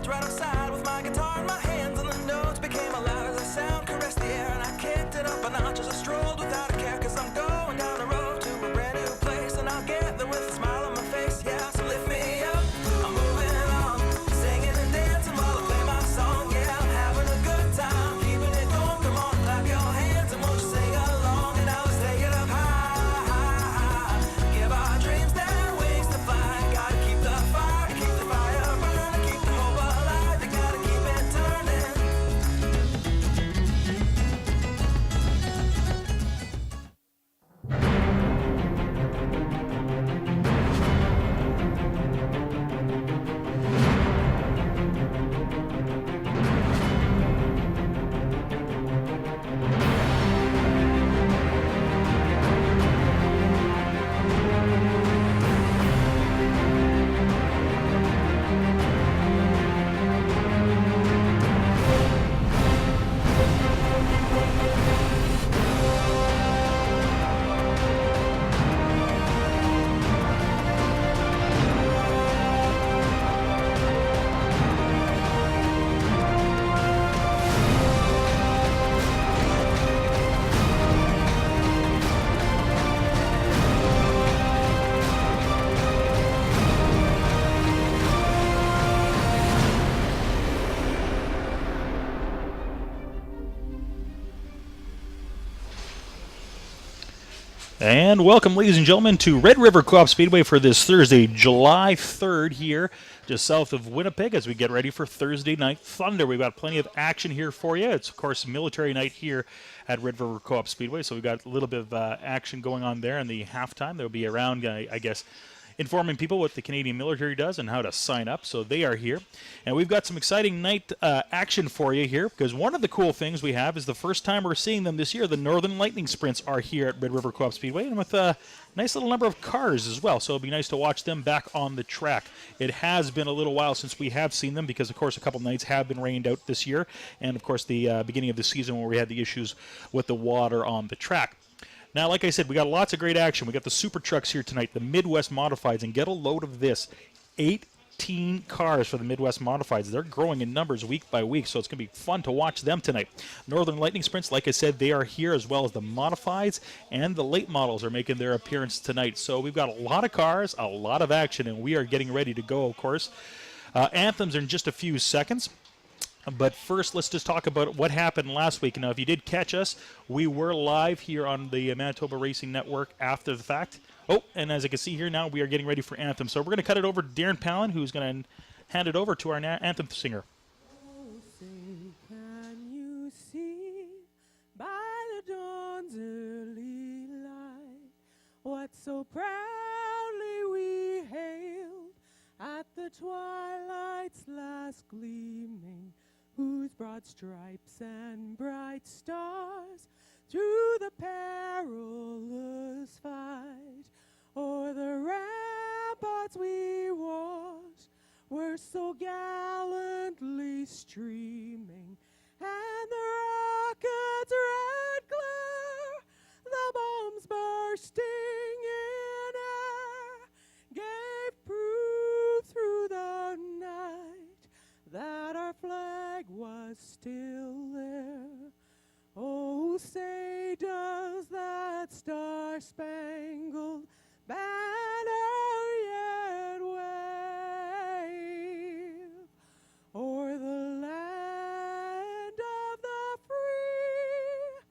stopped right outside with my guitar in my hands, and the notes became loud as the sound caressed the air, and I kicked it up a notch as I strolled without a care, 'cause I'm going down the road to a brand new place, and I'll get there with a smile on my face. Yeah, so lift me up, I'm moving on, singing and dancing while I play my song. Yeah, I'm having a good time, keeping it going. Come on, clap your hands and won't you sing along, and now let's take it up high, high, high. Give our dreams their wings to fly. Gotta keep the fire, keep the fire burning, keep the hope alive. You gotta keep it turning. And welcome, ladies and gentlemen, to Red River Coop Speedway for this Thursday, July 3rd here, just south of Winnipeg, as we get ready for Thursday Night Thunder. We've got plenty of action here for you. It's, of course, military night here at Red River Coop Speedway, so we've got a little bit of action going on there in the halftime. They'll be around, I guess, informing people what the Canadian military does and how to sign up. So they are here. And we've got some exciting night action for you here, because one of the cool things we have is the first time we're seeing them this year. The Northern Lightning Sprints are here at Red River Co-op Speedway, and with a nice little number of cars as well. So it'll be nice to watch them back on the track. It has been a little while since we have seen them, because, of course, a couple nights have been rained out this year. And, of course, the beginning of the season where we had the issues with the water on the track. Now, like I said, we got lots of great action. We got the super trucks here tonight, the Midwest Modifieds, and get a load of this. 18 cars for the Midwest Modifieds. They're growing in numbers week by week, so it's going to be fun to watch them tonight. Northern Lightning Sprints, like I said, they are here, as well as the Modifieds, and the late models are making their appearance tonight. So we've got a lot of cars, a lot of action, and we are getting ready to go, of course. Anthems are in just a few seconds. But first, let's just talk about what happened last week. Now, if you did catch us, we were live here on the Manitoba Racing Network after the fact. Oh, and as you can see here now, we are getting ready for Anthem. So we're going to cut it over to Darren Palin, who's going to hand it over to our Anthem singer. Oh, say, can you see by the dawn's early light what so proudly we hailed at the twilight's last gleaming, whose broad stripes and bright stars through the perilous fight o'er the ramparts we watched were so gallantly streaming, and the rocket's red glare, the bombs bursting in air, gave proof through the night that our flag was still there. Oh, say does that star-spangled banner yet wave o'er the land of the free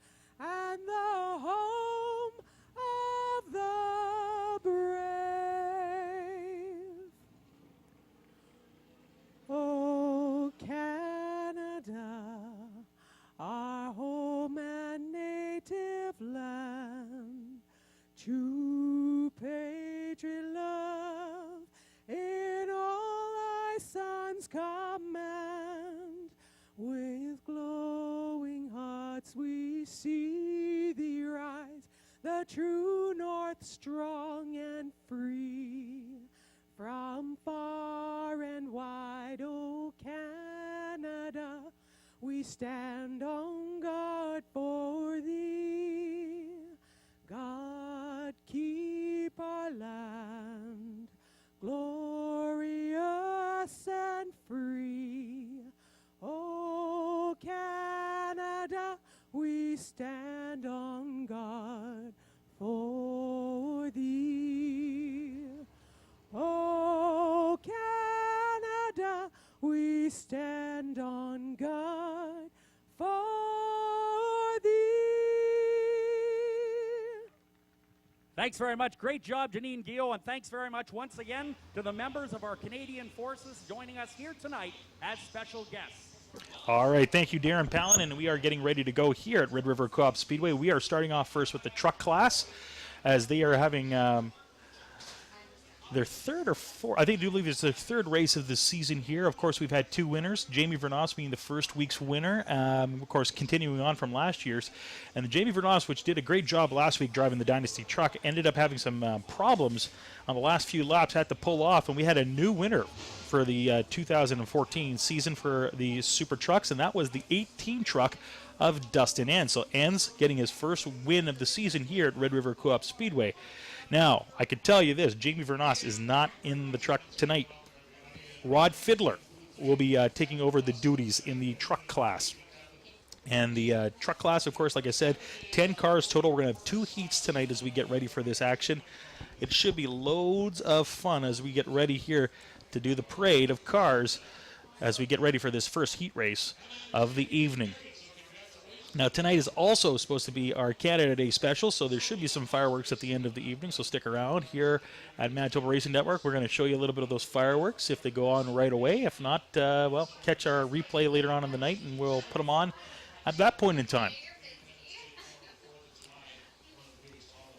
and the home of the brave? Oh, Canada, our home and native land, true patriot love in all thy sons command. With glowing hearts we see thee rise, the true north strong and free. From far and wide, O Canada, we stand on guard for thee. God keep our land glorious and free. stand on guard for thee. Oh, Canada, we stand on guard for thee. Thanks very much. Great job, Janine Guillot, and thanks very much once again to the members of our Canadian Forces joining us here tonight as special guests. All right, thank you, Darren Palin, and we are getting ready to go here at Red River Co-op Speedway. We are starting off first with the truck class, as they are having their third or fourth, I believe it's their third race of the season here. Of course, we've had two winners, Jamie Vernos being the first week's winner, of course, continuing on from last year's. And the Jamie Vernos, which did a great job last week driving the Dynasty truck, ended up having some problems on the last few laps, had to pull off, and we had a new winner for the 2014 season for the Super Trucks, and that was the 18 truck of Dustin Enns. So Enns getting his first win of the season here at Red River Co-op Speedway. Now, I can tell you this, Jamie Vernos is not in the truck tonight. Rod Fiddler will be taking over the duties in the truck class. And the truck class, of course, like I said, 10 cars total. We're going to have 2 heats tonight as we get ready for this action. It should be loads of fun as we get ready here to do the parade of cars as we get ready for this first heat race of the evening. Now, tonight is also supposed to be our Canada Day special, so there should be some fireworks at the end of the evening, so stick around here at Manitoba Racing Network. We're going to show you a little bit of those fireworks if they go on right away. If not, well, catch our replay later on in the night, and we'll put them on at that point in time.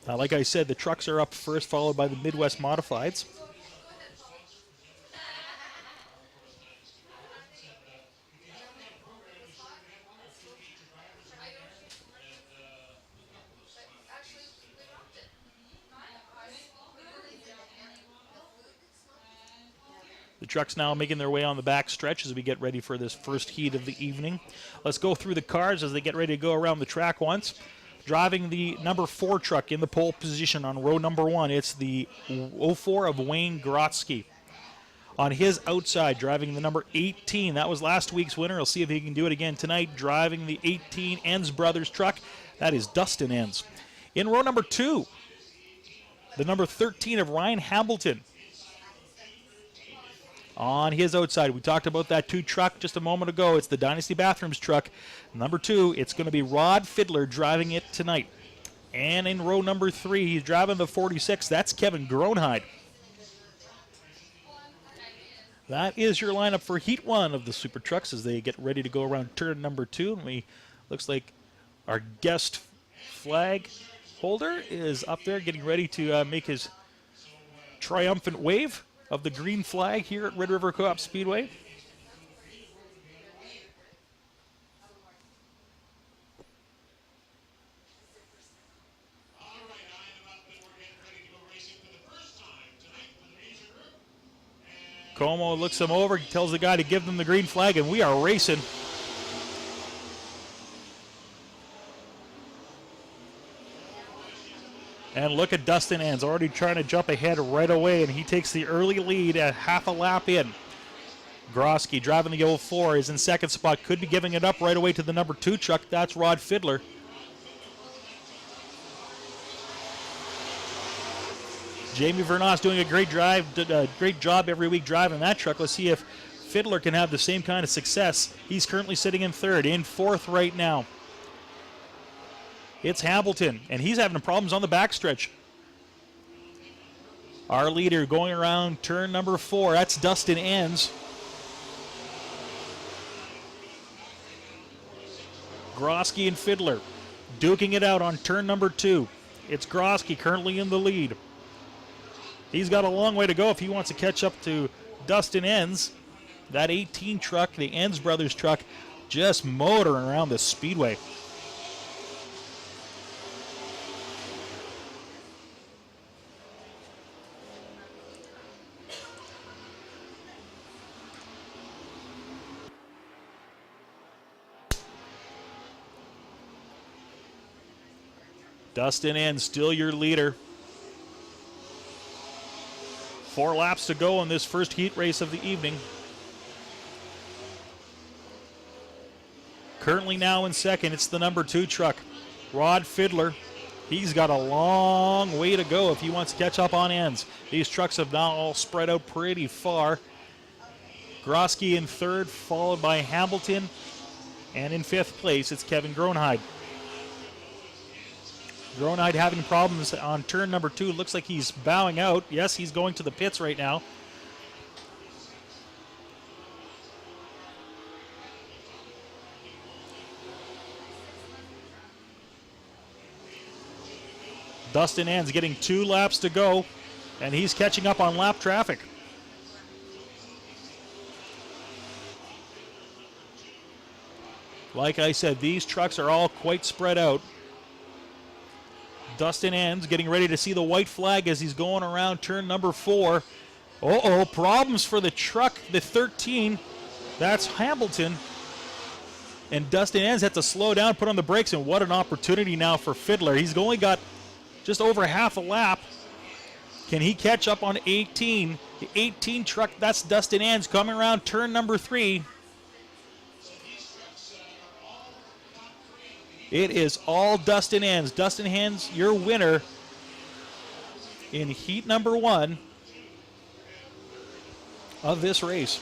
Like I said, the trucks are up first, followed by the Midwest Modifieds. The trucks now making their way on the back stretch as we get ready for this first heat of the evening. Let's go through the cars as they get ready to go around the track once. Driving the number 4 truck in the pole position on row number 1, it's the 04 of Wayne Grotsky. On his outside, driving the number 18, that was last week's winner. We'll see if he can do it again tonight. Driving the 18 Enns Brothers truck, that is Dustin Enns. In row number 2, the number 13 of Ryan Hamilton. On his outside, we talked about that 2 truck just a moment ago. It's the Dynasty Bathrooms truck. Number 2, it's going to be Rod Fiddler driving it tonight. And in row number 3, he's driving the 46. That's Kevin Gronheid. That is your lineup for Heat 1 of the Super Trucks as they get ready to go around turn number 2. And looks like our guest flag holder is up there getting ready to make his triumphant wave of the green flag here at Red River Co-op Speedway. Como looks him over, tells the guy to give them the green flag, and we are racing. And look at Dustin Enns already trying to jump ahead right away, and he takes the early lead at half a lap in. Grotsky driving the 04 is in second spot, could be giving it up right away to the number 2 truck. That's Rod Fiddler. Jamie Vernos doing a great job every week driving that truck. Let's see if Fiddler can have the same kind of success. He's currently sitting in third. In fourth right now, it's Hamilton, and he's having problems on the backstretch. Our leader going around turn number 4. That's Dustin Enns. Grotsky and Fiddler duking it out on turn number 2. It's Grotsky currently in the lead. He's got a long way to go if he wants to catch up to Dustin Enns. That 18 truck, the Enns Brothers truck, just motoring around the speedway. Dustin Enns still your leader. 4 laps to go in this first heat race of the evening. Currently now in second, it's the number 2 truck. Rod Fiddler, he's got a long way to go if he wants to catch up on ends. These trucks have now all spread out pretty far. Grosky in third, followed by Hamilton. And in fifth place, it's Kevin Gronheid. Gronheid having problems on turn number 2. Looks like he's bowing out. Yes, he's going to the pits right now. Dustin Ann's getting 2 laps to go, and he's catching up on lap traffic. Like I said, these trucks are all quite spread out. Dustin Ann's getting ready to see the white flag as he's going around turn number 4. Uh-oh, problems for the truck, the 13. That's Hamilton. And Dustin Ann's had to slow down, put on the brakes, and what an opportunity now for Fiddler. He's only got just over half a lap. Can he catch up on 18? The 18 truck, that's Dustin Ann's coming around turn number 3. It is all Dustin Ann's. Dustin Ann's your winner in heat number 1 of this race.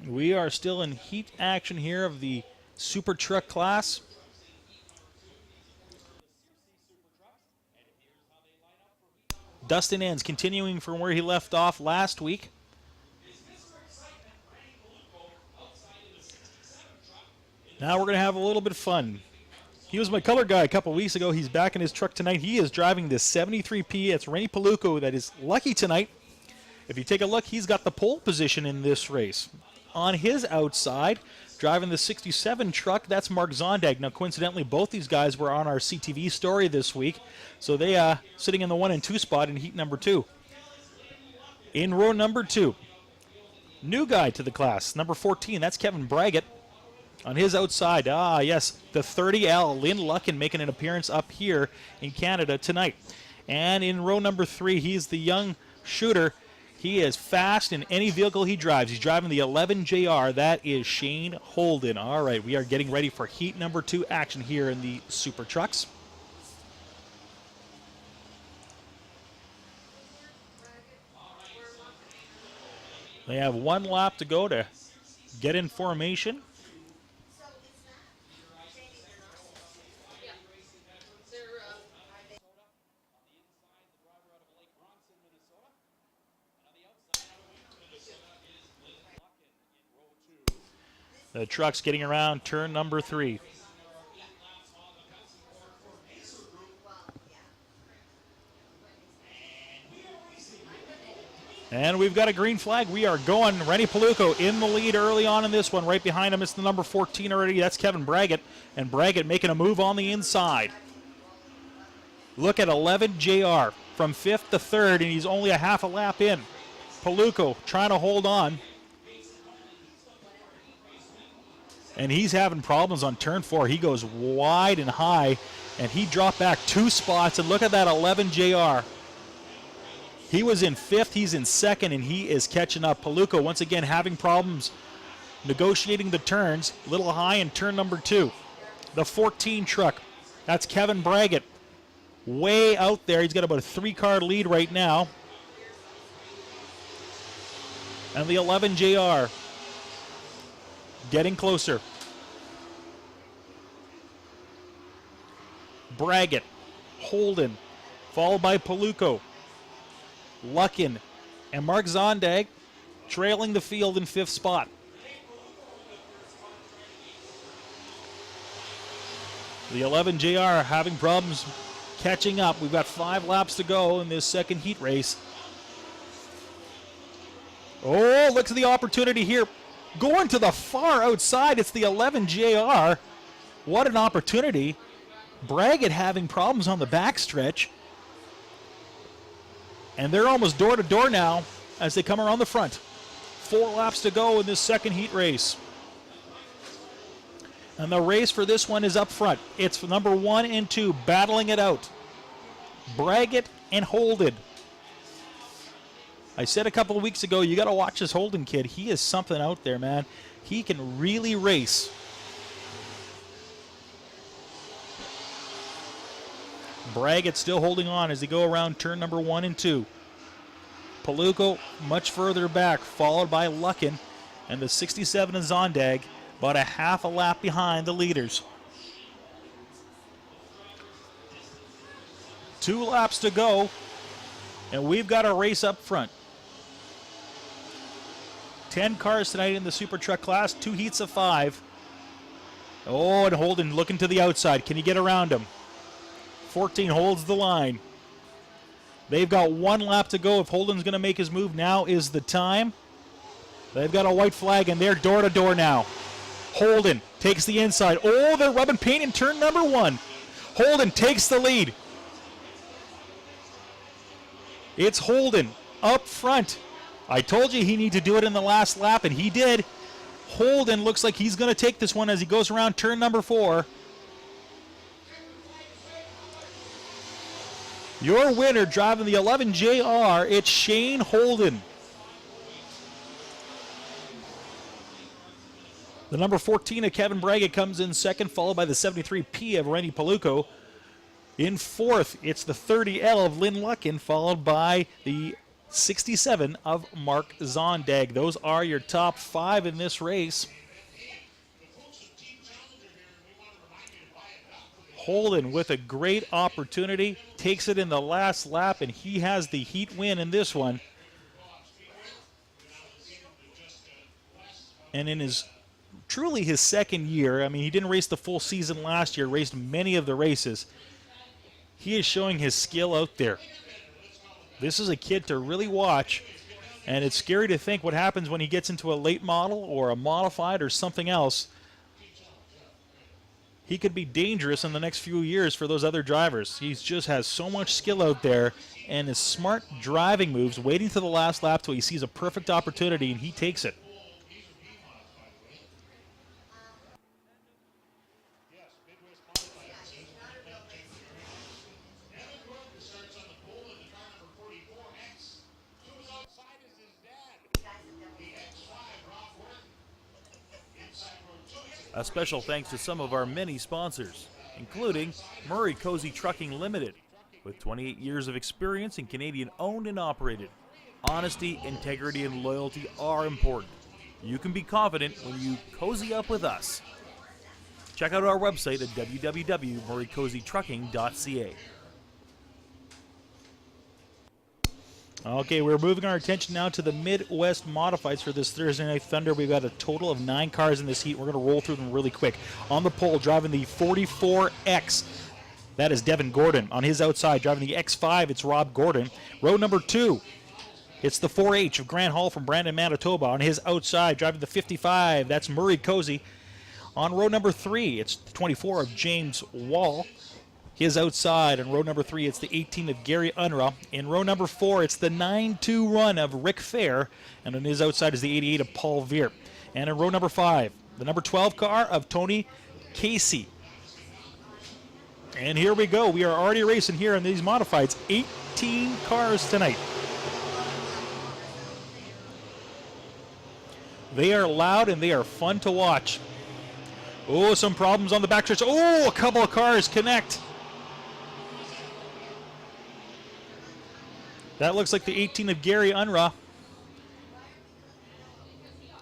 We are still in heat action here of the Super Truck class. Dustin Ann's continuing from where he left off last week. Now we're going to have a little bit of fun. He was my color guy a couple weeks ago. He's back in his truck tonight. He is driving this 73P. It's Rennie Paluco that is lucky tonight. If you take a look, he's got the pole position in this race. On his outside, driving the 67 truck, that's Mark Zondag. Now, coincidentally, both these guys were on our CTV story this week, so they are sitting in the 1 and 2 spot in heat number 2. In row number 2, new guy to the class, number 14, that's Kevin Braggett. On his outside, yes, the 30L, Lynn Luckin making an appearance up here in Canada tonight. And in row number 3, he's the young shooter. He is fast in any vehicle he drives. He's driving the 11JR. That is Shane Holden. All right, we are getting ready for heat number 2 action here in the Super Trucks. They have 1 lap to go to get in formation. The truck's getting around turn number 3. And we've got a green flag. We are going. Rennie Paluco in the lead early on in this one. Right behind him is the number 14 already. That's Kevin Braggett. And Braggett making a move on the inside. Look at 11JR from 5th to 3rd, and he's only a half a lap in. Paluco trying to hold on. And he's having problems on turn 4. He goes wide and high, and he dropped back 2 spots. And look at that 11JR. He was in 5th, he's in 2nd, and he is catching up. Paluco once again having problems negotiating the turns. A little high in turn number 2. The 14 truck, that's Kevin Braggett. Way out there. He's got about a 3-car lead right now. And the 11JR getting closer. Braggett, Holden, followed by Paluco, Luckin, and Mark Zondag trailing the field in 5th spot. The 11 JR having problems catching up. We've got 5 laps to go in this second heat race. Oh, look at the opportunity here. Going to the far outside, it's the 11 JR. What an opportunity. Braggett having problems on the backstretch. And they're almost door to door now as they come around the front. 4 laps to go in this second heat race. And the race for this one is up front. It's number 1 and 2 battling it out. Braggett and Holden. I said a couple of weeks ago, you got to watch this Holden kid. He is something out there, man. He can really race. Braggett still holding on as they go around turn number 1 and 2. Paluco much further back, followed by Luckin, and the 67 of Zondag, about a half a lap behind the leaders. 2 laps to go, and we've got a race up front. 10 cars tonight in the Super Truck class, 2 heats of 5. Oh, and Holden looking to the outside. Can he get around him? 14 holds the line. They've got 1 lap to go. If Holden's going to make his move, now is the time. They've got a white flag, and they're door to door now. Holden takes the inside. Oh, they're rubbing paint in turn number 1. Holden takes the lead. It's Holden up front. I told you he needed to do it in the last lap, and he did. Holden looks like he's going to take this one as he goes around turn number 4. Your winner driving the 11 JR, it's Shane Holden. The number 14 of Kevin Braggett comes in second, followed by the 73P of Rennie Paluco. In fourth, it's the 30L of Lynn Luckin, followed by the 67 of Mark Zondag. Those are your top 5 in this race. Holden with a great opportunity, takes it in the last lap, and he has the heat win in this one. And in truly his second year, I mean, he didn't race the full season last year, raced many of the races. He is showing his skill out there. This is a kid to really watch, and it's scary to think what happens when he gets into a late model or a modified or something else. He could be dangerous in the next few years for those other drivers. He just has so much skill out there, and his smart driving moves, waiting to the last lap till he sees a perfect opportunity, and he takes it. A special thanks to some of our many sponsors, including Murray Cozy Trucking Limited, with 28 years of experience and Canadian owned and operated. Honesty, integrity, and loyalty are important. You can be confident when you cozy up with us. Check out our website at www.murraycozytrucking.ca. Okay, we're moving our attention now to the Midwest Modifieds for this Thursday Night Thunder. We've got a total of 9 cars in this heat. We're going to roll through them really quick. On the pole, driving the 44X, that is Devin Gordon. On his outside, driving the X5, it's Rob Gordon. Row number 2, it's the 4H of Grant Hall from Brandon, Manitoba. On his outside, driving the 55, that's Murray Cozy. On row number 3, it's the 24 of James Wall. His outside. In row number 3, it's the 18 of Gary Unruh. In row number 4, it's the 9-2 run of Rick Fair. And on his outside is the 88 of Paul Veer. And in row number 5, the number 12 car of Tony Casey. And here we go. We are already racing here in these modifieds. 18 cars tonight. They are loud and they are fun to watch. Oh, some problems on the backstretch. Oh, a couple of cars connect. That looks like the 18 of Gary Unruh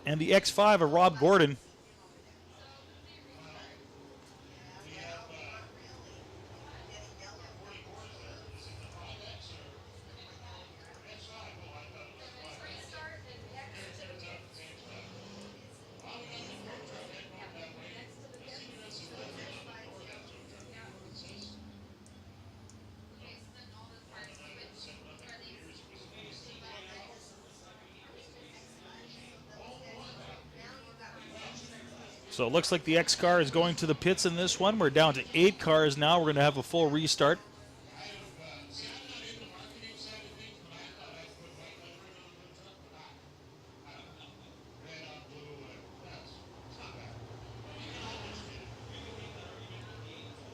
and the X5 of Rob Gordon. So it looks like the X car is going to the pits in this one. We're down to 8 cars now. We're going to have a full restart.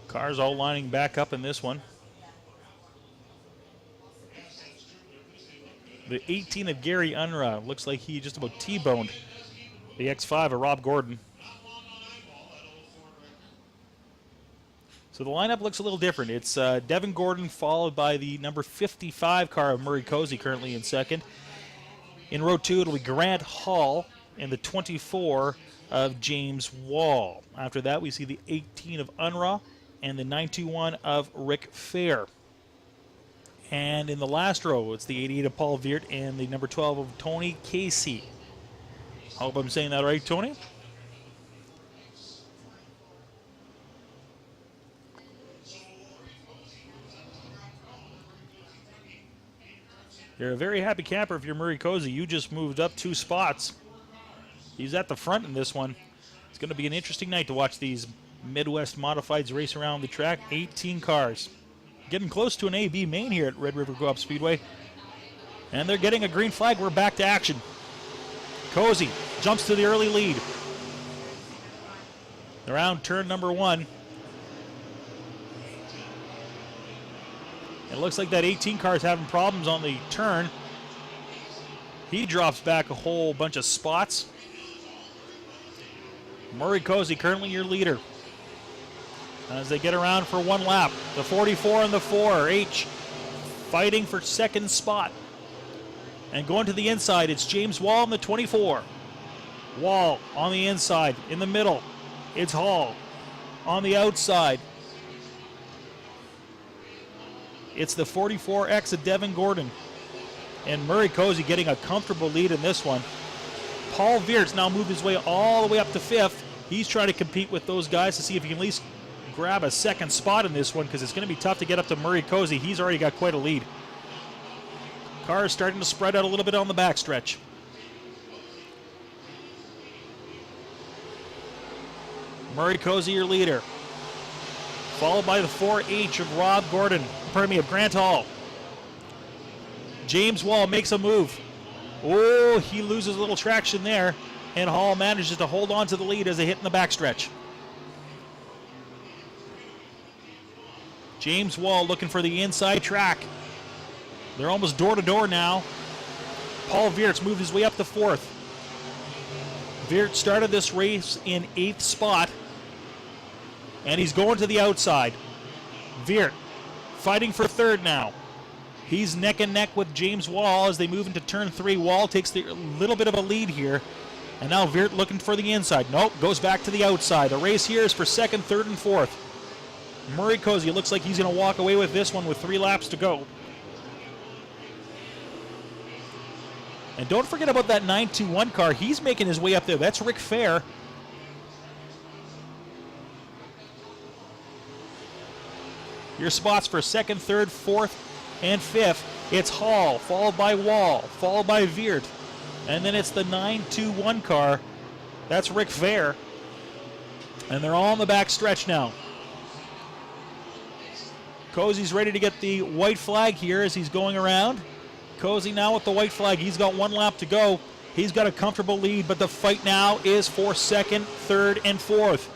Cars all lining back up in this one. The 18 of Gary Unruh looks like he just about T-boned the X5 of Rob Gordon. So the lineup looks a little different. It's Devin Gordon followed by the number 55 car of Murray Cozy, currently in second. In row 2, it'll be Grant Hall and the 24 of James Wall. After that, we see the 18 of Unruh and the 921 of Rick Fair. And in the last row, it's the 88 of Paul Veert and the number 12 of Tony Casey. I hope I'm saying that right, Tony. You're a very happy camper if you're Murray Cozy. You just moved up 2 spots. He's at the front in this one. It's going to be an interesting night to watch these Midwest Modifieds race around the track. 18 cars. Getting close to an AB main here at Red River Coop Speedway. And they're getting a green flag. We're back to action. Cozy jumps to the early lead. Around turn number 1. It looks like that 18 car is having problems on the turn. He drops back a whole bunch of spots. Murray Cozy currently your leader. As they get around for one lap, the 44 and the 4, H fighting for second spot. And going to the inside, it's James Wall in the 24. Wall on the inside. In the middle, it's Hall. On the outside, it's the 44X of Devin Gordon. And Murray Cozy getting a comfortable lead in this one. Paul Veert's now moved his way all the way up to 5th. He's trying to compete with those guys to see if he can at least grab a second spot in this one, because it's going to be tough to get up to Murray Cozy. He's already got quite a lead. Cars starting to spread out a little bit on the backstretch. Murray Cozy, your leader. Followed by the 4H of Rob Gordon, of Grant Hall. James Wall makes a move. Oh, he loses a little traction there, and Hall manages to hold on to the lead as they hit in the backstretch. James Wall looking for the inside track. They're almost door to door now. Paul Veert's moved his way up to 4th. Veert started this race in 8th spot, and he's going to the outside. Veert fighting for 3rd now. He's neck and neck with James Wall as they move into turn 3. Wall takes a little bit of a lead here. And now Veert looking for the inside. Nope, goes back to the outside. The race here is for 2nd, 3rd, and 4th. Murray Cozy looks like he's going to walk away with this one with 3 laps to go. And don't forget about that 921 car. He's making his way up there. That's Rick Fair. Your spots for 2nd, 3rd, 4th, and 5th. It's Hall, followed by Wall, followed by Veert. And then it's the 921 car. That's Rick Fair. And they're all on the back stretch now. Cozy's ready to get the white flag here as he's going around. Cozy now with the white flag. He's got 1 lap to go. He's got a comfortable lead, but the fight now is for 2nd, 3rd, and 4th.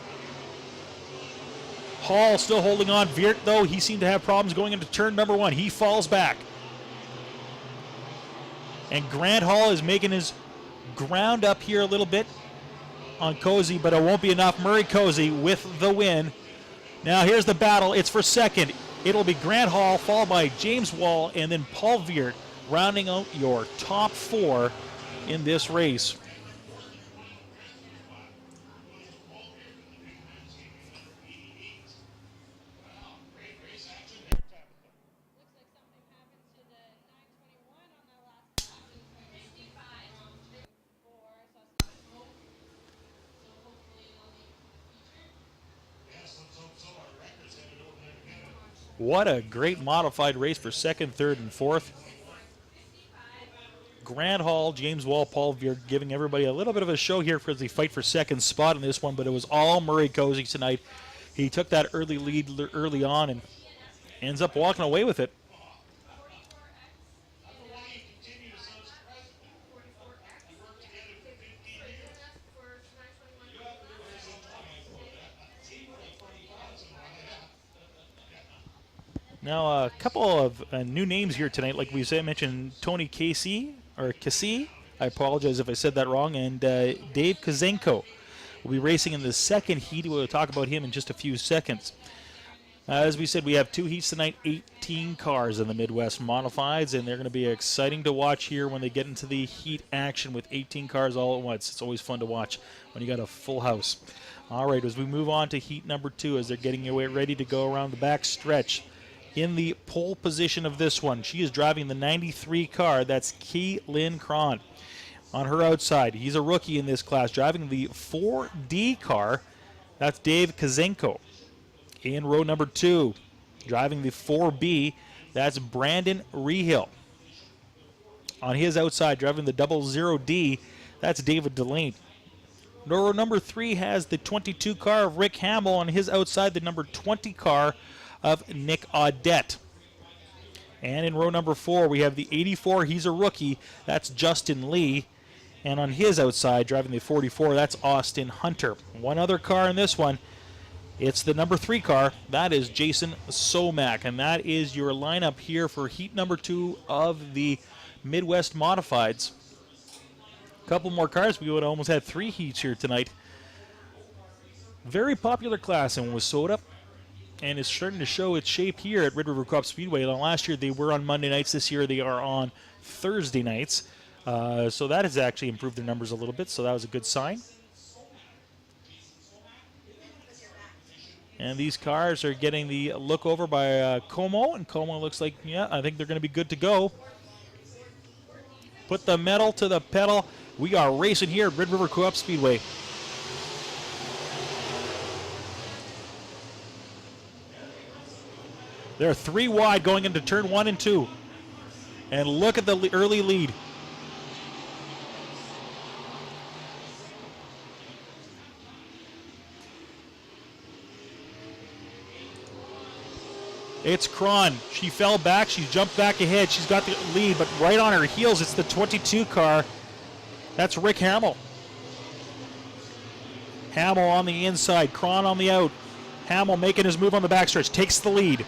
Hall still holding on. Veert, though, he seemed to have problems going into turn number 1. He falls back. And Grant Hall is making his ground up here a little bit on Cozy, but it won't be enough. Murray Cozy with the win. Now here's the battle. It's for 2nd. It'll be Grant Hall, followed by James Wall, and then Paul Veert, rounding out your top 4 in this race. What a great modified race for 2nd, 3rd, and 4th. Grand Hall, James Walpole, giving everybody a little bit of a show here for the fight for second spot in this one, but it was all Murray Cozy tonight. He took that early lead early on and ends up walking away with it. Now, a couple of new names here tonight. Like we said, mentioned Tony Casey, or Casey. I apologize if I said that wrong. And Dave Kazenko will be racing in the second heat. We'll talk about him in just a few seconds. As we said, we have 2 heats tonight, 18 cars in the Midwest Modifieds, and they're going to be exciting to watch here when they get into the heat action with 18 cars all at once. It's always fun to watch when you got a full house. All right, as we move on to heat number 2, as they're getting away ready to go around the back stretch. In the pole position of this one, she is driving the 93 car. That's Keetlyn Cron. On her outside, he's a rookie in this class, driving the 4D car. That's Dave Kazenko. In row number 2, driving the 4B, that's Brandon Rehill. On his outside, driving the 00D, that's David Delane. Row number 3 has the 22 car of Rick Hamill. On his outside, the number 20 car of Nick Audette. And in row number 4, we have the 84. He's a rookie. That's Justin Lee. And on his outside, driving the 44, that's Austin Hunter. One other car in this one. It's the number 3 car. That is Jason Somack. And that is your lineup here for heat number 2 of the Midwest Modifieds. A couple more cars. We would have almost had 3 heats here tonight. Very popular class in Wissota. And it's starting to show its shape here at Red River Coop Speedway. Now, last year they were on Monday nights. This year they are on Thursday nights. So that has actually improved their numbers a little bit, so that was a good sign. And these cars are getting the look over by Como, and Como looks like, yeah, I think they're going to be good to go. Put the metal to the pedal. We are racing here at Red River Co-op Speedway. They're 3 wide going into turn 1 and 2. And look at the early lead. It's Cron. She fell back. She jumped back ahead. She's got the lead, but right on her heels, it's the 22 car. That's Rick Hamill. Hamill on the inside. Cron on the out. Hamill making his move on the backstretch. Takes the lead.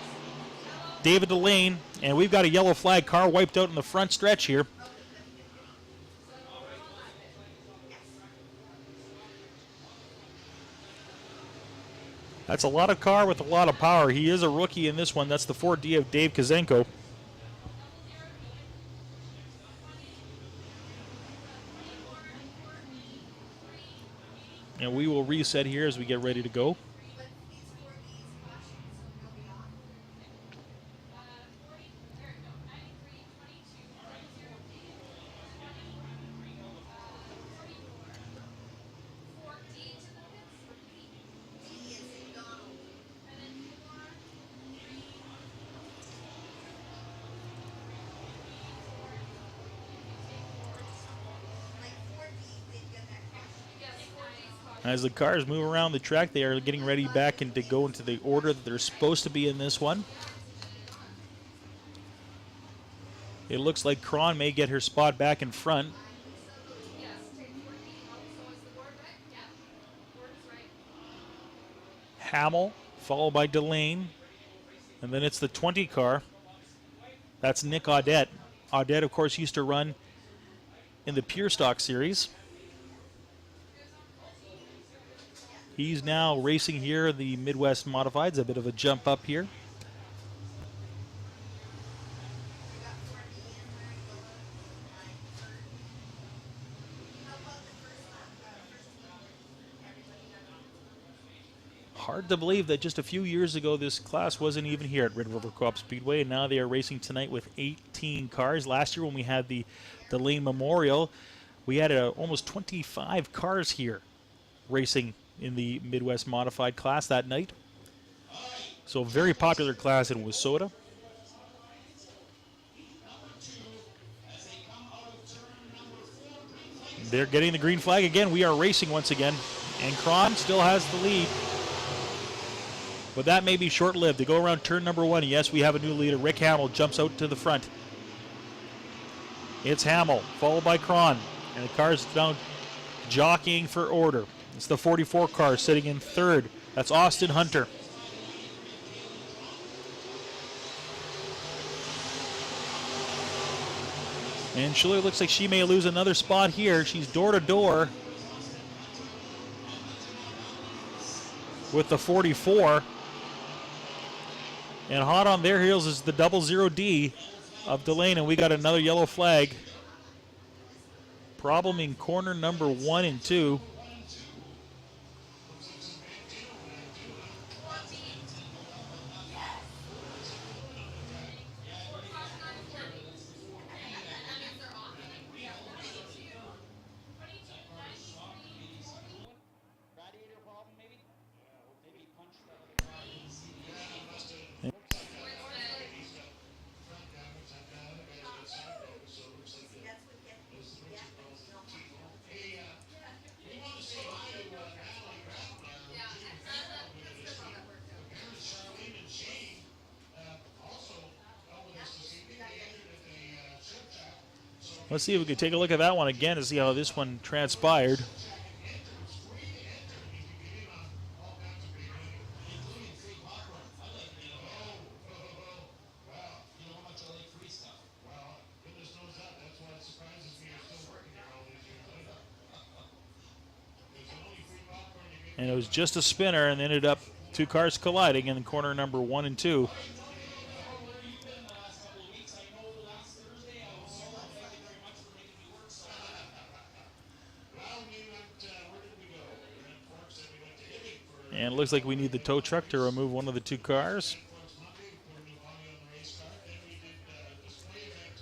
David Delane, and we've got a yellow flag car wiped out in the front stretch here. That's a lot of car with a lot of power. He is a rookie in this one. That's the 4D of Dave Kazenko. And we will reset here as we get ready to go. As the cars move around the track, they are getting ready back and to go into the order that they're supposed to be in this one. It looks like Cron may get her spot back in front. Hamill, followed by Delane. And then it's the 20 car. That's Nick Audette. Audette, of course, used to run in the Pure Stock Series. He's now racing here in the Midwest Modifieds. A bit of a jump up here. Hard to believe that just a few years ago this class wasn't even here at Red River Co-op Speedway, and now they are racing tonight with 18 cars. Last year when we had the Lane Memorial, we had almost 25 cars here racing in the Midwest Modified class that night. So a very popular class in Wissota. They're getting the green flag again. We are racing once again. And Cron still has the lead. But that may be short-lived. They go around turn number 1. Yes, we have a new leader. Rick Hamill jumps out to the front. It's Hamill, followed by Cron. And the car's down jockeying for order. It's the 44 car sitting in third. That's Austin Hunter. And Schiller looks like she may lose another spot here. She's door to door with the 44. And hot on their heels is the 00D of Delane, and we got another yellow flag. Problem in corner number 1 and 2. Let's see if we can take a look at that one again to see how this one transpired. And it was just a spinner and ended up 2 cars colliding in corner number 1 and 2. And it looks like we need the tow truck to remove one of the 2 cars.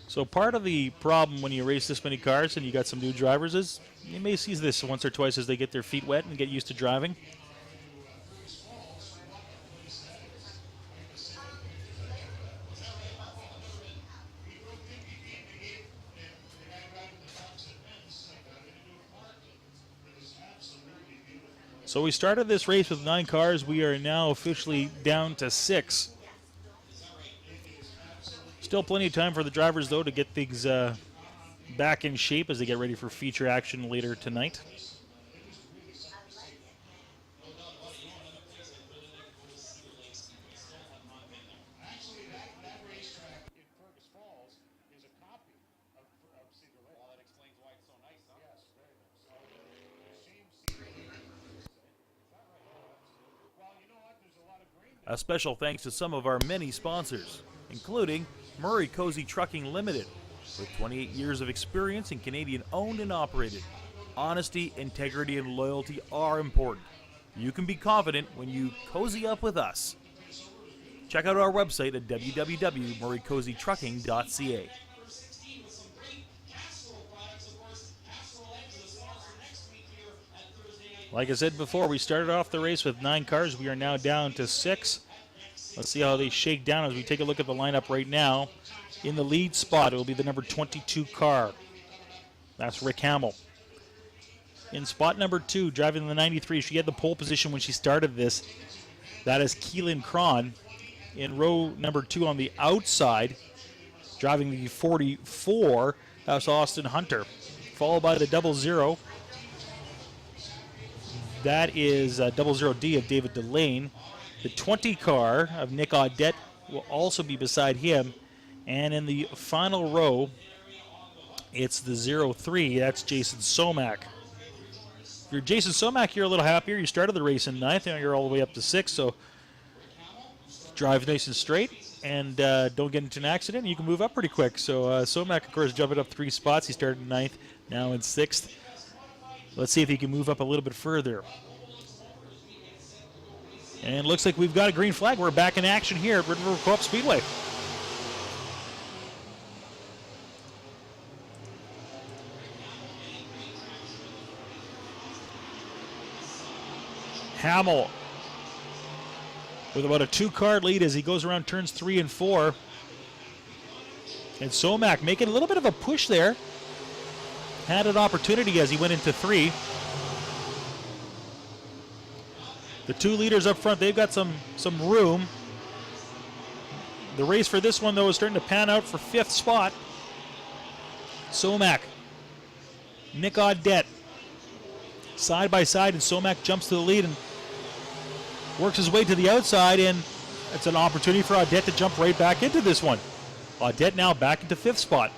So part of the problem when you race this many cars and you got some new drivers is you may see this once or twice as they get their feet wet and get used to driving. So we started this race with 9 cars. We are now officially down to 6. Still plenty of time for the drivers, though, to get things back in shape as they get ready for feature action later tonight. A special thanks to some of our many sponsors, including Murray Cozy Trucking Limited, with 28 years of experience and Canadian owned and operated. Honesty, integrity, and loyalty are important. You can be confident when you cozy up with us. Check out our website at www.murraycozytrucking.ca. Like I said before, we started off the race with 9 cars. We are now down to 6. Let's see how they shake down as we take a look at the lineup right now. In the lead spot, it will be the number 22 car. That's Rick Hamill. In spot number 2, driving the 93, she had the pole position when she started this. That is Keelan Cron. In row number 2 on the outside, driving the 44, that's Austin Hunter. Followed by the 00. That is 00D of David Delane. The 20 car of Nick Audette will also be beside him. And in the final row, it's the 03. That's Jason Somack. If you're Jason Somack, you're a little happier. You started the race in 9th, and you're all the way up to 6th. So drive nice and straight and don't get into an accident. You can move up pretty quick. So Somack, of course, jumping up 3 spots. He started in 9th, now in 6th. Let's see if he can move up a little bit further. And it looks like we've got a green flag. We're back in action here at Red River Coop Speedway. Hamill with about a 2-car lead as he goes around turns 3 and 4. And Somack making a little bit of a push there. had an opportunity as he went into 3. The 2 leaders up front, they've got some room. The race for this one, though, is starting to pan out for 5th spot. Somac, Nick Audette, side by side, and Somac jumps to the lead and works his way to the outside, and it's an opportunity for Audette to jump right back into this one. Audette now back into 5th spot.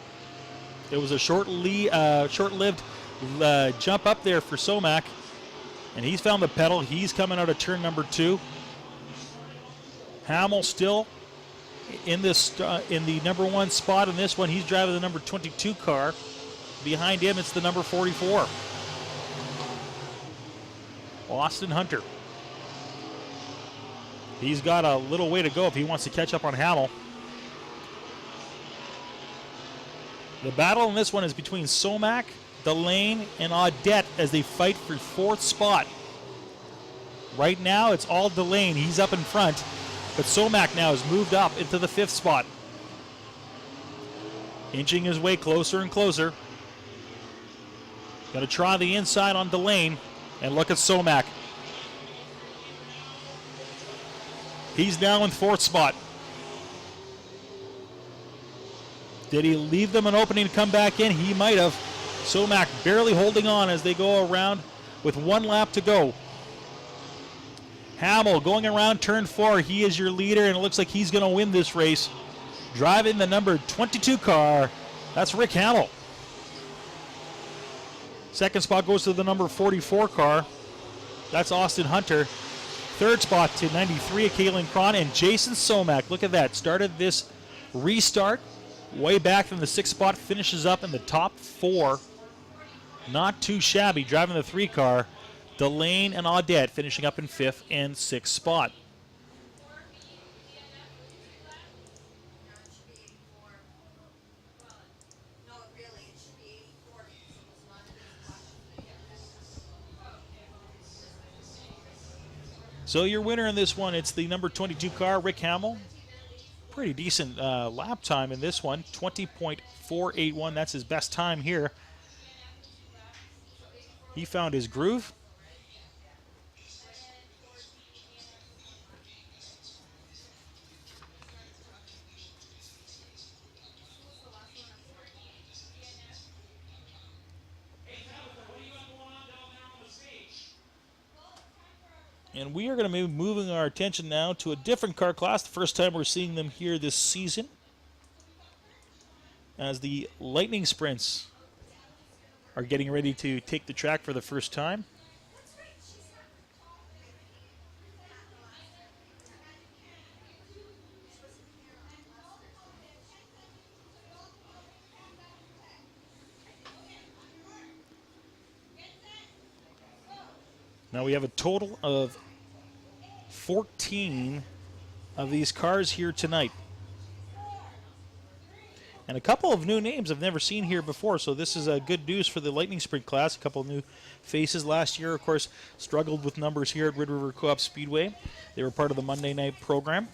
It was a short-lived jump up there for Somac, and he's found the pedal. He's coming out of turn number 2. Hamill still in this in the number 1 spot in this one. He's driving the number 22 car. Behind him, it's the number 44. Austin Hunter. He's got a little way to go if he wants to catch up on Hamill. The battle in this one is between Somac, Delane, and Audette as they fight for 4th spot. Right now, it's all Delane. He's up in front, but Somac now has moved up into the 5th spot. Inching his way closer and closer. Going to try the inside on Delane, and look at Somac. He's now in 4th spot. Did he leave them an opening to come back in? He might have. Somac barely holding on as they go around with 1 lap to go. Hamill going around turn 4. He is your leader, and it looks like he's going to win this race. Driving the number 22 car, that's Rick Hamill. 2nd spot goes to the number 44 car. That's Austin Hunter. 3rd spot to 93 of Kalen Cron and Jason Somac. Look at that. Started this restart way back from the 6th spot. Finishes up in the top 4. Not too shabby. Driving the 3 car. Delane and Audette finishing up in 5th and 6th spot. So your winner in this one, it's the number 22 car, Rick Hamill. Pretty decent lap time in this one, 20.481. That's his best time here. He found his groove. And we are going to be moving our attention now to a different car class. The first time we're seeing them here this season, as the Lightning Sprints are getting ready to take the track for the first time. Now we have a total of 14 of these cars here tonight. And a couple of new names I've never seen here before, so this is good news for the Lightning Sprint class. A couple of new faces. Last year, of course, struggled with numbers here at Red River Coop Speedway. They were part of the Monday night program.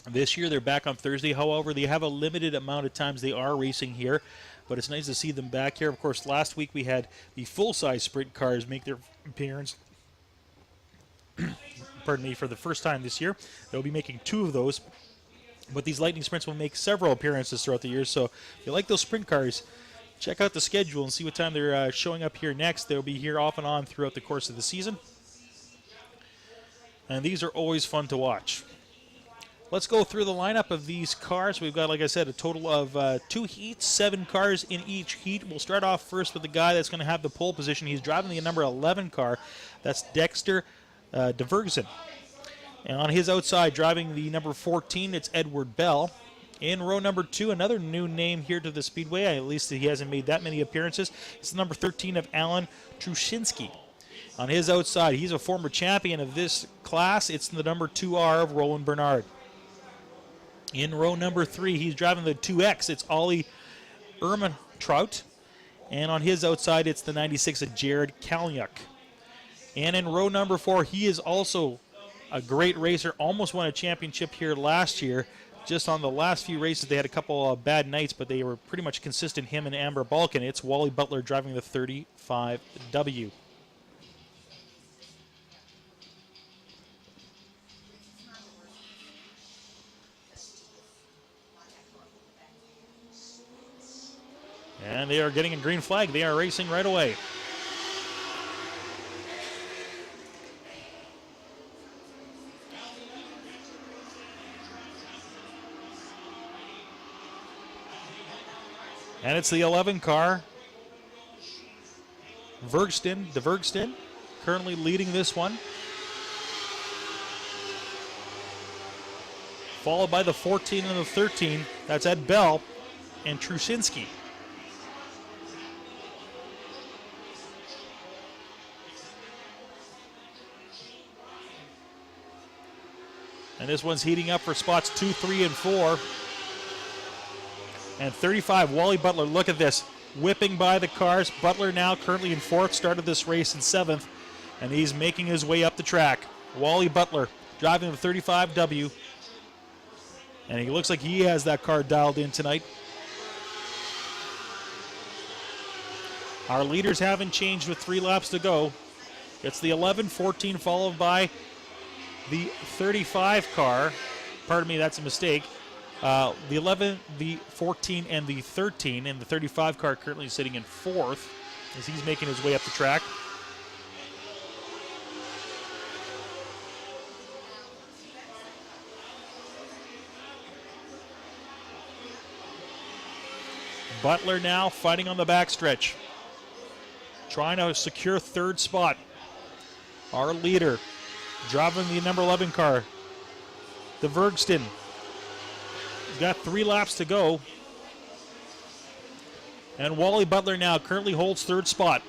This year, they're back on Thursday. However, they have a limited amount of times they are racing here, but it's nice to see them back here. Of course, last week we had the full-size sprint cars make their appearance. Pardon me, for the first time this year. They'll be making 2 of those. But these Lightning Sprints will make several appearances throughout the year. So if you like those sprint cars, check out the schedule and see what time they're showing up here next. They'll be here off and on throughout the course of the season. And these are always fun to watch. Let's go through the lineup of these cars. We've got, like I said, a total of 2 heats, 7 cars in each heat. We'll start off first with the guy that's going to have the pole position. He's driving the number 11 car. That's Dexter DeVergsen. And on his outside, driving the number 14, it's Edward Bell. In row number 2, another new name here to the Speedway. At least he hasn't made that many appearances. It's the number 13 of Alan Trushinsky. On his outside, he's a former champion of this class. It's the number 2R of Roland Bernard. In row number 3, he's driving the 2X. It's Ollie Trout. And on his outside, it's the 96 of Jared Kalyuk. And in row number 4, he is also a great racer. Almost won a championship here last year. just on the last few races, they had a couple of bad nights, but they were pretty much consistent, him and Amber Balkan. It's Wally Butler driving the 35W. And they are getting a green flag. They are racing right away. And it's the 11 car. Vergston, currently leading this one. Followed by the 14 and the 13. That's Ed Bell and Trusinski. And this one's heating up for spots 2, 3, and 4. And 35, Wally Butler, look at this. Whipping by the cars. Butler now currently in 4th, started this race in 7th. And he's making his way up the track. Wally Butler driving the 35W. And he looks like he has that car dialed in tonight. Our leaders haven't changed with 3 laps to go. It's the 11, 14, followed by the 35 car. Pardon me, that's a mistake. The 11, the 14, and the 13, and the 35 car currently sitting in 4th as he's making his way up the track. Butler now fighting on the backstretch, trying to secure 3rd spot. Our leader driving the number 11 car, the Vergston. He's got 3 laps to go. And Wally Butler now currently holds 3rd spot,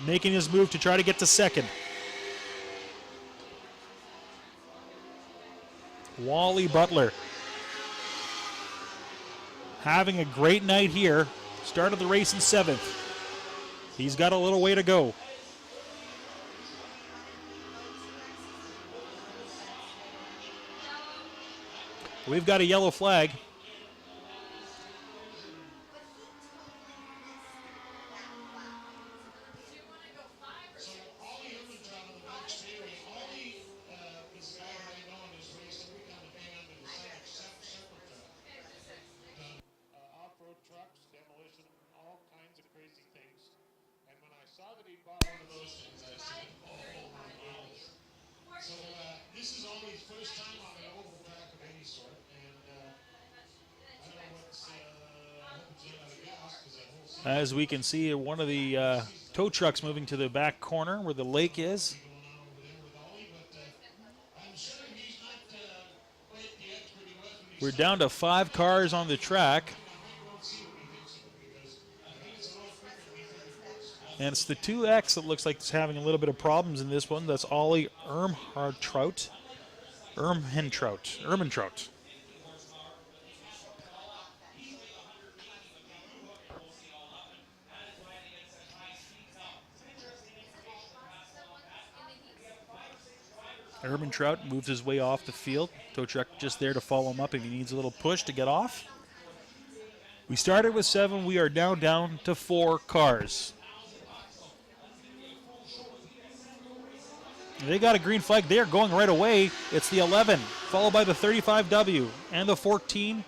making his move to try to get to 2nd. Wally Butler having a great night here. Started the race in 7th. He's got a little way to go. We've got a yellow flag. Off-road trucks, demolition, all kinds of crazy things. And when I saw that he bought one of those things, I said, oh my goodness. So this is only his first time on an oval track of any sort. And I don't know what's, I hope it's not out of gas, because that whole scene As we can see, one of the tow trucks moving to the back corner where the lake is. going on over there with Ollie. But I'm sure he's not quite the expert he was when he We're down to 5 cars on the track. And it's the 2X that looks like it's having a little bit of problems in this one. That's Ollie Ermentrout. Ermentrout moves his way off the field. Tow truck just there to follow him up if he needs a little push to get off. We started with 7. We are now down to 4 cars. They got a green flag. They are going right away. It's the 11, followed by the 35W and the 14,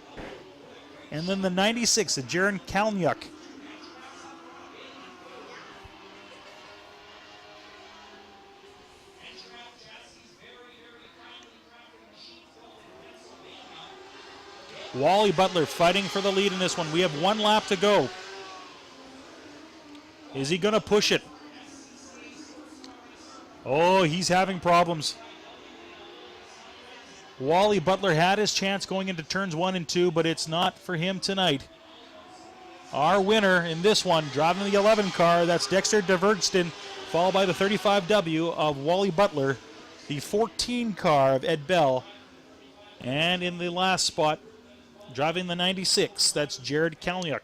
and then the 96, the Jaron Kalniuk. Wally Butler fighting for the lead in this one. We have 1 lap to go. Is he going to push it? Oh, he's having problems. Wally Butler had his chance going into turns 1 and 2, but it's not for him tonight. Our winner in this one, driving the 11 car, that's Dexter DeVergston, followed by the 35W of Wally Butler, the 14 car of Ed Bell, and in the last spot, driving the 96, that's Jared Kalniuk.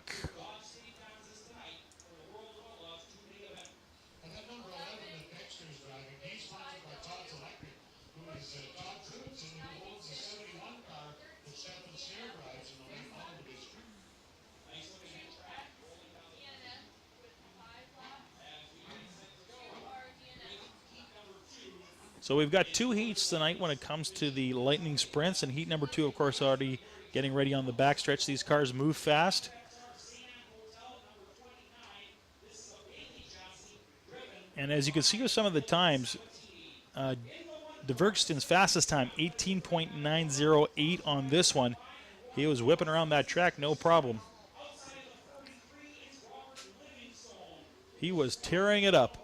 And that number 11 that Dexter's driving, he's sponsored by Todd's Electric, who is Todd Crutzen, who holds the 71 car that Stefan So we've got 2 heats tonight when it comes to the Lightning Sprints, and heat number 2, of course, already getting ready on the backstretch. These cars move fast. And as you can see with some of the times, DeVerkston's fastest time, 18.908 on this one. He was whipping around that track, no problem. He was tearing it up.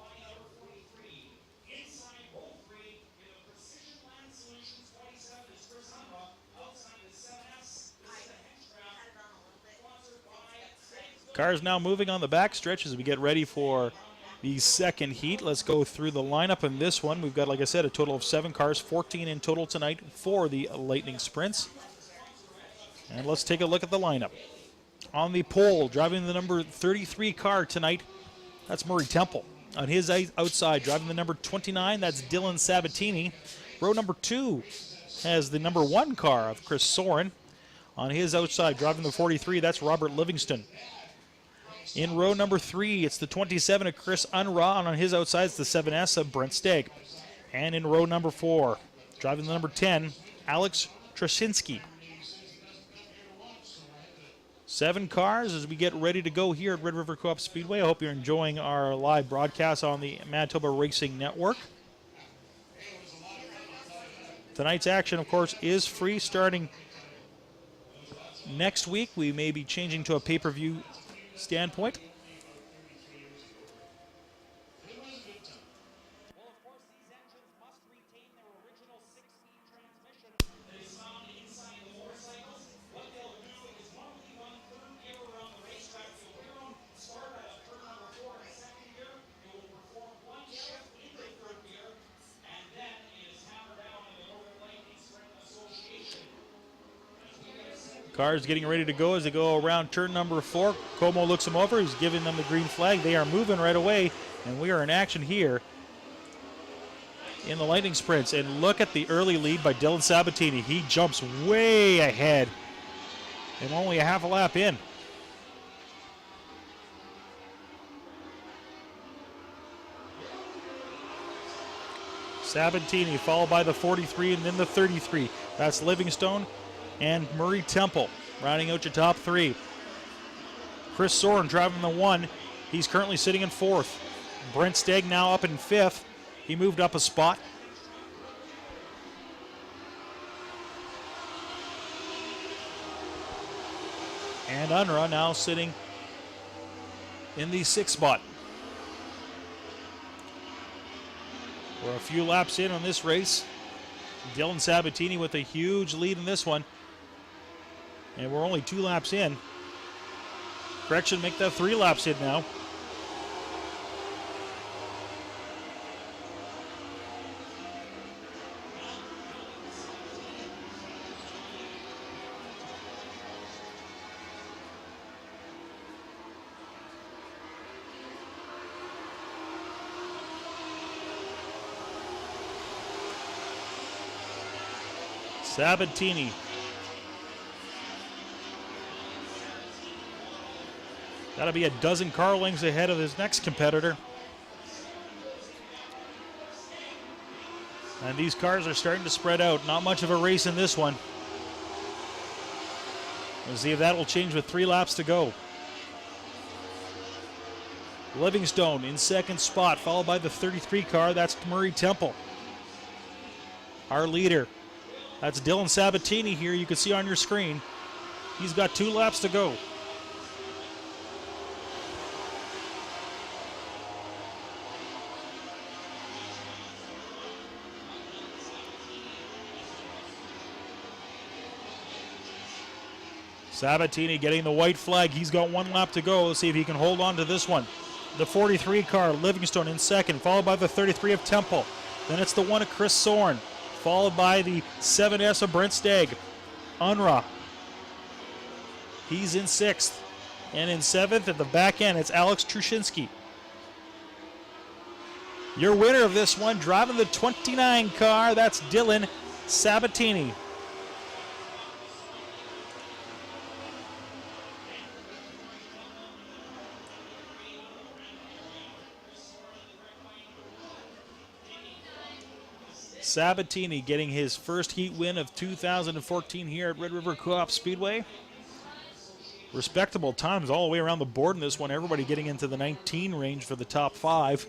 Cars now moving on the backstretch as we get ready for the second heat. Let's go through the lineup in this one. We've got, like I said, a total of 7 cars, 14 in total tonight for the Lightning Sprints. And let's take a look at the lineup. On the pole, driving the number 33 car tonight, that's Murray Temple. On his outside, driving the number 29, that's Dylan Sabatini. Row number 2 has the number 1 car of Chris Soren. On his outside, driving the 43, that's Robert Livingston. In row number 3, it's the 27 of Chris Unruh, and on his outside, it's the 7S of Brent Stegg. And in row number 4, driving the number 10, Alex Trasinski. 7 cars as we get ready to go here at Red River Coop Speedway. I hope you're enjoying our live broadcast on the Manitoba Racing Network. Tonight's action, of course, is free starting next week. We may be changing to a pay-per-view standpoint. Well, of course, these engines must retain their original 6-speed transmission that is found inside the motorcycles. What they'll do is normally run third gear around the racetrack. You'll hear them start at turn number 4 in second gear. It will perform 1 shift into third gear, and then it is hammered down in the Northern Lightning Sprint Association. Cars getting ready to go as they go around turn number 4. Como looks them over. He's giving them the green flag. They are moving right away, and we are in action here in the Lightning Sprints. And look at the early lead by Dylan Sabatini. He jumps way ahead and only a half a lap in. Sabatini followed by the 43 and then the 33. That's Livingstone and Murray Temple rounding out your top 3. Chris Soren driving the 1. He's currently sitting in 4th. Brent Stegg now up in 5th. He moved up a spot. And Unruh now sitting in the 6th spot. We're a few laps in on this race. Dylan Sabatini with a huge lead in this one. And we're only 2 laps in. Correction, make that 3 laps in now. Sabatini. That'll be a dozen car lengths ahead of his next competitor. And these cars are starting to spread out. Not much of a race in this one. We'll see if that will change with 3 laps to go. Livingstone in 2nd spot, followed by the 33 car. That's Murray Temple. Our leader. That's Dylan Sabatini here. You can see on your screen. He's got 2 laps to go. Sabatini getting the white flag. He's got 1 lap to go. Let's see if he can hold on to this one. The 43 car, Livingstone in 2nd, followed by the 33 of Temple. Then it's the 1 of Chris Soren, followed by the 7S of Brent Stegg. Unruh. He's in 6th. And in 7th at the back end, it's Alex Trushinsky. Your winner of this one, driving the 29 car, that's Dylan Sabatini. Sabatini getting his first heat win of 2014 here at Red River Co-op Speedway. Respectable times all the way around the board in this one. Everybody getting into the 19 range for the top 5.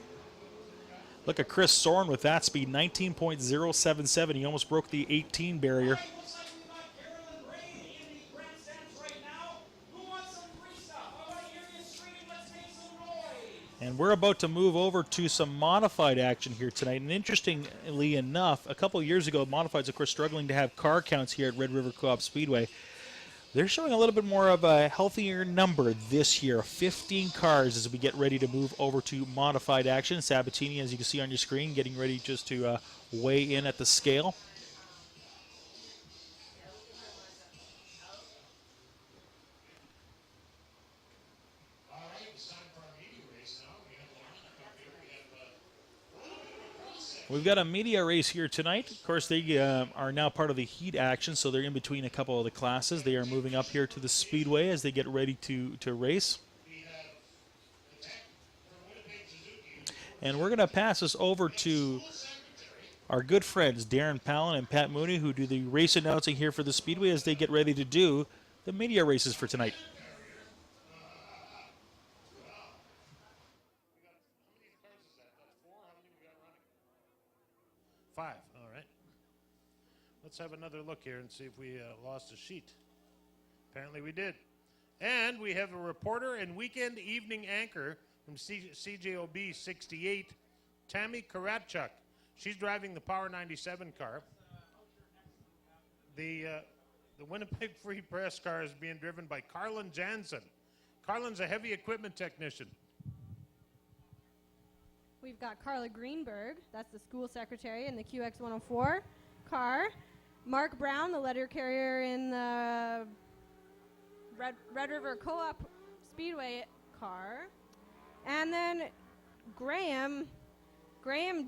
Look at Chris Soren with that speed, 19.077. He almost broke the 18 barrier. Looks like we've got Carolyn Ray in the grandstands right now. Who wants some free stuff? I want to hear you scream. Let's make some noise. And we're about to move over to some modified action here tonight. And interestingly enough, a couple of years ago, modifieds, of course, struggling to have car counts here at Red River Co-op Speedway. They're showing a little bit more of a healthier number this year, 15 cars as we get ready to move over to modified action. Sabatini, as you can see on your screen, getting ready just to weigh in at the scale. All right, it's time for our media race now. We have one up here. We've got a media race here tonight. Of course, they are now part of the heat action, so they're in between a couple of the classes. They are moving up here to the Speedway as they get ready to race. And we're going to pass this over to our good friends, Darren Palin and Pat Mooney, who do the race announcing here for the Speedway as they get ready to do the media races for tonight. Five, all right. Let's have another look here and see if we lost a sheet. Apparently we did. And we have a reporter and weekend evening anchor from CJOB 68, Tammy Karatchuk. She's driving the Power 97 car. The Winnipeg Free Press car is being driven by Carlin Jansen. Carlin's a heavy equipment technician. We've got Carla Greenberg, that's the school secretary in the QX104 car. Mark Brown, the letter carrier in the Red River Co-op Speedway car. And then Graham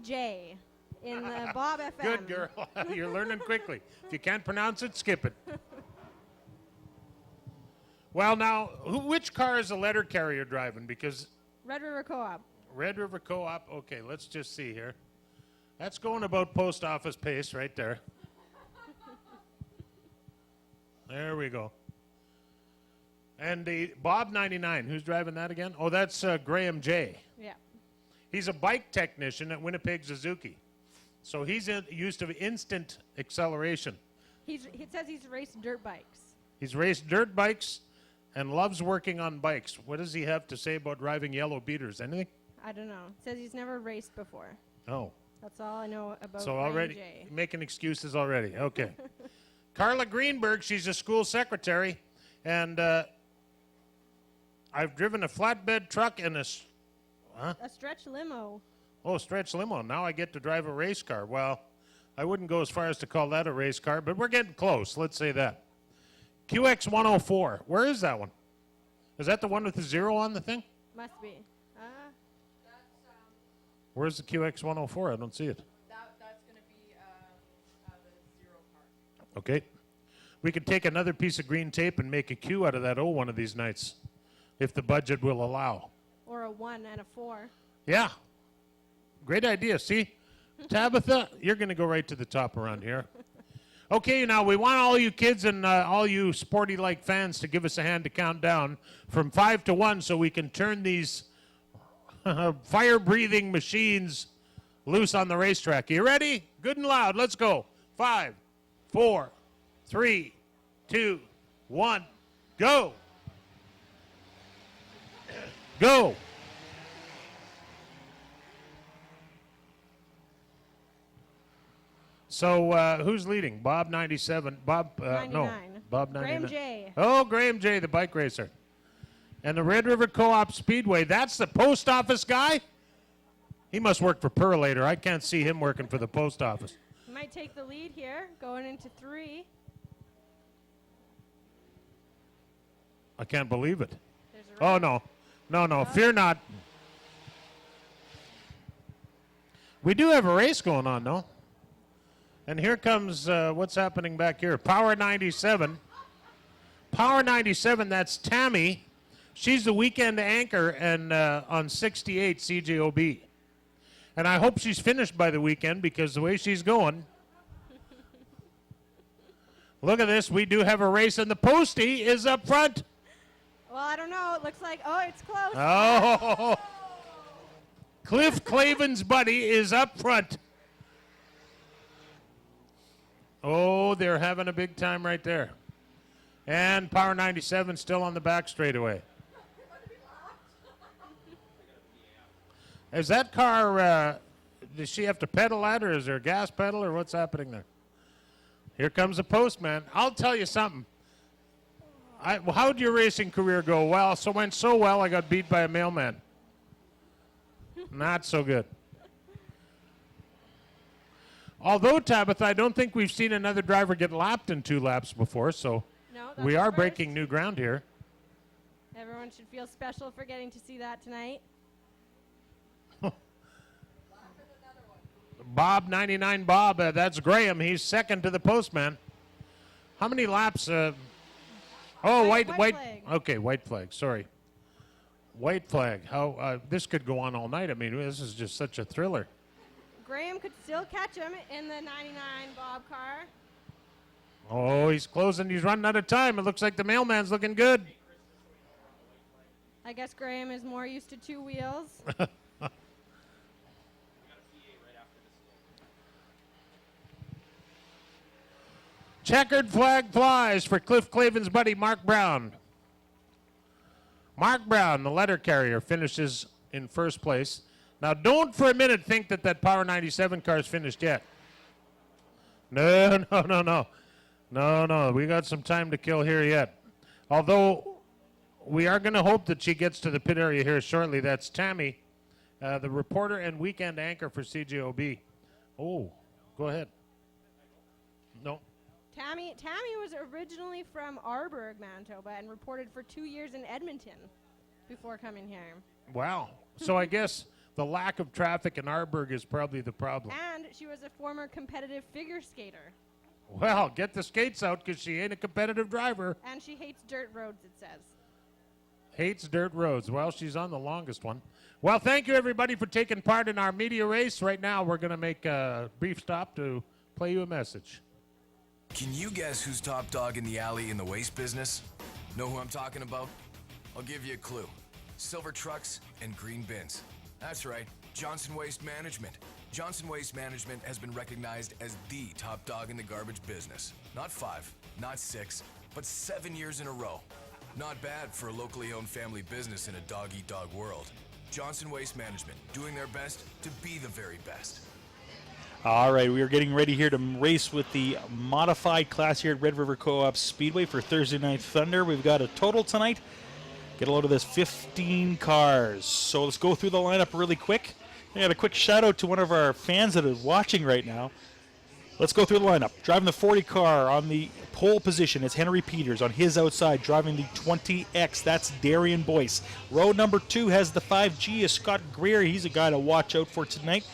J in the Bob FM. Good girl. You're learning quickly. If you can't pronounce it, skip it. Well, now, which car is the letter carrier driving? Because Red River Co-op. Red River Co-op, okay, let's just see here. That's going about post office pace right there. There we go. And the Bob 99, who's driving that again? Oh, that's Graham J. Yeah. He's a bike technician at Winnipeg Suzuki. So he's used to instant acceleration. He says he's raced dirt bikes. He's raced dirt bikes and loves working on bikes. What does he have to say about driving yellow beaters? Anything? I don't know. Says he's never raced before. Oh. That's all I know about So Graham already J. making excuses already. Okay. Carla Greenberg, she's a school secretary, and I've driven a flatbed truck and A stretch limo. stretch limo. Now I get to drive a race car. Well, I wouldn't go as far as to call that a race car, but we're getting close. Let's say that. QX104. Where is that one? Is that the one with the 0 on the thing? Must be. Where's the QX104? I don't see it. That's going to be the 0 part. Okay. We could take another piece of green tape and make a Q out of that O one of these nights, if the budget will allow. Or a 1 and a 4. Yeah. Great idea. See? Tabitha, you're going to go right to the top around here. Okay, now we want all you kids and all you sporty-like fans to give us a hand to count down from 5 to 1 so we can turn these fire-breathing machines loose on the racetrack. You ready? Good and loud. Let's go. 5, 4, 3, 2, 1, go. Go. So who's leading? Bob 97. Bob, no. 99. Bob 99. Graham J. Oh, Graham J, the bike racer. And the Red River Co-op Speedway, that's the post office guy? He must work for Perlator. I can't see him working for the post office. Might take the lead here, going into 3. I can't believe it. There's a Oh, no. No, fear not. We do have a race going on, though. And here comes what's happening back here. Power 97. Power 97, that's Tammy. She's the weekend anchor and on 68 CJOB. And I hope she's finished by the weekend because the way she's going. Look at this. We do have a race, and the Postie is up front. Well, I don't know. It looks like, oh, it's close. Oh, Cliff Clavin's buddy is up front. Oh, they're having a big time right there. And Power 97 still on the back straightaway. Is that car, does she have to pedal that, or is there a gas pedal, or what's happening there? Here comes the postman. I'll tell you something. How'd your racing career go? Well, went so well I got beat by a mailman. Not so good. Although, Tabitha, I don't think we've seen another driver get lapped in 2 laps before, so No, that's we the are first. breaking new ground here. Everyone should feel special for getting to see that tonight. Bob, 99 Bob, that's Graham. He's second to the postman. How many laps? White flag. Okay, white flag. Sorry. White flag. How this could go on all night. I mean, this is just such a thriller. Graham could still catch him in the 99 Bob car. Oh, he's closing. He's running out of time. It looks like the mailman's looking good. I guess Graham is more used to 2 wheels. Checkered flag flies for Cliff Clavin's buddy, Mark Brown. Mark Brown, the letter carrier, finishes in first place. Now, don't for a minute think that Power 97 car is finished yet. No. We got some time to kill here yet. Although, we are going to hope that she gets to the pit area here shortly. That's Tammy, the reporter and weekend anchor for CJOB. Oh, go ahead. No. Tammy was originally from Arborg, Manitoba, and reported for 2 years in Edmonton before coming here. Wow. So I guess the lack of traffic in Arborg is probably the problem. And she was a former competitive figure skater. Well, get the skates out because she ain't a competitive driver. And she hates dirt roads, it says. Hates dirt roads. Well, she's on the longest one. Well, thank you, everybody, for taking part in our media race. Right now, we're going to make a brief stop to play you a message. Can you guess who's top dog in the alley in the waste business? Know who I'm talking about? I'll give you a clue. Silver trucks and green bins. That's right, Johnson Waste Management. Johnson Waste Management has been recognized as the top dog in the garbage business. Not 5, not 6, but 7 years in a row. Not bad for a locally owned family business in a dog-eat-dog world. Johnson Waste Management, doing their best to be the very best. All right, we are getting ready here to race with the modified class here at Red River Co-op Speedway for Thursday Night Thunder. We've got a total tonight. Get a load of this, 15 cars. So let's go through the lineup really quick. I got a quick shout out to one of our fans that is watching right now. Let's go through the lineup. Driving the 40 car on the pole position is Henry Peters. On his outside, driving the 20X, that's Darian Boyce. Row number 2 has the 5G is Scott Greer. He's a guy to watch out for tonight.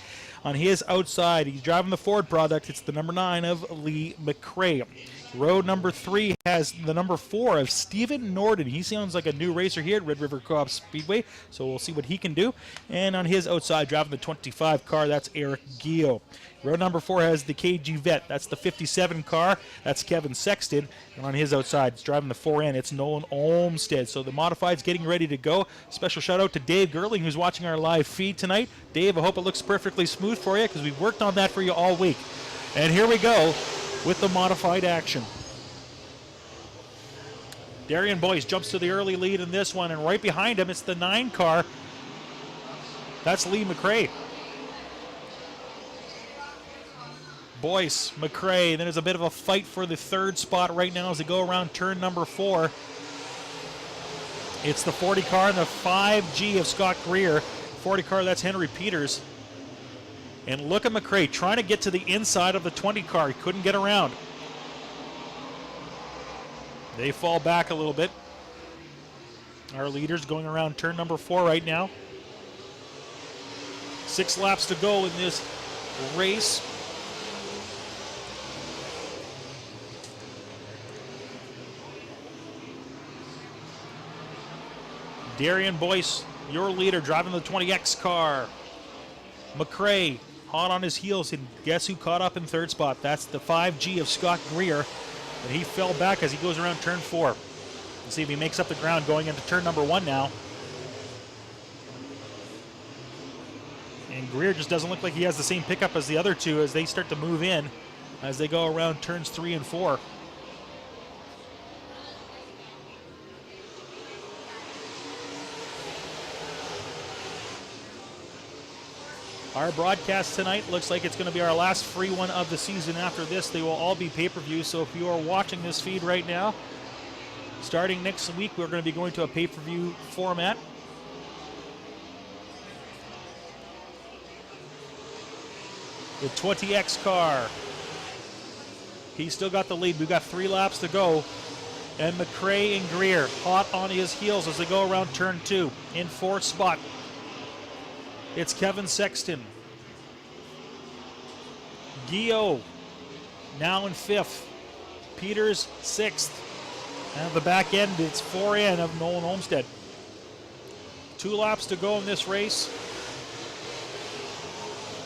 On his outside, he's driving the Ford product. It's the number 9 of Lee McCrae. Row number 3 has the number 4 of Stephen Norden. He sounds like a new racer here at Red River Co-op Speedway, so we'll see what he can do. And on his outside, driving the 25 car, that's Eric Gio. Row number 4 has the KG Vet. That's the 57 car. That's Kevin Sexton. And on his outside, it's driving the 4N. It's Nolan Olmstead. So the modified's getting ready to go. Special shout out to Dave Gerling, who's watching our live feed tonight. Dave, I hope it looks perfectly smooth for you because we've worked on that for you all week. And here we go with the modified action. Darian Boyce jumps to the early lead in this one, and right behind him, it's the 9 car. That's Lee McCrae. Boyce, McCrae, then there's a bit of a fight for the 3rd spot right now as they go around turn number 4. It's the 40 car and the 5G of Scott Greer. 40 car, that's Henry Peters. And look at McCrae trying to get to the inside of the 20 car. He couldn't get around. They fall back a little bit. Our leaders going around turn number 4 right now. 6 laps to go in this race. Darian Boyce, your leader, driving the 20X car. McRae hot on his heels, and guess who caught up in third spot? That's the 5G of Scott Greer, and he fell back as he goes around turn 4. Let's see if he makes up the ground going into turn number 1 now. And Greer just doesn't look like he has the same pickup as the other two as they start to move in as they go around turns 3 and 4. Our broadcast tonight looks like it's going to be our last free one of the season. After this, they will all be pay-per-view. So if you are watching this feed right now, starting next week, we're going to be going to a pay-per-view format. The 20X car. He's still got the lead. We've got 3 laps to go. And McRae and Greer hot on his heels as they go around turn 2. In 4th spot, it's Kevin Sexton. Guillot now in 5th. Peters 6th. And at the back end, it's 4N of Nolan Olmsted. 2 laps to go in this race.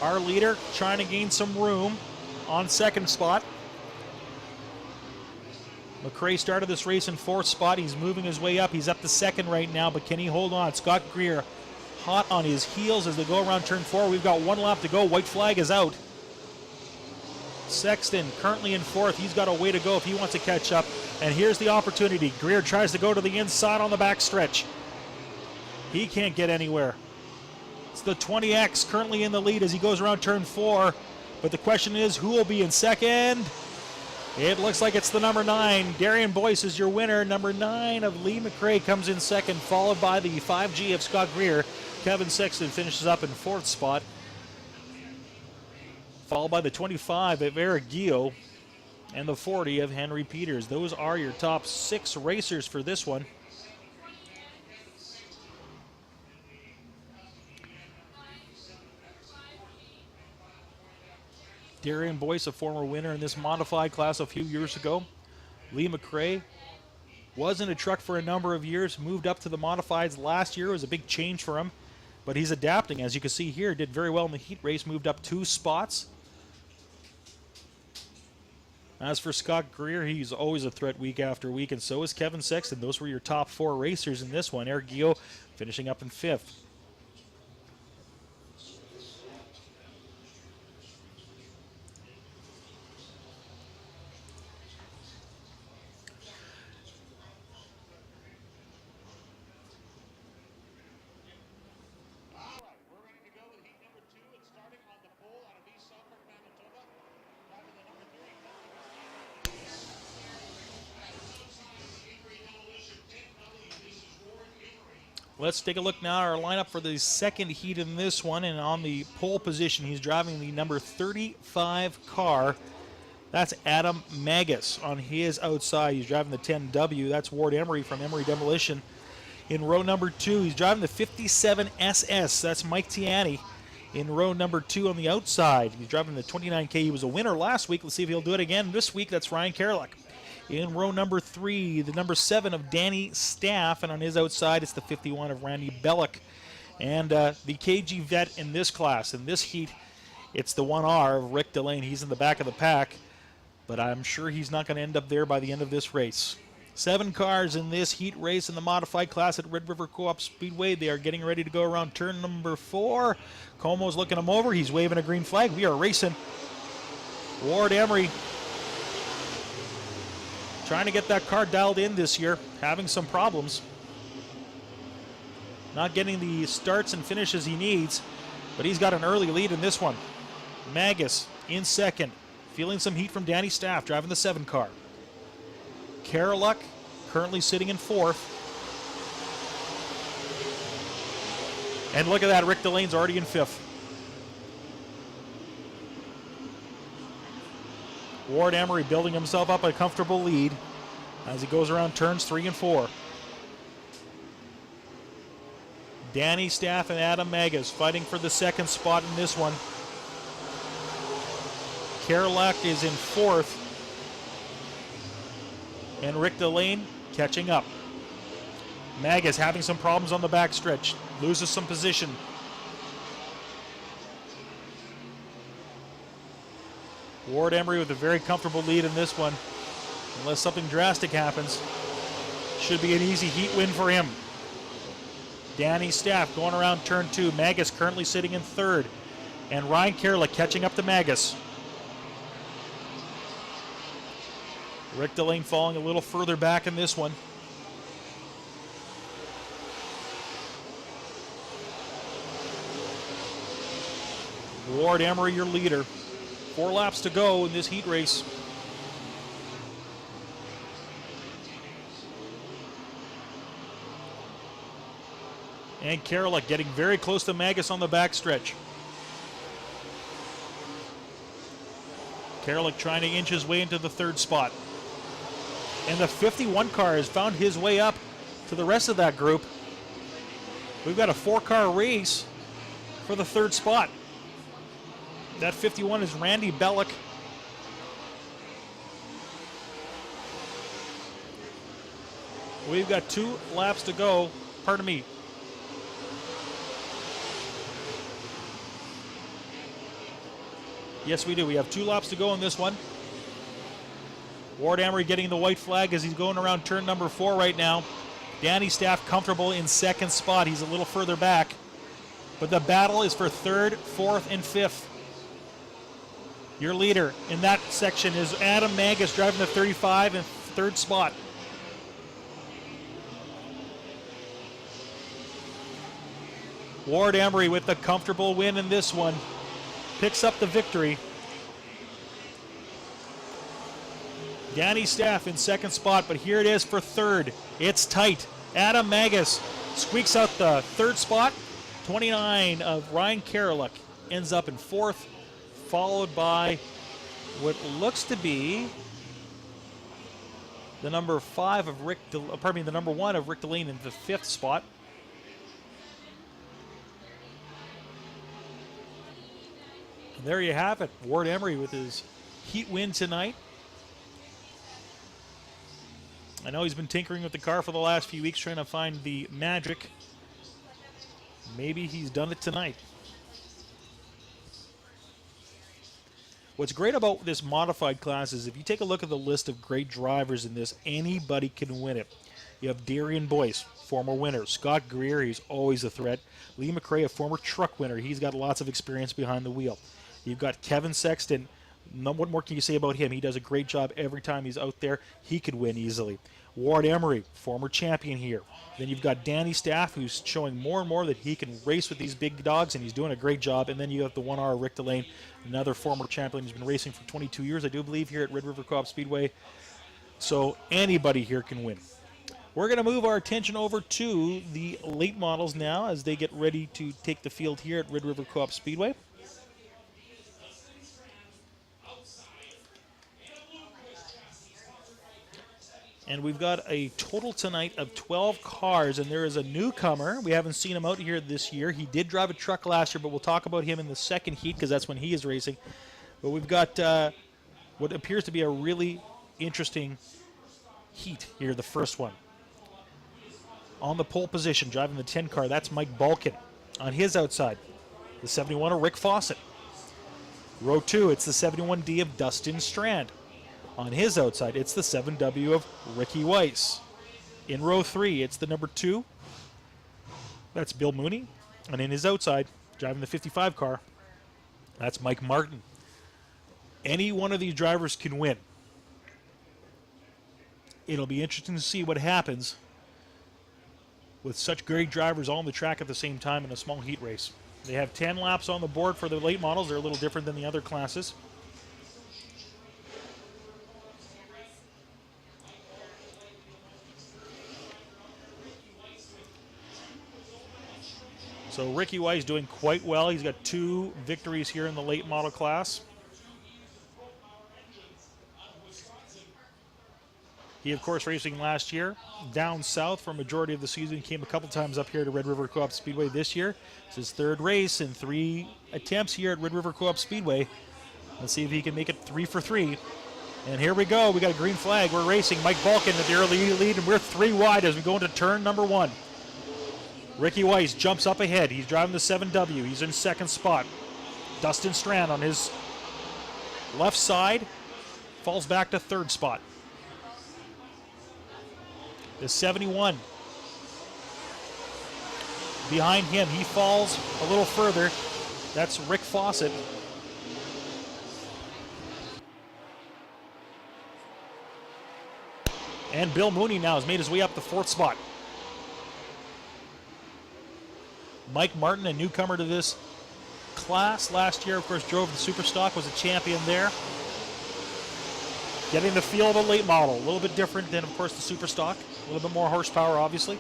Our leader trying to gain some room on 2nd spot. McRae started this race in 4th spot. He's moving his way up. He's up to 2nd right now, but can he hold on? Scott Greer hot on his heels as they go around turn 4. We've got 1 lap to go. White flag is out. Sexton currently in 4th. He's got a way to go if he wants to catch up. And here's the opportunity. Greer tries to go to the inside on the back stretch. He can't get anywhere. It's the 20X currently in the lead as he goes around turn 4. But the question is, who will be in 2nd? It looks like it's the number 9. Darian Boyce is your winner. Number 9 of Lee McRae comes in 2nd, followed by the 5G of Scott Greer. Kevin Sexton finishes up in 4th spot, followed by the 25 of Eric Guillot and the 40 of Henry Peters. Those are your top 6 racers for this one. Darian Boyce, a former winner in this modified class a few years ago. Lee McRae was in a truck for a number of years, moved up to the modifieds last year. It was a big change for him, but he's adapting. As you can see here, did very well in the heat race, moved up 2 spots. As for Scott Greer, he's always a threat week after week, and so is Kevin Sexton. Those were your top 4 racers in this one. Eric Guillot finishing up in 5th. All right, we're ready to go with heat number 2. It's starting on the pole out of East Selkirk, Manitoba. Driving the number 30. Let's take a look now at our lineup for the 2nd heat in this one. And on the pole position, he's driving the number 35 car. That's Adam Magus on his outside. He's driving the 10W. That's Ward Emery from Emery Demolition. In row number 2, he's driving the 57 SS. That's Mike Tiani. In row number 2 on the outside, he's driving the 29K. He was a winner last week. Let's see if he'll do it again this week. That's Ryan Karalik. In row number 3, the number 7 of Danny Staff. And on his outside, it's the 51 of Randy Bellick. And the KG vet in this class, in this heat, it's the 1R of Rick Delane. He's in the back of the pack, but I'm sure he's not going to end up there by the end of this race. 7 cars in this heat race in the modified class at Red River Coop Speedway. They are getting ready to go around turn number 4. Como's looking him over. He's waving a green flag. We are racing. Ward Emery trying to get that car dialed in this year, having some problems. Not getting the starts and finishes he needs, but he's got an early lead in this one. Magus in 2nd, feeling some heat from Danny Staff, driving the 7 car. Karalik currently sitting in 4th. And look at that, Rick Delane's already in 5th. Ward Emery building himself up a comfortable lead as he goes around turns 3 and 4. Danny Staff and Adam Magus fighting for the 2nd spot in this one. Karalik is in 4th. And Rick Delane catching up. Magus having some problems on the backstretch. Loses some position. Ward Emery with a very comfortable lead in this one. Unless something drastic happens, should be an easy heat win for him. Danny Staff going around turn 2. Magus currently sitting in 3rd. And Ryan Kerlick catching up to Magus. Rick Delane falling a little further back in this one. Ward Emery, your leader. 4 laps to go in this heat race. And Kerlick getting very close to Magus on the backstretch. Kerlick trying to inch his way into the 3rd spot. And the 51 car has found his way up to the rest of that group. We've got a 4-car race for the 3rd spot. That 51 is Randy Bellick. We've got 2 laps to go. Pardon me. Yes, we do. We have 2 laps to go in this one. Ward Emery getting the white flag as he's going around turn number 4 right now. Danny Staff comfortable in 2nd spot. He's a little further back. But the battle is for 3rd, 4th, and 5th. Your leader in that section is Adam Magus driving the 35 in 3rd spot. Ward Emery with the comfortable win in this one. Picks up the victory. Danny Staff in 2nd spot, but here it is for 3rd. It's tight. Adam Magus squeaks out the 3rd spot. 29 of Ryan Kerlick ends up in 4th, followed by what looks to be the number 5 of the number 1 of Rick Delane in the 5th spot. And there you have it. Ward Emery with his heat win tonight. I know he's been tinkering with the car for the last few weeks trying to find the magic. Maybe he's done it tonight. What's great about this modified class is if you take a look at the list of great drivers in this, anybody can win it. You have Darian Boyce, former winner. Scott Greer, he's always a threat. Lee McRae, a former truck winner. He's got lots of experience behind the wheel. You've got Kevin Sexton. What more can you say about him? He does a great job every time he's out there. He could win easily. Ward Emery, former champion here. Then you've got Danny Staff, who's showing more and more that he can race with these big dogs, and he's doing a great job. And then you have the 1R Rick Delane, another former champion who's been racing for 22 years, I do believe, here at Red River Coop Speedway. So anybody here can win. We're going to move our attention over to the late models now as they get ready to take the field here at Red River Coop Speedway. And we've got a total tonight of 12 cars, and there is a newcomer. We haven't seen him out here this year. He did drive a truck last year, but we'll talk about him in the 2nd heat because that's when he is racing. But we've got what appears to be a really interesting heat here, the first one. On the pole position, driving the 10 car, that's Mike Balkin. On his outside, the 71 of Rick Fawcett. Row 2, it's the 71D of Dustin Strand. On his outside, it's the 7W of Ricky Weiss. In row 3, it's the number 2. That's Bill Mooney. And in his outside, driving the 55 car, that's Mike Martin. Any one of these drivers can win. It'll be interesting to see what happens with such great drivers all on the track at the same time in a small heat race. They have 10 laps on the board for the late models. They're a little different than the other classes. So Ricky Weiss doing quite well. He's got 2 victories here in the late model class. He, of course, racing last year down south for a majority of the season. Came a couple times up here to Red River Coop Speedway this year. It's his 3rd race in 3 attempts here at Red River Coop Speedway. Let's see if he can make it 3 for 3. And here we go. We got a green flag. We're racing. Mike Balkin at the early lead, and we're 3 wide as we go into turn number 1. Ricky Weiss jumps up ahead. He's driving the 7W. He's in 2nd spot. Dustin Strand on his left side, falls back to third spot. The 71. Behind him, he falls a little further. That's Rick Fawcett. And Bill Mooney now has made his way up the fourth spot. Mike Martin, a newcomer to this class last year, of course, drove the Superstock, was a champion there. Getting the feel of a late model, a little bit different than, of course, the Superstock. A little bit more horsepower, obviously.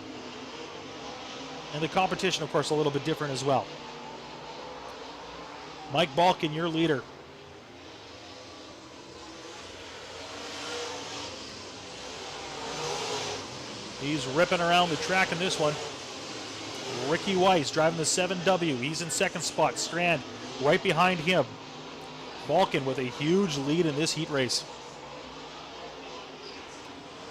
And the competition, of course, a little bit different as well. Mike Balkin, your leader. He's ripping around the track in this one. Ricky Weiss driving the 7W. He's in second spot. Strand right behind him. Balkin with a huge lead in this heat race.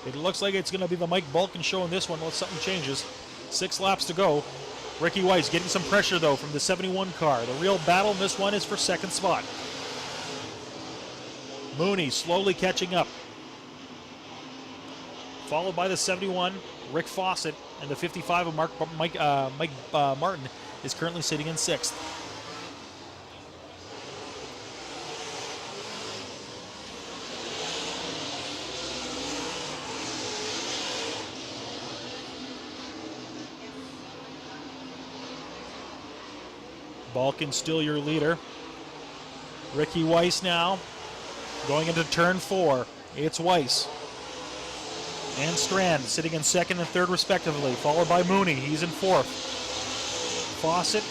It looks like it's going to be the Mike Balkin show in this one unless something changes. 6 laps to go. Ricky Weiss getting some pressure, though, from the 71 car. The real battle in this one is for second spot. Mooney slowly catching up. Followed by the 71, Rick Fawcett, and the 55 of Mike Martin is currently sitting in 6th. Balkin still your leader. Ricky Weiss now going into turn 4. It's Weiss and Strand sitting in second and third respectively, followed by Mooney. He's in 4th. Fawcett,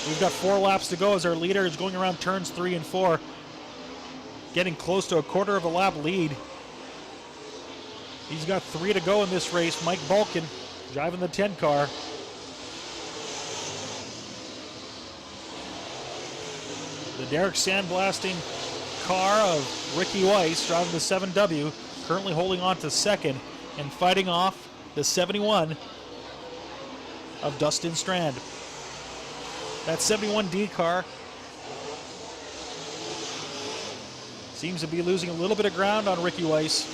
we've got 4 laps to go as our leader is going around turns 3 and 4, getting close to a quarter of a lap lead. He's got 3 to go in this race. Mike Balkin driving the 10 car. The Derek sandblasting car of Ricky Weiss driving the 7W, currently holding on to second and fighting off the 71 of Dustin Strand. That 71D car seems to be losing a little bit of ground on Ricky Weiss.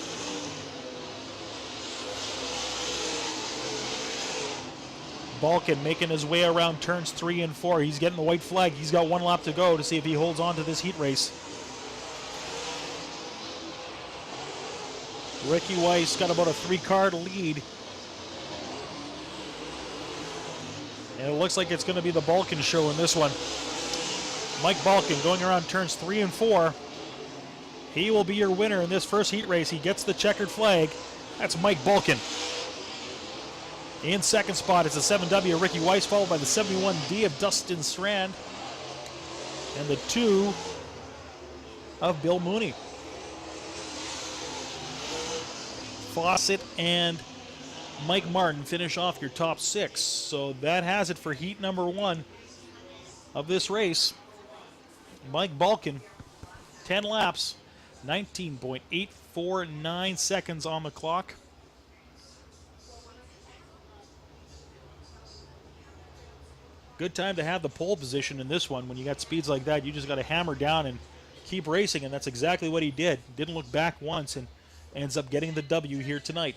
Balkin making his way around turns 3 and 4. He's getting the white flag. He's got 1 lap to go to see if he holds on to this heat race. Ricky Weiss got about a 3-car lead. And it looks like it's going to be the Balkin show in this one. Mike Balkin going around turns 3 and 4. He will be your winner in this first heat race. He gets the checkered flag. That's Mike Balkin. In second spot is the 7W Ricky Weiss, followed by the 71D of Dustin Strand. And the 2 of Bill Mooney. Fawcett and Mike Martin finish off your top 6. So that has it for heat number 1 of this race. Mike Balkin, 10 laps, 19.849 seconds on the clock. Good time to have the pole position in this one. When you got speeds like that, you just got to hammer down and keep racing, and that's exactly what he did. Didn't look back once and ends up getting the W here tonight.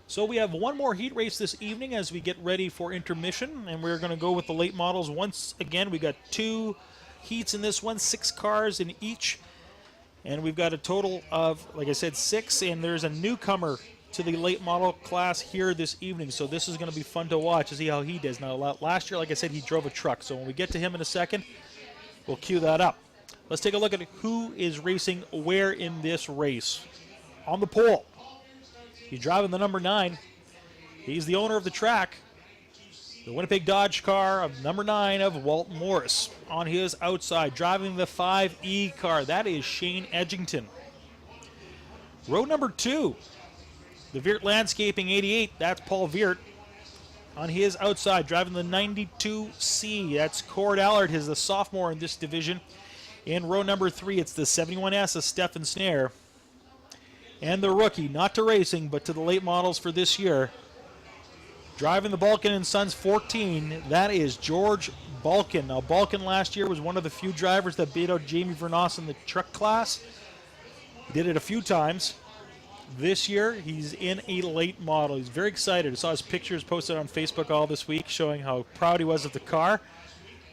So we have one more heat race this evening as we get ready for intermission, and we're going to go with the late models. Once again, we got 2 heats in this one, 6 cars in each, and we've got a total of, like I said, 6, and there's a newcomer to the late model class here this evening, so this is going to be fun to watch to see how he does. Now, last year, like I said, he drove a truck, so when we get to him in a second, we'll cue that up. Let's take a look at who is racing where in this race. On the pole, he's driving the number 9. He's the owner of the track, the Winnipeg Dodge car of number 9 of Walt Morris. On his outside, driving the 5E car, that is Shane Edgington. Row number 2, the Viert Landscaping 88, that's Paul Viert. On his outside, driving the 92C, that's Cord Allard, he's the sophomore in this division. In row number 3, it's the 71S of Stefan Snare. And the rookie, not to racing, but to the late models for this year, Driving the Balkan and Sons 14, that is George Balkan. Now, Balkan last year was one of the few drivers that beat out Jamie Vernos in the truck class. He did it a few times. This year, he's in a late model. He's very excited. I saw his pictures posted on Facebook all this week showing how proud he was of the car.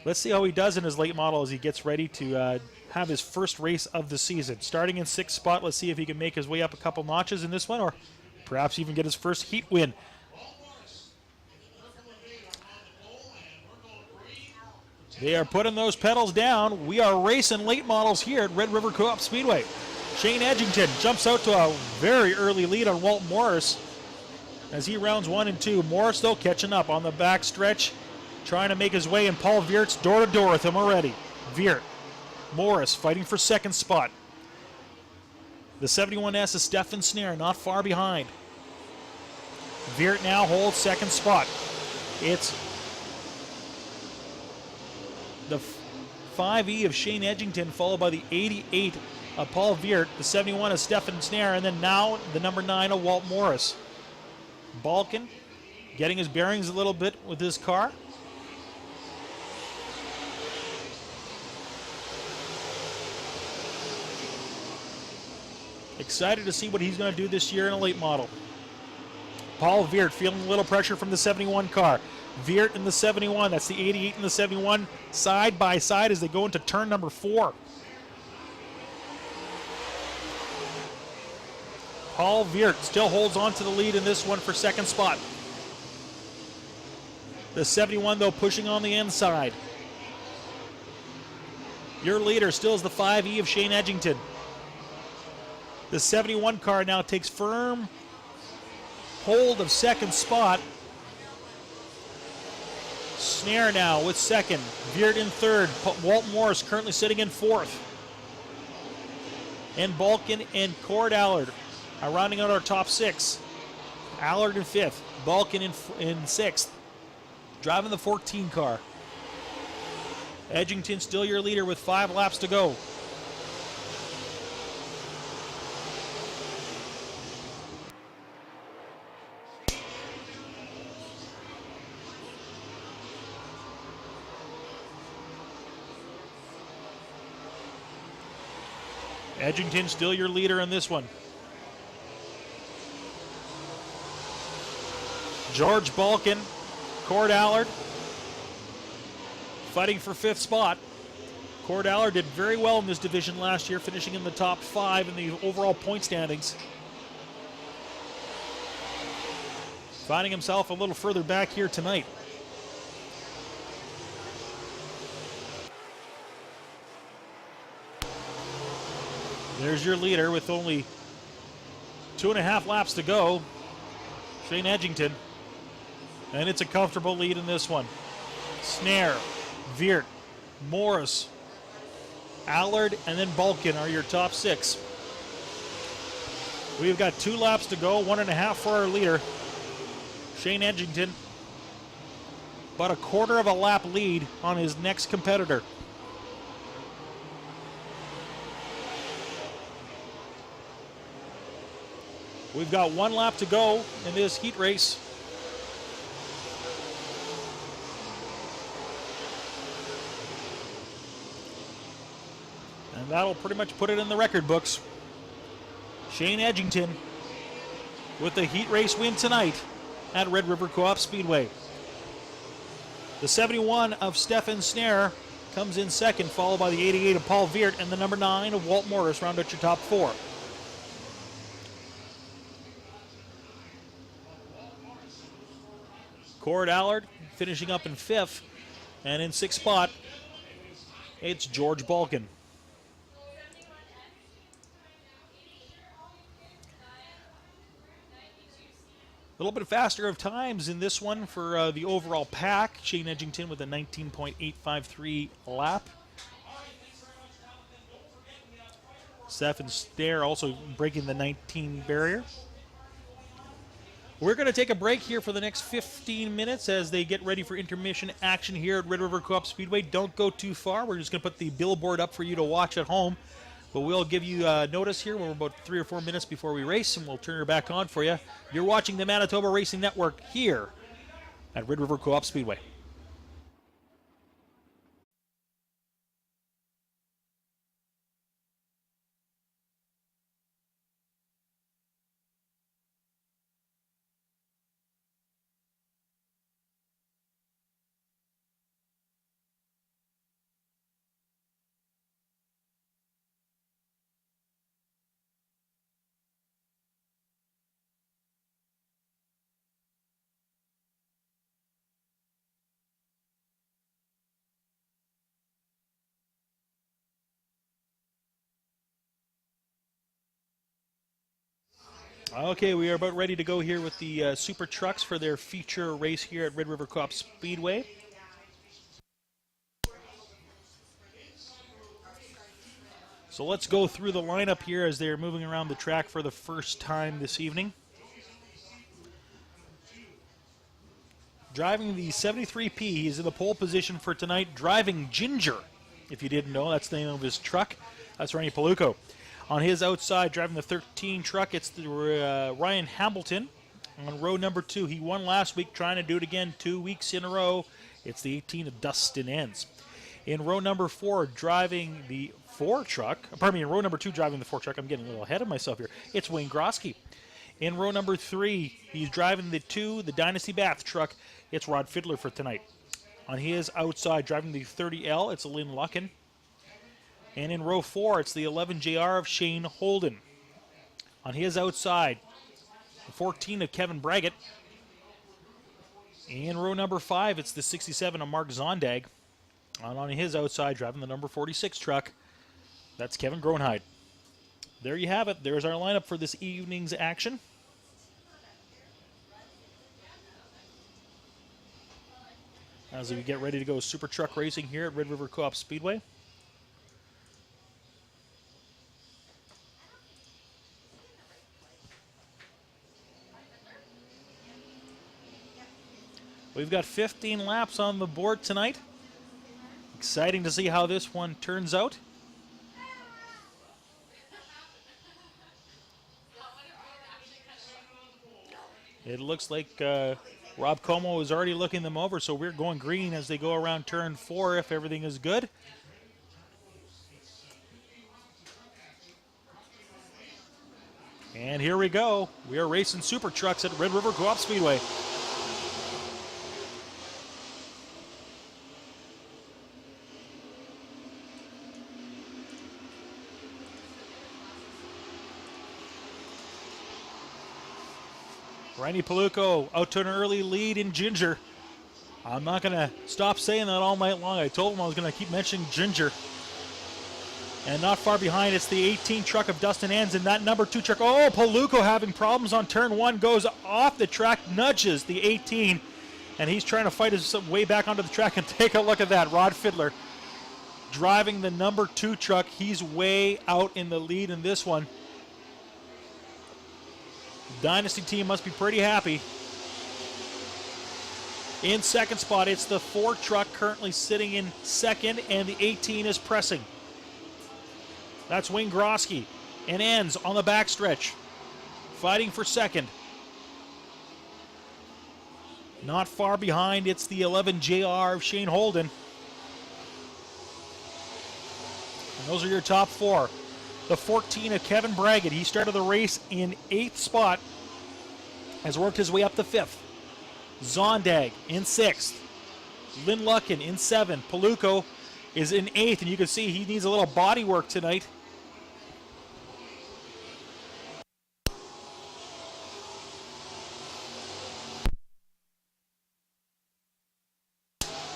Let's see how he does in his late model as he gets ready to have his first race of the season. Starting in 6th spot, let's see if he can make his way up a couple notches in this one, or perhaps even get his first heat win. They are putting those pedals down. We are racing late models here at Red River Coop Speedway. Shane Edgington jumps out to a very early lead on Walt Morris as he rounds 1 and 2. Morris, though, catching up on the back stretch, trying to make his way, and Paul Veert's door-to-door with him already. Veert, Morris fighting for 2nd spot. The 71S is Stefan Snare, not far behind. Veert now holds 2nd spot. It's the 5E of Shane Edgington, followed by the 88 of Paul Veert, the 71 of Stefan Snare, and then now the number 9 of Walt Morris. Balkan getting his bearings a little bit with his car. Excited to see what he's going to do this year in a late model. Paul Veert feeling a little pressure from the 71 car. Veert in the 71, that's the 88 and the 71, side by side as they go into turn number 4. Paul Veert still holds on to the lead in this one for 2nd spot. The 71, though, pushing on the inside. Your leader still is the 5E of Shane Edgington. The 71 car now takes firm hold of 2nd spot. Snare now with 2nd. Veert in 3rd. Walt Morris currently sitting in 4th. And Balkan and Cord Allard are rounding out our top 6. Allard in 5th. Balkan in 6th. Driving the 14 car. Edgington still your leader with 5 laps to go. Edgington still your leader in this one. George Balkan, Cord Allard, fighting for 5th spot. Cord Allard did very well in this division last year, finishing in the top 5 in the overall point standings. Finding himself a little further back here tonight. There's your leader with only 2.5 laps to go, Shane Edgington. And it's a comfortable lead in this one. Snare, Veert, Morris, Allard, and then Balkan are your top 6. We've got 2 laps to go, 1.5 for our leader, Shane Edgington. About a 1/4 of a lap lead on his next competitor. We've got 1 lap to go in this heat race. And that'll pretty much put it in the record books. Shane Edgington with the heat race win tonight at Red River Co-op Speedway. The 71 of Stefan Snare comes in 2nd, followed by the 88 of Paul Veert, and the number 9 of Walt Morris round out your top 4. Cord Allard finishing up in 5th, and in 6th spot, it's George Balkan. A little bit faster of times in this one for the overall pack. Shane Edgington with a 19.853 lap. Stefan Snare also breaking the 19 barrier. We're going to take a break here for the next 15 minutes as they get ready for intermission action here at Red River Co-op Speedway. Don't go too far. We're just going to put the billboard up for you to watch at home. But we'll give you notice here when we're about 3 or 4 minutes before we race, and we'll turn her back on for you. You're watching the Manitoba Racing Network here at Red River Co-op Speedway. Okay, we are about ready to go here with the Super Trucks for their feature race here at Red River Co-op Speedway. So let's go through the lineup here as they're moving around the track for the first time this evening. Driving the 73P, he's in the pole position for tonight, driving Ginger. If you didn't know, that's the name of his truck. That's Randy Paluco. On his outside, driving the 13 truck, it's the Ryan Hamilton on row number 2. He won last week, trying to do it again 2 weeks in a row. It's the 18 of Dustin Enns. In row number 4, driving the 4 truck, in row number 2, driving the 4 truck, I'm getting a little ahead of myself here, it's Wayne Grosky. In row number 3, he's driving the 2, the Dynasty Bath truck, it's Rod Fiddler for tonight. On his outside, driving the 30L, it's Lynn Lucken. And in row 4, it's the 11JR of Shane Holden. On his outside, the 14 of Kevin Braggett. In row number 5, it's the 67 of Mark Zondag. And on his outside, driving the number 46 truck, that's Kevin Gronheid. There you have it. There's our lineup for this evening's action. As we get ready to go super truck racing here at Red River Co-op Speedway. We've got 15 laps on the board tonight. Exciting to see how this one turns out. It looks like Rob Como is already looking them over, so we're going green as they go around turn 4 if everything is good. And here we go. We are racing super trucks at Red River Co-op Speedway. Randy Paluco out to an early lead in Ginger. I'm not going to stop saying that all night long. I told him I was going to keep mentioning Ginger. And not far behind, it's the 18 truck of Dustin Enns and that number 2 truck. Oh, Paluco having problems on turn 1, goes off the track, nudges the 18, and he's trying to fight his way back onto the track. And take a look at that, Rod Fiddler driving the number 2 truck. He's way out in the lead in this one. Dynasty team must be pretty happy. In second spot, it's the 4 truck currently sitting in second, and the 18 is pressing. That's Wayne Grosky and Enns on the backstretch, fighting for second. Not far behind, it's the 11JR of Shane Holden. And those are your top 4. The 14 of Kevin Braggett, he started the race in 8th spot, has worked his way up to 5th. Zondag in 6th. Lynn Lucken in 7th. Paluco is in 8th, and you can see he needs a little body work tonight.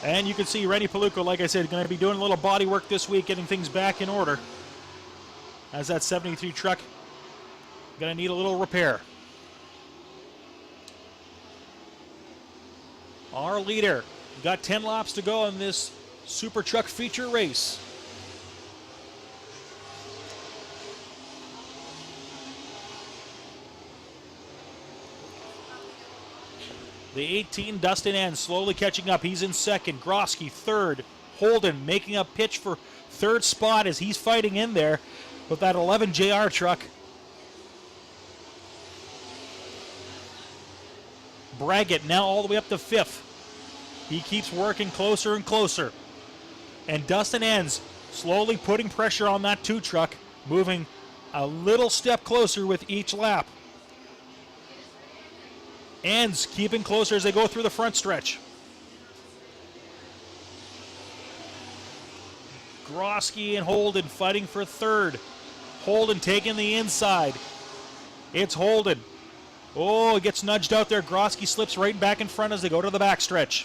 And you can see Randy Paluco, like I said, going to be doing a little body work this week, getting things back in order. As that 73 truck going to need a little repair. Our leader, got 10 laps to go in this super truck feature race. The 18, Dustin Enns, slowly catching up. He's in second. Grosky, third. Holden making a pitch for third spot as he's fighting in there with that 11JR truck. Braggett now all the way up to 5th. He keeps working closer and closer. And Dustin Enns slowly putting pressure on that 2 truck, moving a little step closer with each lap. Enns keeping closer as they go through the front stretch. Grosky and Holden fighting for 3rd. Holden taking the inside. It's Holden. Oh, it gets nudged out there. Grosky slips right back in front as they go to the backstretch.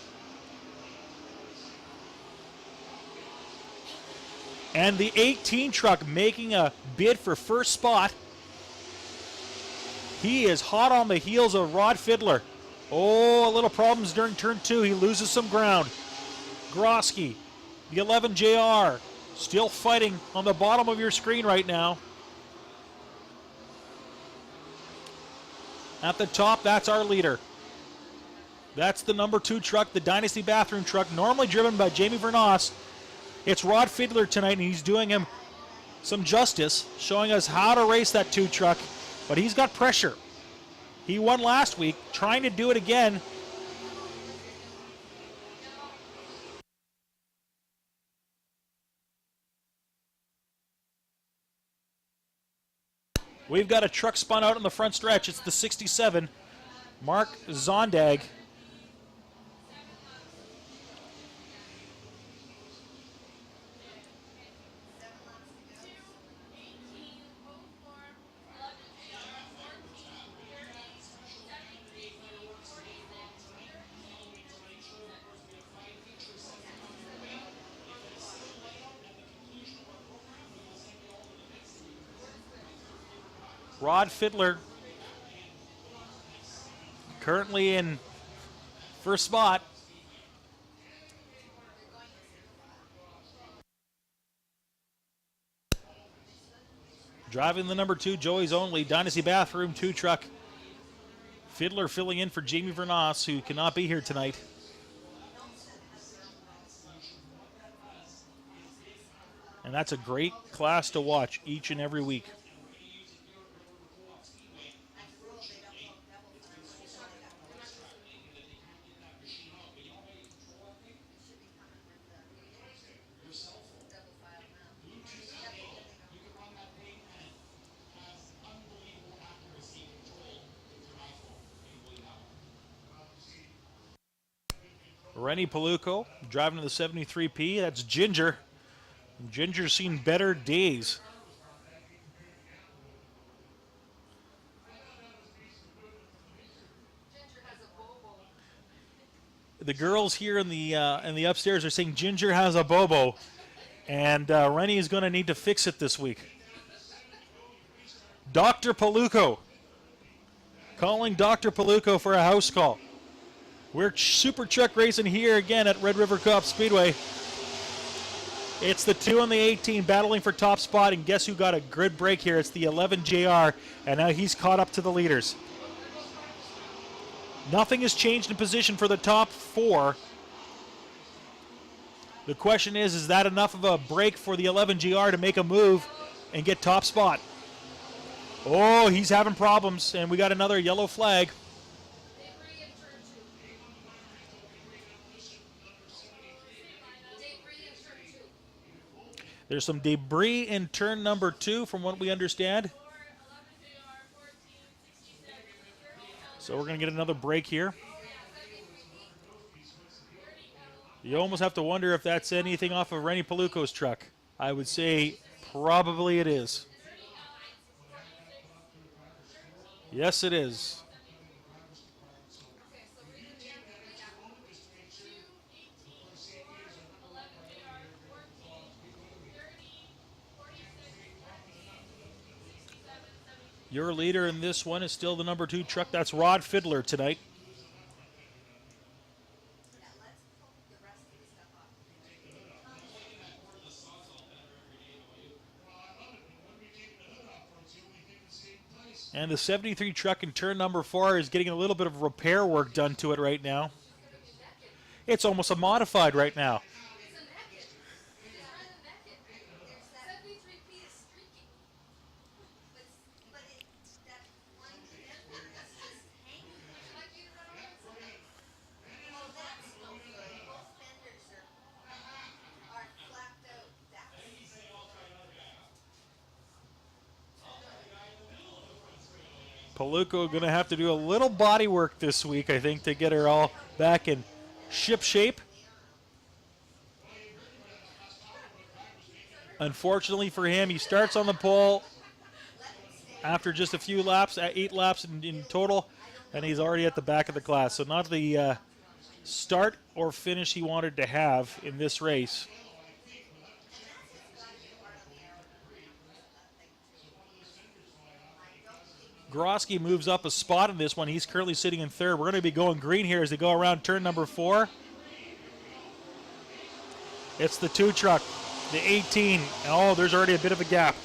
And the 18 truck making a bid for first spot. He is hot on the heels of Rod Fiddler. Oh, a little problems during turn 2. He loses some ground. Grosky, the 11 JR, still fighting on the bottom of your screen right now. At the top, that's our leader. That's the number 2 truck, the Dynasty Bathroom truck, normally driven by Jamie Vernos. It's Rod Fiddler tonight, and he's doing him some justice, showing us how to race that 2 truck, but he's got pressure. He won last week, trying to do it again. We've got a truck spun out in the front stretch. It's the 67, Mark Zondag. Rod Fiddler currently in first spot. Driving the number 2, Joey's Only, Dynasty Bathroom 2 truck. Fiddler filling in for Jamie Vernos, who cannot be here tonight. And that's a great class to watch each and every week. Rennie Paluco driving to the 73P. That's Ginger. Ginger's seen better days. The girls here in the upstairs are saying Ginger has a bobo, and Rennie is going to need to fix it this week. Dr. Paluco. Calling Dr. Paluco for a house call. We're super truck racing here again at Red River Coop Speedway. It's the 2 and the 18 battling for top spot, and guess who got a good break here? It's the 11 JR, and now he's caught up to the leaders. Nothing has changed in position for the top 4. The question is that enough of a break for the 11 GR to make a move and get top spot? Oh, he's having problems, and we got another yellow flag. There's some debris in turn number 2 from what we understand. So we're going to get another break here. You almost have to wonder if that's anything off of Rennie Paluco's truck. I would say probably it is. Yes, it is. Your leader in this one is still the number 2 truck. That's Rod Fiddler tonight. And the 73 truck in turn number 4 is getting a little bit of repair work done to it right now. It's almost a modified right now. Paluco going to have to do a little body work this week, I think, to get her all back in ship shape. Unfortunately for him, he starts on the pole after just a few laps, 8 laps in total, and he's already at the back of the class. So not the start or finish he wanted to have in this race. Grosky moves up a spot in this one. He's currently sitting in third. We're going to be going green here as they go around turn number 4. It's the 2 truck, the 18. Oh, there's already a bit of a gap.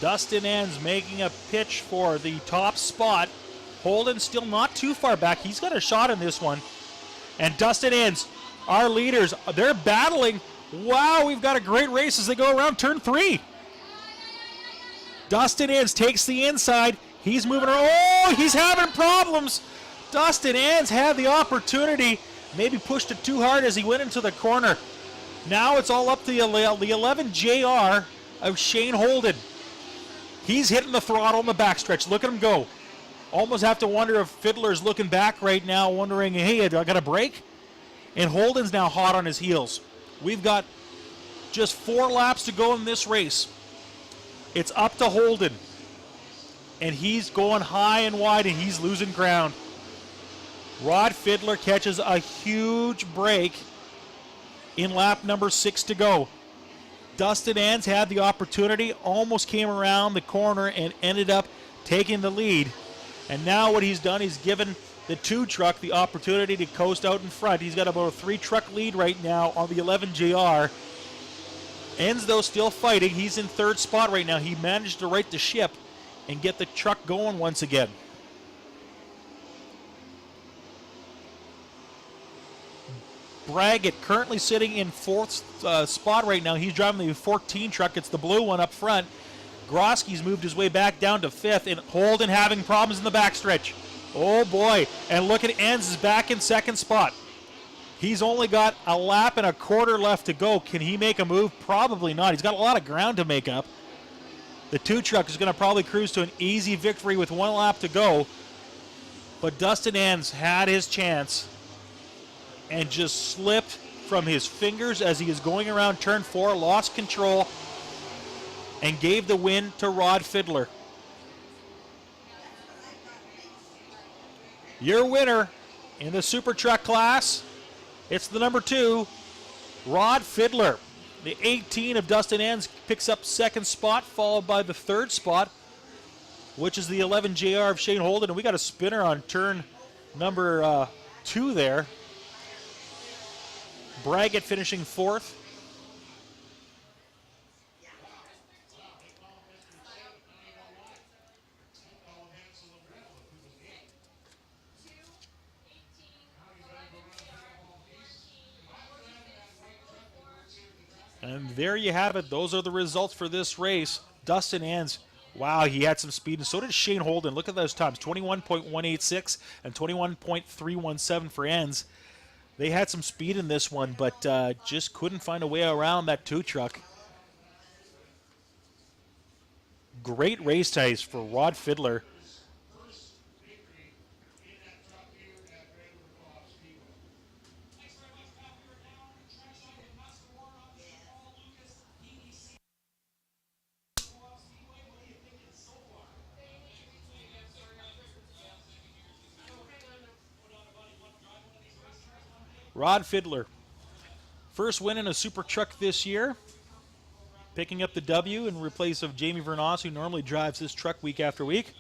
Dustin Enns making a pitch for the top spot. Holden still not too far back. He's got a shot in this one. And Dustin Enns, our leaders, they're battling. Wow, we've got a great race as they go around turn 3. Dustin Enns takes the inside. He's moving around. Oh, he's having problems. Dustin Enns had the opportunity. Maybe pushed it too hard as he went into the corner. Now it's all up to the 11 JR of Shane Holden. He's hitting the throttle in the backstretch. Look at him go. Almost have to wonder if Fiddler's looking back right now, wondering, hey, I got a break? And Holden's now hot on his heels. We've got just 4 laps to go in this race. It's up to Holden. And he's going high and wide, and he's losing ground. Rod Fiddler catches a huge break in lap number 6 to go. Dustin Enns had the opportunity, almost came around the corner and ended up taking the lead. And now what he's done, he's given the 2 truck the opportunity to coast out in front. He's got about a 3 truck lead right now on the 11 JR. Enns, though, still fighting. He's in 3rd spot right now. He managed to right the ship and get the truck going once again. Braggett currently sitting in 4th spot right now. He's driving the 14 truck. It's the blue one up front. Grosky's moved his way back down to 5th, and Holden having problems in the backstretch. Oh boy, and look at Enns is back in 2nd spot. He's only got a lap and a quarter left to go. Can he make a move? Probably not. He's got a lot of ground to make up. The 2 truck is going to probably cruise to an easy victory with 1 lap to go. But Dustin Enns had his chance and just slipped from his fingers as he is going around turn 4, lost control, and gave the win to Rod Fiddler. Your winner in the Super Truck class, it's the number 2, Rod Fiddler. The 18 of Dustin Enns picks up 2nd spot, followed by the 3rd spot, which is the 11 JR of Shane Holden. And we got a spinner on turn number 2 there. Braggett finishing 4th. And there you have it. Those are the results for this race. Dustin Enns, wow, he had some speed, and so did Shane Holden. Look at those times, 21.186 and 21.317 for Enns. They had some speed in this one, but just couldn't find a way around that 2 truck. Great race ties for Rod Fiddler. Rod Fiddler, first win in a Super Truck this year, picking up the W in replace of Jamie Vernos, who normally drives this truck week after week.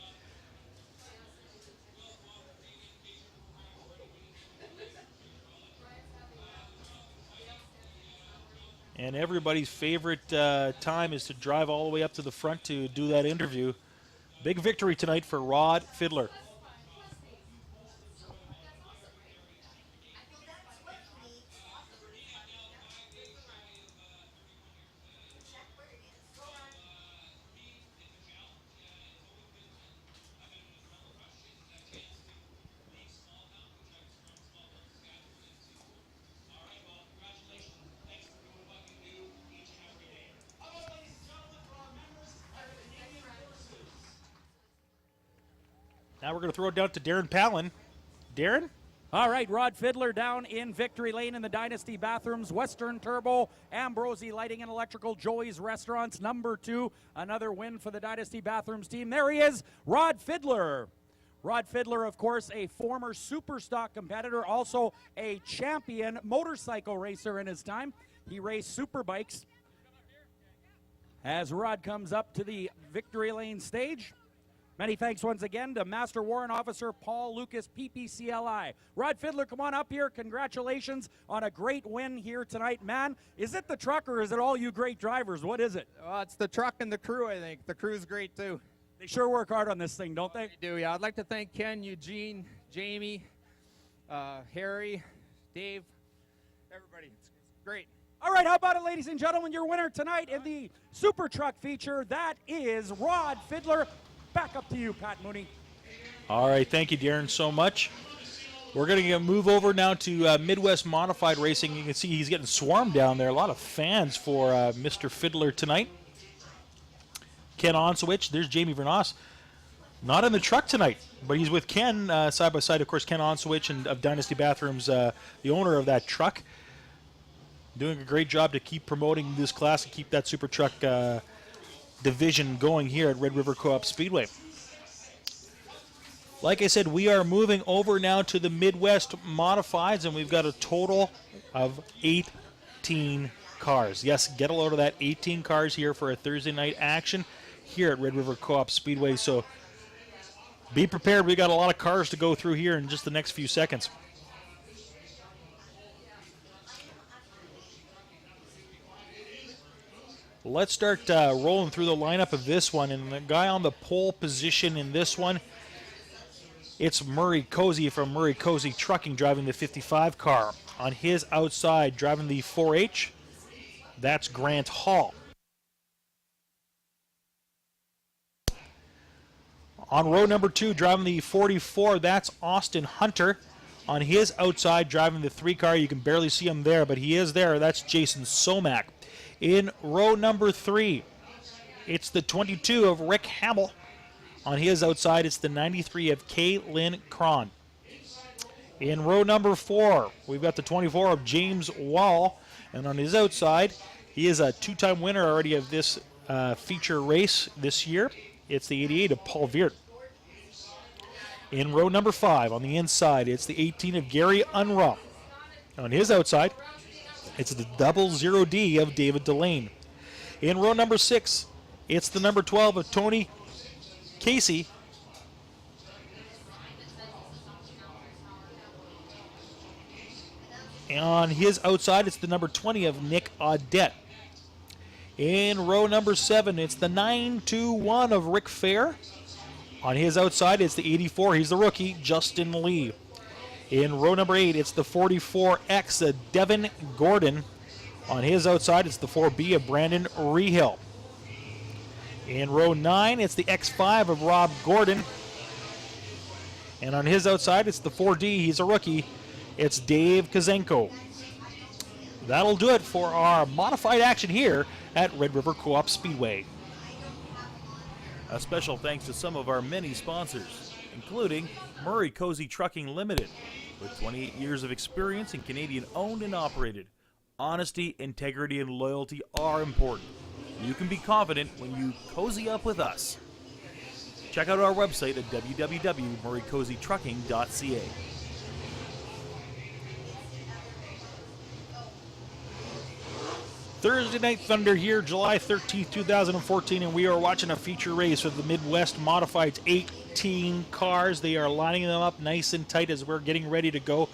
And everybody's favorite time is to drive all the way up to the front to do that interview. Big victory tonight for Rod Fiddler. Now we're going to throw it down to Darren Palin. Darren? All right, Rod Fiddler down in Victory Lane in the Dynasty Bathrooms, Western Turbo, Ambrosi Lighting and Electrical, Joey's Restaurants, number 2. Another win for the Dynasty Bathrooms team. There he is, Rod Fiddler. Rod Fiddler, of course, a former Superstock competitor, also a champion motorcycle racer in his time. He raced Superbikes. As Rod comes up to the Victory Lane stage, many thanks once again to Master Warrant Officer Paul Lucas, PPCLI. Rod Fiddler, come on up here. Congratulations on a great win here tonight. Man, is it the truck or is it all you great drivers? What is it? Well, it's the truck and the crew, I think. The crew's great, too. They sure work hard on this thing, don't they? They do, yeah. I'd like to thank Ken, Eugene, Jamie, Harry, Dave, everybody. It's great. All right, how about it, ladies and gentlemen? Your winner tonight in the Super Truck feature, that is Rod Fiddler. Back up to you, Pat Mooney. All right, thank you, Darren, so much. We're going to move over now to Midwest Modified Racing. You can see he's getting swarmed down there. A lot of fans for Mr. Fiddler tonight. Ken Onsowich, there's Jamie Vernos. Not in the truck tonight, but he's with Ken side by side. Of course, Ken Onsowich and of Dynasty Bathrooms, the owner of that truck. Doing a great job to keep promoting this class and keep that super truck division going here at Red River Co-op Speedway. Like I said, we are moving over now to the Midwest Modifieds, and we've got a total of 18 cars. Yes, get a load of that. 18 cars here for a Thursday night action here at Red River Co-op Speedway. So be prepared. We got a lot of cars to go through here in just the next few seconds. Let's start rolling through the lineup of this one. And the guy on the pole position in this one, it's Murray Cozy from Murray Cozy Trucking driving the 55 car. On his outside, driving the 4H, that's Grant Hall. On row number 2, driving the 44, that's Austin Hunter. On his outside, driving the 3 car, you can barely see him there, but he is there. That's Jason Somack. In row number 3, it's the 22 of Rick Hamill. On his outside, it's the 93 of Kay Lynn Cron. In row number 4, we've got the 24 of James Wall. And on his outside, he is a 2-time winner already of this feature race this year. It's the 88 of Paul Veert. In row number 5, on the inside, it's the 18 of Gary Unruh. On his outside, it's the 00D of David Delane. In row number 6, it's the number 12 of Tony Casey. And on his outside, it's the number 20 of Nick Audette. In row number 7, it's the 921 of Rick Fair. On his outside, it's the 84, he's the rookie, Justin Lee. In row number 8, it's the 44X of Devin Gordon. On his outside, it's the 4B of Brandon Rehill. In row 9, it's the X5 of Rob Gordon. And on his outside, it's the 4D, he's a rookie, it's Dave Kazenko. That'll do it for our modified action here at Red River Co-op Speedway. A special thanks to some of our many sponsors, including Murray Cozy Trucking Limited. With 28 years of experience and Canadian owned and operated, honesty, integrity, and loyalty are important. You can be confident when you cozy up with us. Check out our website at www.murraycozytrucking.ca. Thursday Night Thunder here, July 13th, 2014, and we are watching a feature race with the Midwest Modifieds. 18 cars. They are lining them up nice and tight as we're getting ready to go.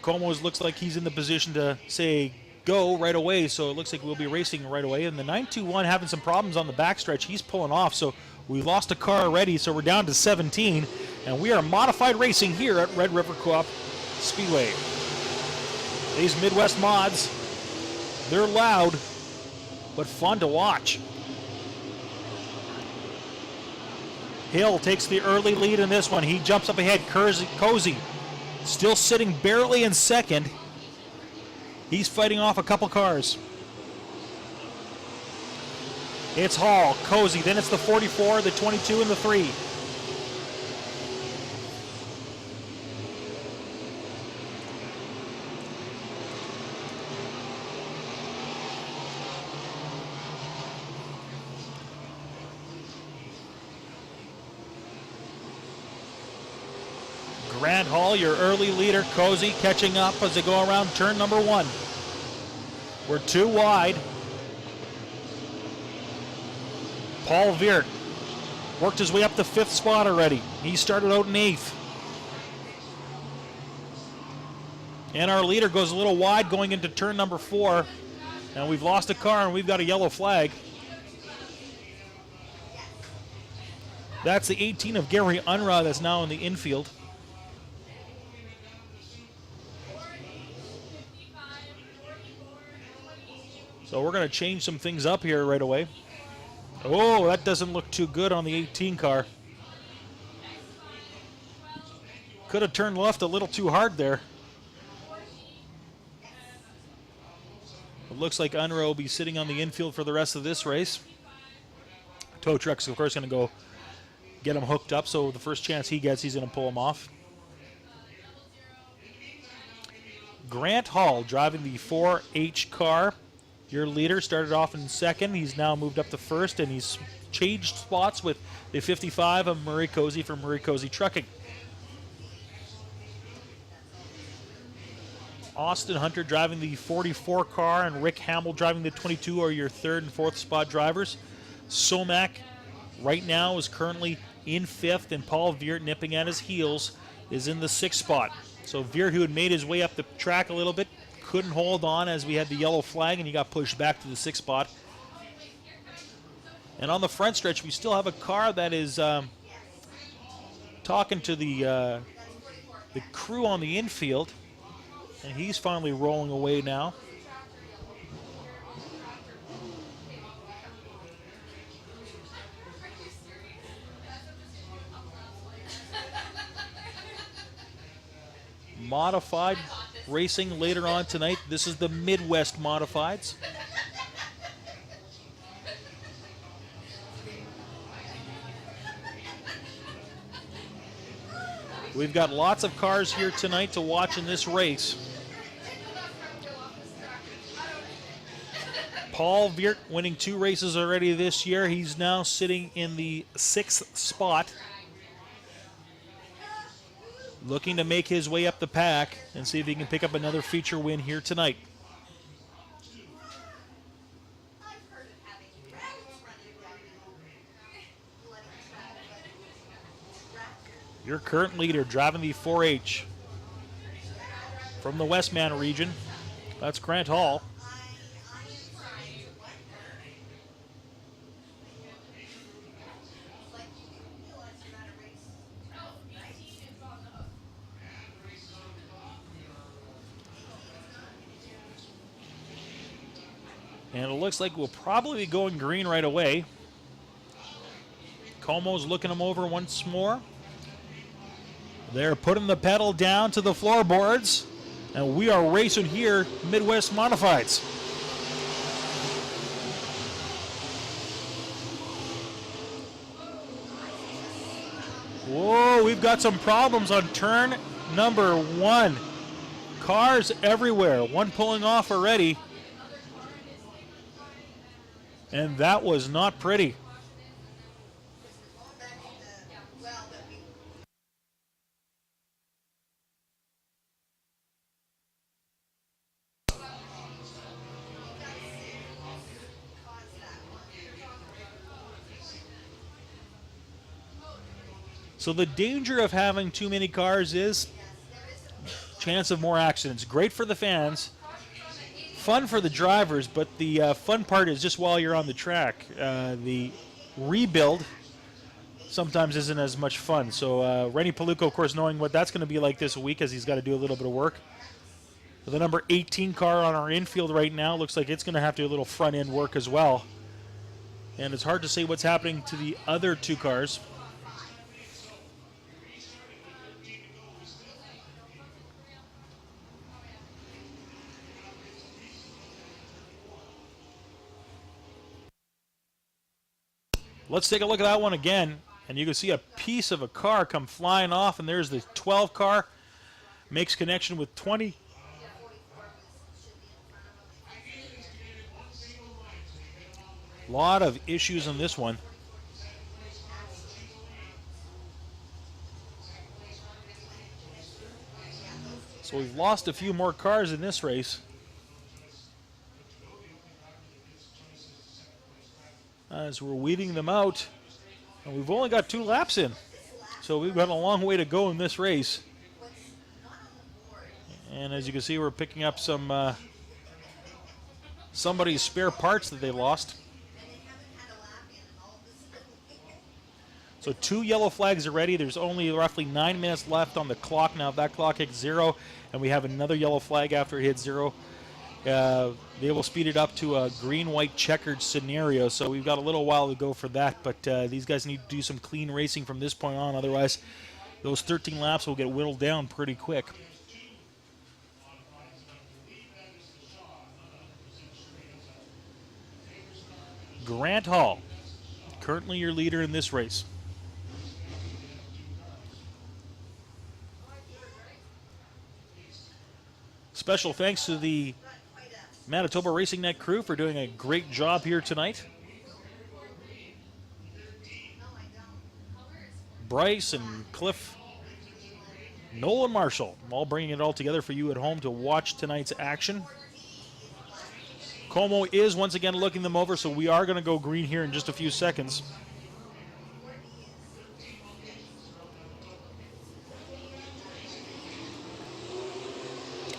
Como's looks like he's in the position to say go right away, so it looks like we'll be racing right away. And the 921 having some problems on the backstretch. He's pulling off, so we lost a car already, so we're down to 17. And we are modified racing here at Red River Co-op Speedway. These Midwest mods, they're loud, but fun to watch. Hill takes the early lead in this one. He jumps up ahead. Cozy still sitting barely in second. He's fighting off a couple cars. It's Hall, Cozy, then it's the 44, the 22, and the 3. Grant Hall, your early leader. Cozy catching up as they go around turn number 1. We're 2 wide. Paul Veert worked his way up to 5th spot already. He started out in 8th. And our leader goes a little wide going into turn number 4. And we've lost a car and we've got a yellow flag. That's the 18 of Gary Unruh that's now in the infield. So we're going to change some things up here right away. Oh, that doesn't look too good on the 18 car. Could have turned left a little too hard there. It looks like Unruh will be sitting on the infield for the rest of this race. Tow truck's, of course, going to go get him hooked up, so the first chance he gets, he's going to pull him off. Grant Hall driving the 4H car. Your leader started off in 2nd. He's now moved up to 1st, and he's changed spots with the 55 of Murray Cozy from Murray Cozy Trucking. Austin Hunter driving the 44 car, and Rick Hamill driving the 22 are your 3rd and 4th spot drivers. Somac right now is currently in 5th, and Paul Veert, nipping at his heels, is in the 6th spot. So Veert, who had made his way up the track a little bit, couldn't hold on as we had the yellow flag, and he got pushed back to the 6th spot. And on the front stretch, we still have a car that is talking to the crew on the infield, and he's finally rolling away now. Modified racing later on tonight. This is the Midwest Modifieds. We've got lots of cars here tonight to watch in this race. Paul Veert winning 2 races already this year. He's now sitting in the 6th spot, looking to make his way up the pack and see if he can pick up another feature win here tonight. Your current leader driving the 4H from the Westman region, that's Grant Hall. And it looks like we'll probably be going green right away. Como's looking him over once more. They're putting the pedal down to the floorboards, and we are racing here, Midwest Modifieds. Whoa, we've got some problems on turn number 1. Cars everywhere, one pulling off already. And that was not pretty. So the danger of having too many cars is chance of more accidents. Great for the fans, fun for the drivers, but the fun part is just while you're on the track. The rebuild sometimes isn't as much fun. So Rennie Paluco, of course, knowing what that's going to be like this week as he's got to do a little bit of work. The number 18 car on our infield right now looks like it's going to have to do a little front end work as well. And it's hard to say what's happening to the other 2 cars. Let's take a look at that one again, and you can see a piece of a car come flying off, and there's the 12 car, makes connection with 20. A lot of issues on this one. So we've lost a few more cars in this race. As we're weeding them out. And we've only got 2 laps in. So we've got a long way to go in this race. And as you can see, we're picking up some somebody's spare parts that they lost. So 2 yellow flags are ready. There's only roughly 9 minutes left on the clock now. If that clock hits 0, and we have another yellow flag after it hits 0, they will speed it up to a green-white checkered scenario. So we've got a little while to go for that. But these guys need to do some clean racing from this point on. Otherwise, those 13 laps will get whittled down pretty quick. Grant Hall, currently your leader in this race. Special thanks to the Manitoba Racing Net crew for doing a great job here tonight. Bryce and Cliff, Nolan Marshall, all bringing it all together for you at home to watch tonight's action. Como is once again looking them over, so we are going to go green here in just a few seconds.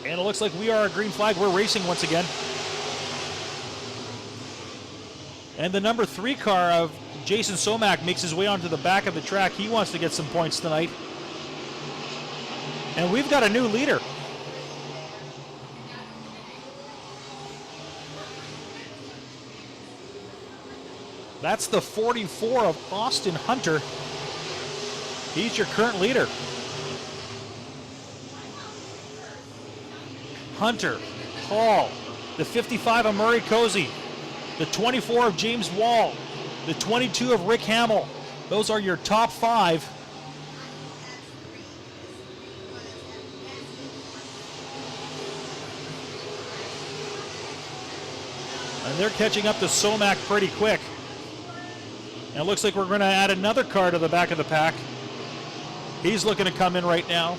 And it looks like we are a green flag. We're racing once again. And the number 3 car of Jason Somack makes his way onto the back of the track. He wants to get some points tonight. And we've got a new leader. That's the 44 of Austin Hunter. He's your current leader. Hunter, Hall, the 55 of Murray Cozy, the 24 of James Wall, the 22 of Rick Hamill. Those are your top 5. And they're catching up to Somack pretty quick. And it looks like we're going to add another car to the back of the pack. He's looking to come in right now.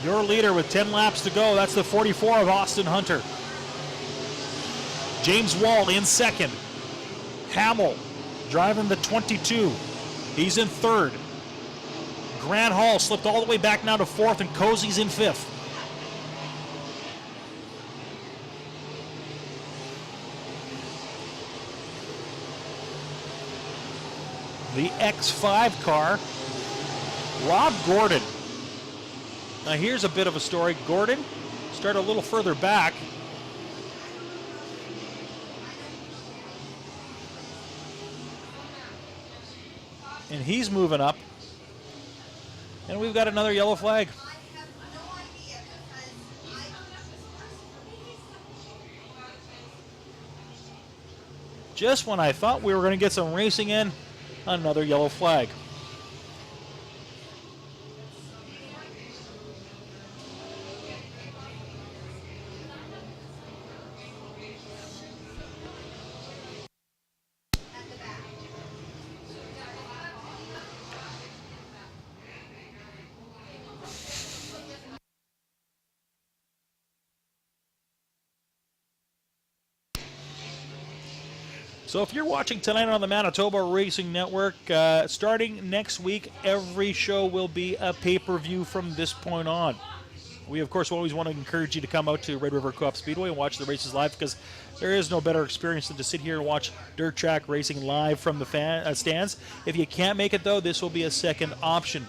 Your leader with 10 laps to go. That's the 44 of Austin Hunter. James Wall in second. Hamill driving the 22. He's in third. Grant Hall slipped all the way back now to 4th, and Cozy's in 5th. The X5 car, Rob Gordon. Now here's a bit of a story. Gordon started a little further back. And he's moving up. And we've got another yellow flag. Just when I thought we were going to get some racing in, another yellow flag. So if you're watching tonight on the Manitoba Racing Network, starting next week, every show will be a pay-per-view from this point on. We, of course, always want to encourage you to come out to Red River Coop Speedway and watch the races live, because there is no better experience than to sit here and watch dirt track racing live from the stands. If you can't make it, though, this will be a second option.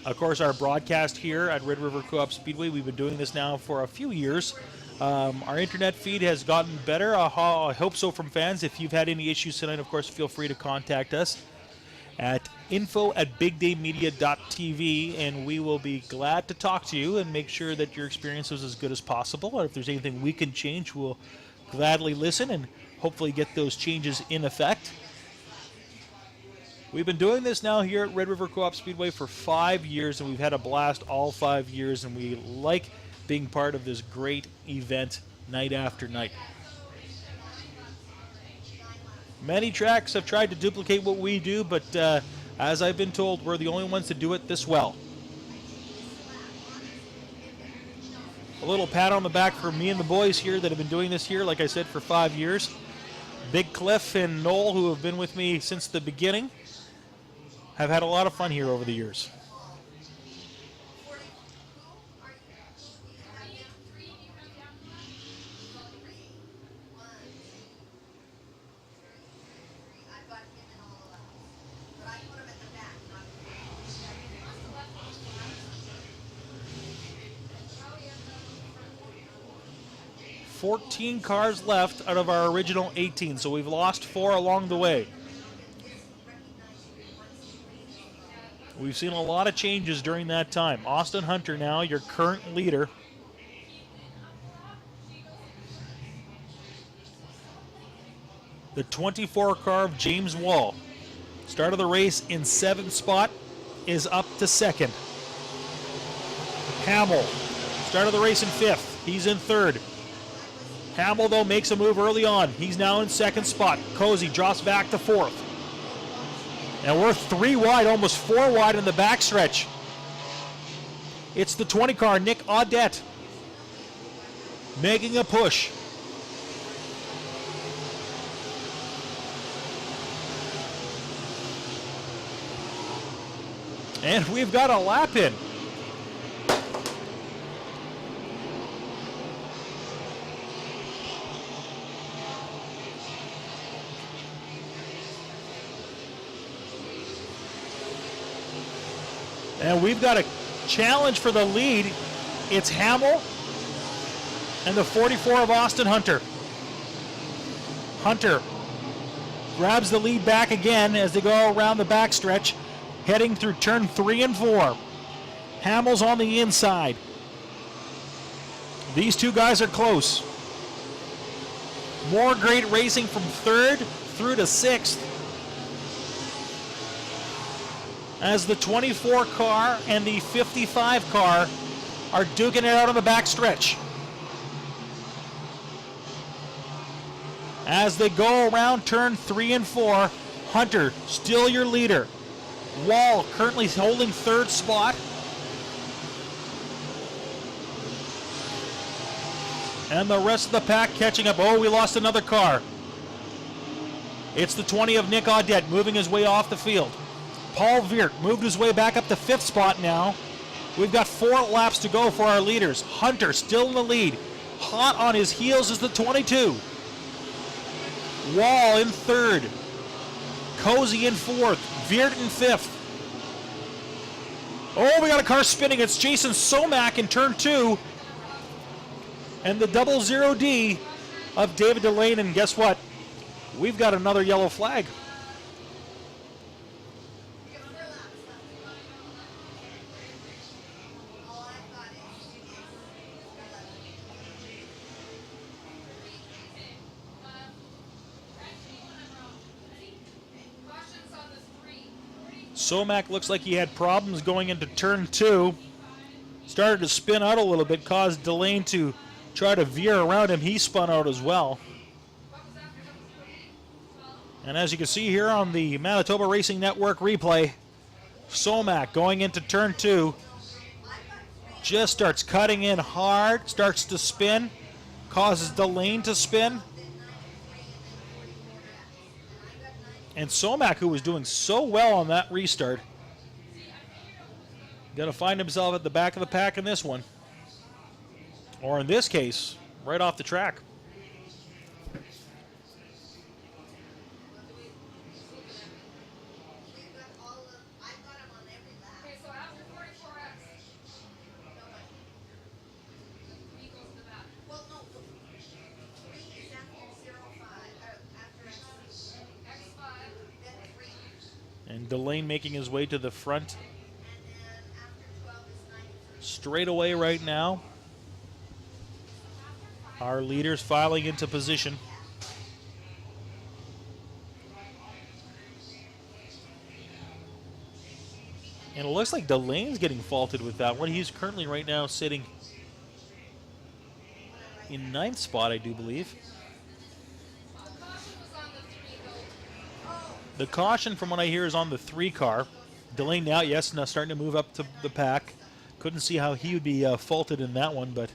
Of course, our broadcast here at Red River Coop Speedway, we've been doing this now for a few years. Our internet feed has gotten better. I hope so from fans. If you've had any issues tonight, of course, feel free to contact us at info@bigdaymedia.tv, and we will be glad to talk to you and make sure that your experience is as good as possible. And if there's anything we can change, we'll gladly listen and hopefully get those changes in effect. We've been doing this now here at Red River Co-op Speedway for 5 years, and we've had a blast all 5 years, and we like being part of this great event night after night. Many tracks have tried to duplicate what we do, but as I've been told, we're the only ones to do it this well. A little pat on the back for me and the boys here that have been doing this here, like I said, for 5 years. Big Cliff and Noel, who have been with me since the beginning, have had a lot of fun here over the years. $14 cars left out of our original 18, so we've lost 4 along the way. We've seen a lot of changes during that time. Austin Hunter now, your current leader. The 24 car of James Wall, start of the race in 7th spot, is up to 2nd. Hamill, start of the race in 5th. He's in 3rd. Hamill, though, makes a move early on. He's now in 2nd spot. Cozy drops back to 4th. And we're 3 wide, almost 4 wide in the backstretch. It's the 20 car, Nick Audette, making a push. And we've got a lap in. And we've got a challenge for the lead. It's Hamill and the 44 of Austin Hunter. Hunter grabs the lead back again as they go around the backstretch, heading through turn 3 and 4. Hamill's on the inside. These two guys are close. More great racing from 3rd through to 6th. As the 24 car and the 55 car are duking it out on the backstretch. As they go around turn 3 and 4, Hunter still your leader. Wall currently holding 3rd spot. And the rest of the pack catching up. Oh, we lost another car. It's the 20 of Nick Audette moving his way off the field. Paul Veert moved his way back up to 5th spot now. We've got 4 laps to go for our leaders. Hunter still in the lead. Hot on his heels is the 22. Wall in 3rd. Cozy in 4th. Veert in 5th. Oh, we got a car spinning. It's Jason Somack in turn 2. And the 00D of David Delane. And guess what? We've got another yellow flag. Somack looks like he had problems going into turn 2. Started to spin out a little bit, caused Delane to try to veer around him. He spun out as well. And as you can see here on the Manitoba Racing Network replay, Somack going into turn 2 just starts cutting in hard, starts to spin, causes Delane to spin. And Somack, who was doing so well on that restart, going to find himself at the back of the pack in this one. Or in this case, right off the track. And Delane making his way to the front straight away right now. Our leaders filing into position. And it looks like Delane's getting faulted with that one. He's currently right now sitting in 9th spot, I do believe. The caution from what I hear is on the 3 car. Delane now, yes, now starting to move up to the pack. Couldn't see how he would be faulted in that one, but...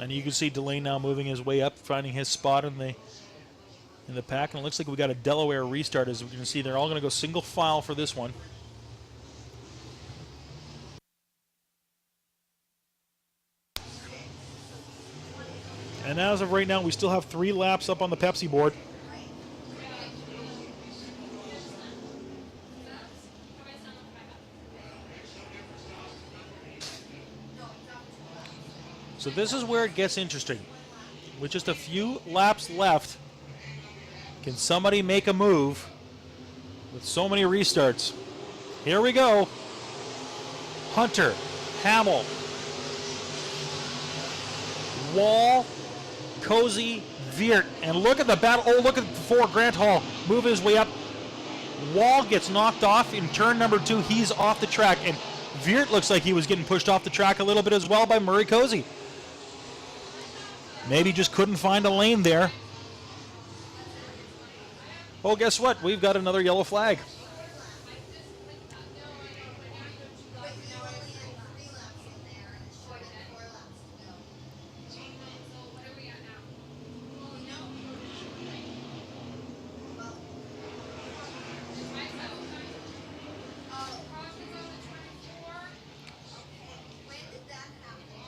And you can see Delane now moving his way up, finding his spot in the pack. And it looks like we got a Delaware restart. As we can see, they're all going to go single file for this one. And as of right now, we still have 3 laps up on the Pepsi board. So this is where it gets interesting. With just a few laps left, can somebody make a move with so many restarts? Here we go. Hunter, Hamill, Wall, Cozy, Veert, and look at the battle. Oh, look at 4, Grant Hall moving his way up. Wall gets knocked off in turn number 2. He's off the track, and Veert looks like he was getting pushed off the track a little bit as well by Murray Cozy. Maybe just couldn't find a lane there. Oh, guess what? We've got another yellow flag.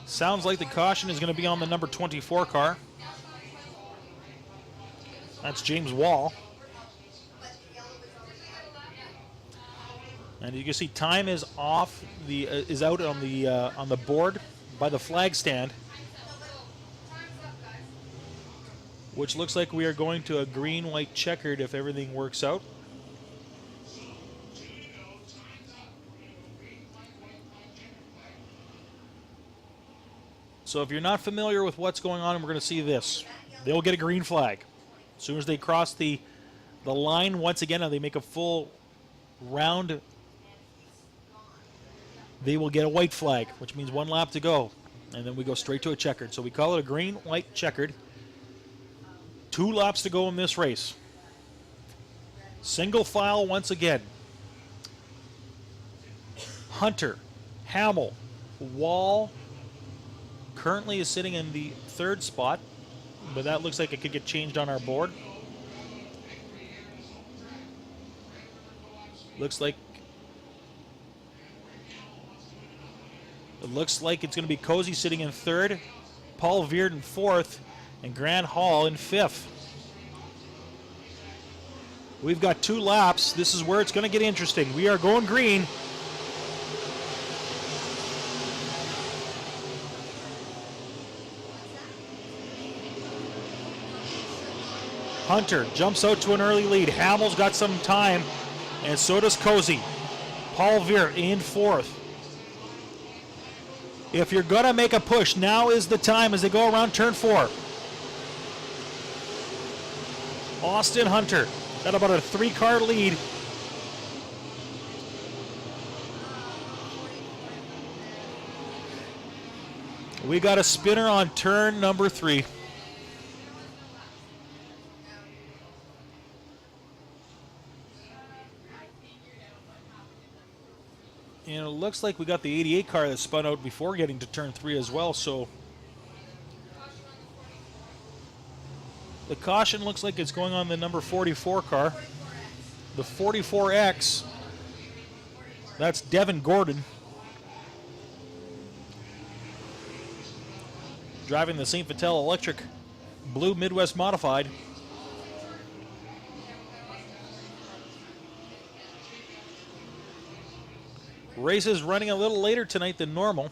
Sounds like the caution is going to be on the number 24 car. That's James Wall. And you can see time is off. Is out on the board by the flag stand, which looks like we are going to a green-white checkered if everything works out. So if you're not familiar with what's going on, we're going to see this. They'll get a green flag. As soon as they cross the line once again, and they make a full round, they will get a white flag, which means 1 lap to go. And then we go straight to a checkered. So we call it a green, white, checkered. 2 laps to go in this race. Single file once again. Hunter, Hamill, Wall, currently is sitting in the 3rd spot, but that looks like it could get changed on our board. Looks like it's going to be Cozy sitting in 3rd, Paul Veert in 4th, and Grant Hall in 5th. We've got 2 laps. This is where it's going to get interesting. We are going green. Hunter jumps out to an early lead. Hamill's got some time, and so does Cozy. Paul Veert in 4th. If you're going to make a push, now is the time as they go around turn 4. Austin Hunter got about a 3-car lead. We got a spinner on turn number 3. And it looks like we got the 88 car that spun out before getting to turn 3 as well, so the caution looks like it's going on the number 44 car. The 44X, that's Devin Gordon, driving the St. Vital Electric Blue Midwest Modified. Race is running a little later tonight than normal.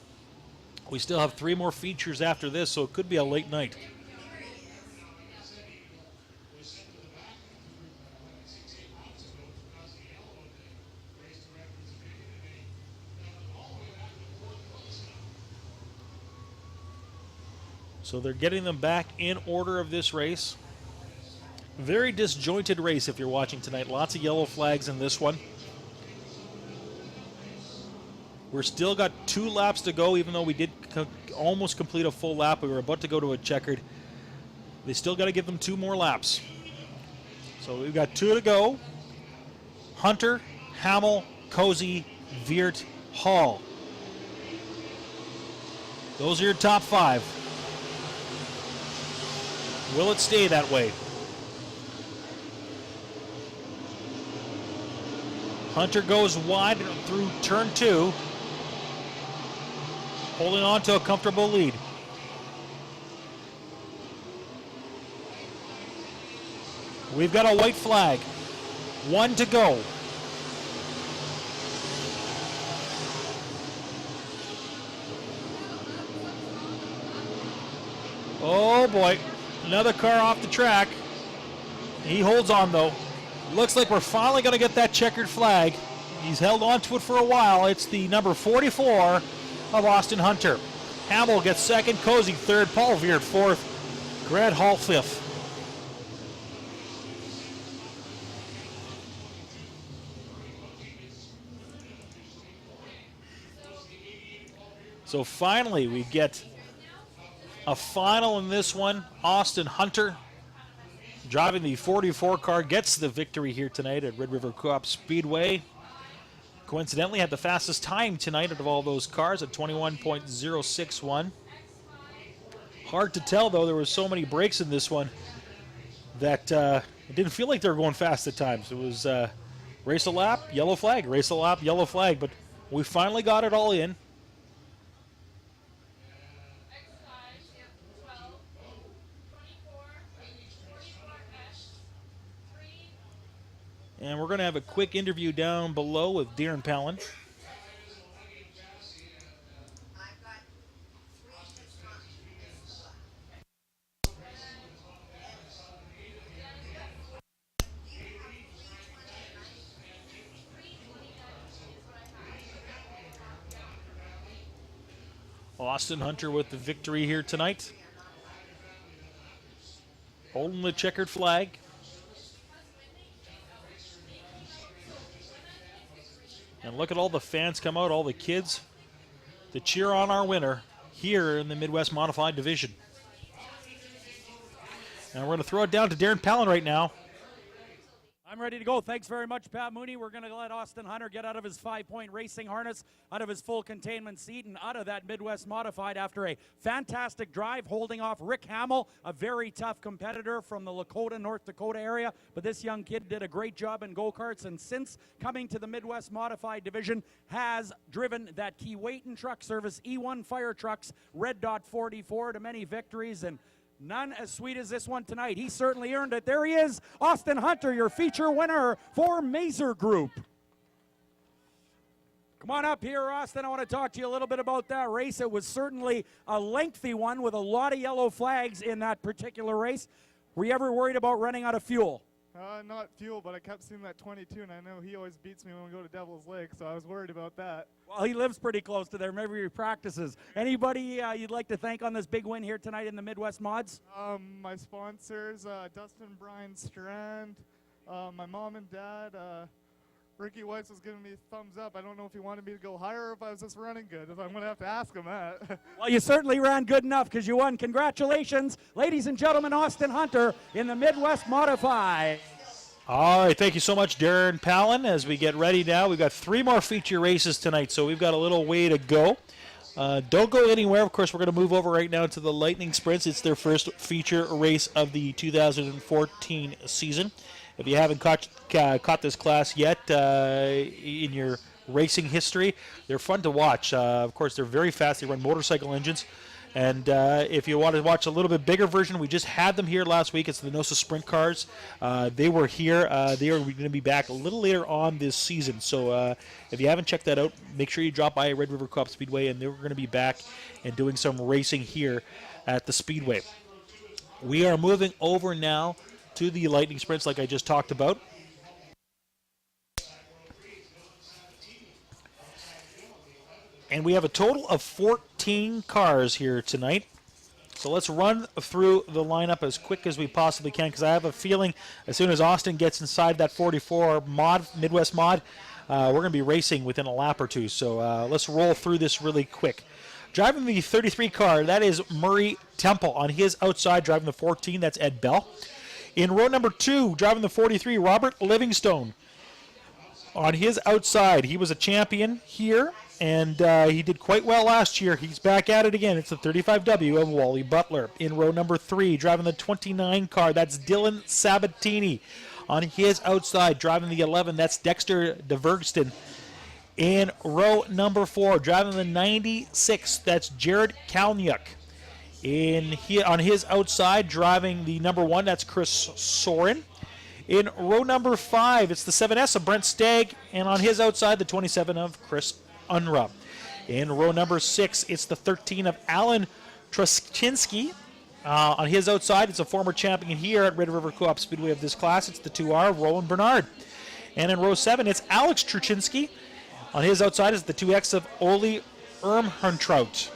We still have 3 more features after this, so it could be a late night. So they're getting them back in order of this race. Very disjointed race if you're watching tonight. Lots of yellow flags in this one. We're still got 2 laps to go, even though we did almost complete a full lap. We were about to go to a checkered. They still got to give them 2 more laps. So we've got 2 to go. Hunter, Hamill, Cozy, Veert, Hall. Those are your top 5. Will it stay that way? Hunter goes wide through turn 2, holding on to a comfortable lead. We've got a white flag. 1 to go. Oh boy, another car off the track. He holds on though. Looks like we're finally going to get that checkered flag. He's held on to it for a while. It's the number 44 of Austin Hunter. Hamill gets second, Cozy third, Paul Veert fourth, Grant Hall fifth. So finally we get a final in this one. Austin Hunter, driving the 44 car, gets the victory here tonight at Red River Coop Speedway. Coincidentally had the fastest time tonight out of all those cars at 21.061. Hard to tell though, there were so many breaks in this one that it didn't feel like they were going fast at times. It was race a lap, yellow flag, race a lap, yellow flag, but we finally got it all in. And we're going to have a quick interview down below with Darren Palin. Austin Hunter with the victory here tonight. Holding the checkered flag. And look at all the fans come out, all the kids, to cheer on our winner here in the Midwest Modified Division. And we're going to throw it down to Darren Palin right now. I'm ready to go. Thanks very much, Pat Mooney. We're going to let Austin Hunter get out of his 5-point racing harness, out of his full containment seat, and out of that Midwest Modified after a fantastic drive, holding off Rick Hamill, a very tough competitor from the Lakota, North Dakota area. But this young kid did a great job in go-karts, and since coming to the Midwest Modified Division, has driven that Keewatin Truck Service E1 fire trucks, Red Dot 44 to many victories, and none as sweet as this one tonight. He certainly earned it. There he is, Austin Hunter, your feature winner for Mazer Group. Come on up here, Austin. I want to talk to you a little bit about that race. It was certainly a lengthy one with a lot of yellow flags in that particular race. Were you ever worried about running out of fuel? Not fuel, but I kept seeing that 22, and I know he always beats me when we go to Devil's Lake, so I was worried about that. Well, he lives pretty close to there. Maybe he practices. Anybody you'd like to thank on this big win here tonight in the Midwest Mods? My sponsors, Dustin Brian Strand, my mom and dad. Ricky Weiss was giving me thumbs up. I don't know if he wanted me to go higher or if I was just running good. I'm going to have to ask him that. Well, you certainly ran good enough because you won. Congratulations, ladies and gentlemen, Austin Hunter in the Midwest Modified. All right, thank you so much, Darren Palin. As we get ready now, we've got 3 more feature races tonight, so we've got a little way to go. Don't go anywhere. Of course, we're going to move over right now to the Lightning Sprints. It's their first feature race of the 2014 season. If you haven't caught this class yet in your racing history, they're fun to watch. Of course, they're very fast. They run motorcycle engines. And if you want to watch a little bit bigger version, we just had them here last week. It's the Nosa Sprint Cars. They were here. They are going to be back a little later on this season. So if you haven't checked that out, make sure you drop by Red River Coop Speedway, and they're going to be back and doing some racing here at the Speedway. We are moving over now to the Lightning Sprints like I just talked about. And we have a total of 14 cars here tonight. So let's run through the lineup as quick as we possibly can, because I have a feeling as soon as Austin gets inside that 44 mod, Midwest mod, we're going to be racing within a lap or two. So let's roll through this really quick. Driving the 33 car, that is Murray Temple. On his outside, driving the 14, that's Ed Bell. In row number 2, driving the 43, Robert Livingstone. On his outside, he was a champion here, and he did quite well last year. He's back at it again. It's the 35W of Wally Butler. In row number 3, driving the 29 car, that's Dylan Sabatini. On his outside, driving the 11, that's Dexter DeVergston. In row number 4, driving the 96, that's Jared Kalniuk. On his outside, driving the number 1, that's Chris Soren. In row number 5, it's the 7S of Brent Stagg, and on his outside, the 27 of Chris Unruh. In row number 6, it's the 13 of Alan Truszczynski. On his outside, it's a former champion here at Red River Co-op Speedway of this class. It's the 2R of Roland Bernard. And in row 7, it's Alex Truszczynski. On his outside is the 2X of Oli Ermhuntraut.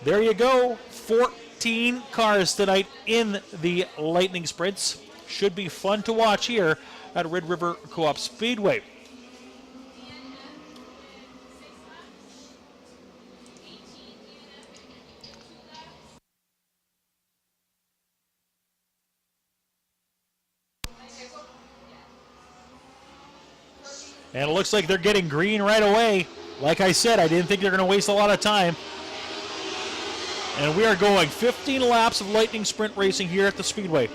There you go. 14 cars tonight in the Lightning Sprints. Should be fun to watch here at Red River Co-op Speedway. And it looks like they're getting green right away. Like I said, I didn't think they're going to waste a lot of time. And we are going 15 laps of Lightning Sprint racing here at the Speedway.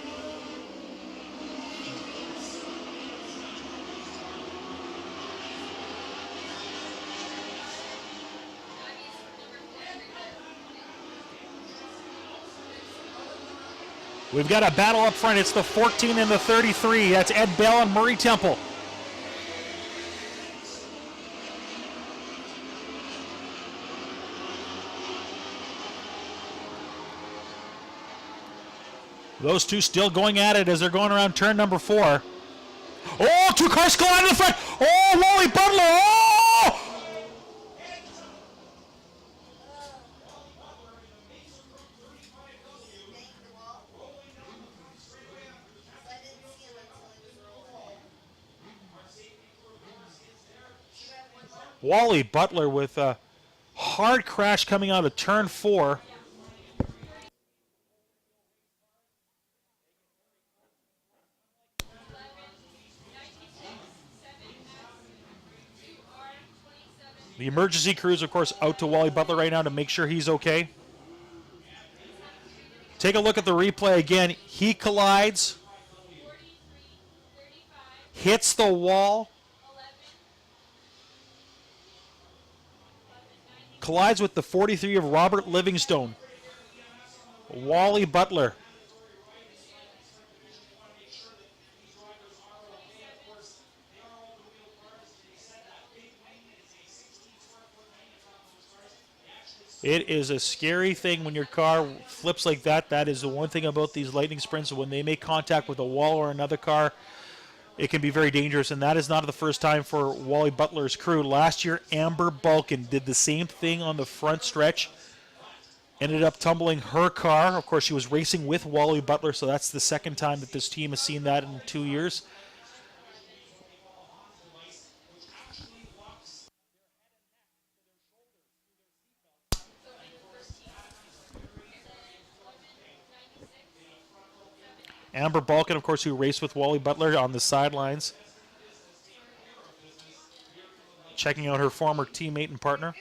We've got a battle up front. It's the 14 and the 33. That's Ed Bell and Murray Temple. Those two still going at it as they're going around turn number 4. Oh, 2 cars collide in the front. Oh, Wally Butler. Oh! Wally Butler with a hard crash coming out of turn 4. The emergency crew is, of course, out to Wally Butler right now to make sure he's okay. Take a look at the replay again. He collides, hits the wall, collides with the 43 of Robert Livingstone. Wally Butler. It is a scary thing when your car flips like that. That is the one thing about these Lightning Sprints. When they make contact with a wall or another car, it can be very dangerous, and that is not the first time for Wally Butler's crew. Last year, Amber Balkin did the same thing on the front stretch. Ended up tumbling her car. Of course, she was racing with Wally Butler, so that's the second time that this team has seen that in 2 years. Amber Balkin, of course, who raced with Wally Butler on the sidelines. Checking out her former teammate and partner.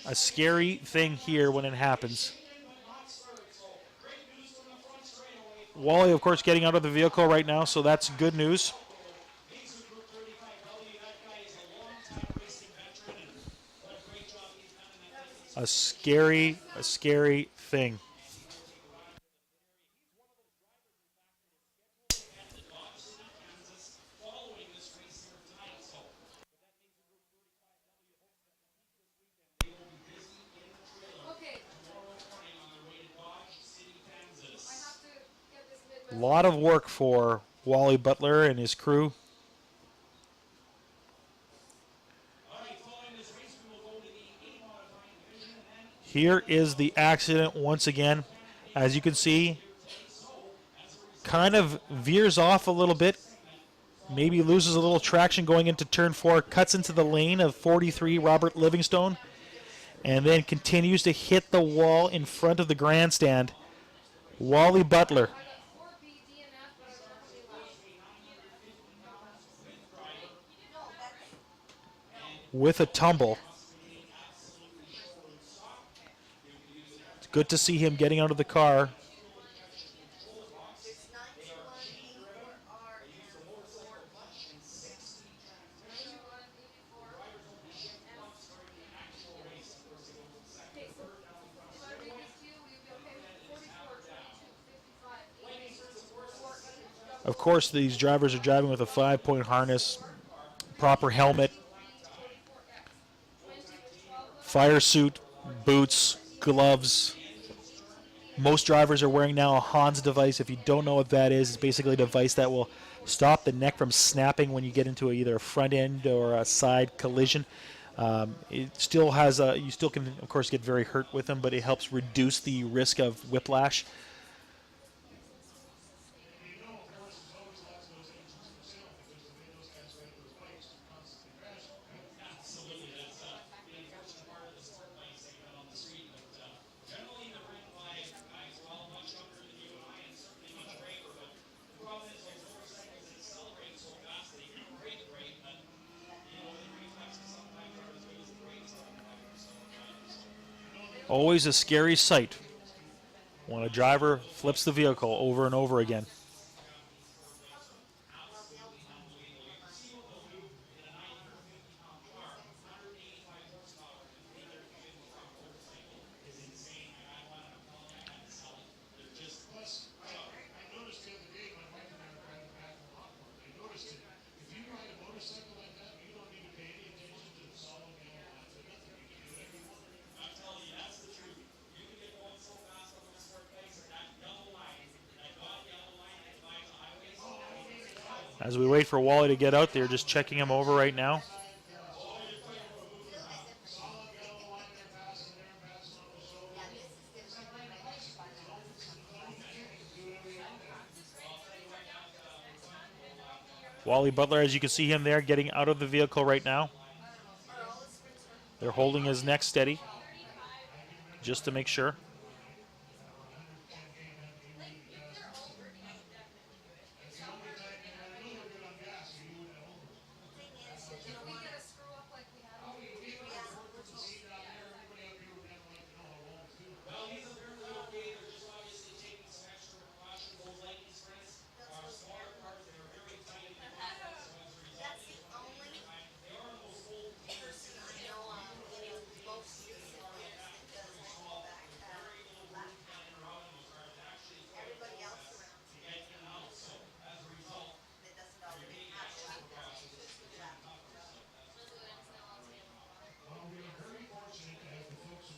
A scary thing here when it happens. Wally, of course, getting out of the vehicle right now, so that's good news. A scary thing. A lot of work for Wally Butler and his crew. Here is the accident once again. As you can see, kind of veers off a little bit. Maybe loses a little traction going into turn 4. Cuts into the lane of 43 Robert Livingstone. and then continues to hit the wall in front of the grandstand. Wally Butler with a tumble. It's good to see him getting out of the car. Of course, these drivers are driving with a 5-point harness, proper helmet, fire suit, boots, gloves. Most drivers are wearing now a Hans device. If you don't know what that is, it's basically a device that will stop the neck from snapping when you get into either a front end or a side collision. It still has you still can, of course, get very hurt with them, but it helps reduce the risk of whiplash. Always a scary sight when a driver flips the vehicle over and over again. As we wait for Wally to get out there, just checking him over right now. Wally Butler, as you can see him there, getting out of the vehicle right now. They're holding his neck steady, just to make sure.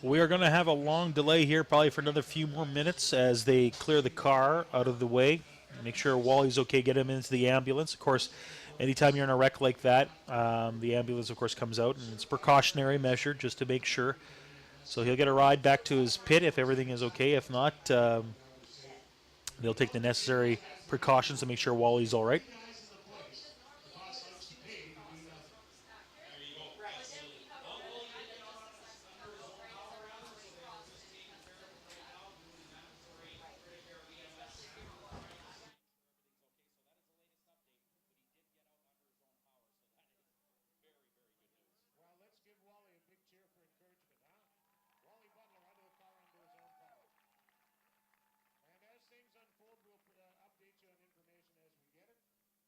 We are going to have a long delay here, probably for another few more minutes as they clear the car out of the way. Make sure Wally's okay, get him into the ambulance. Of course, anytime you're in a wreck like that, the ambulance, of course, comes out, and it's a precautionary measure just to make sure. So he'll get a ride back to his pit if everything is okay. If not, they'll take the necessary precautions to make sure Wally's all right. Things unfold, we'll update you on information as we get it.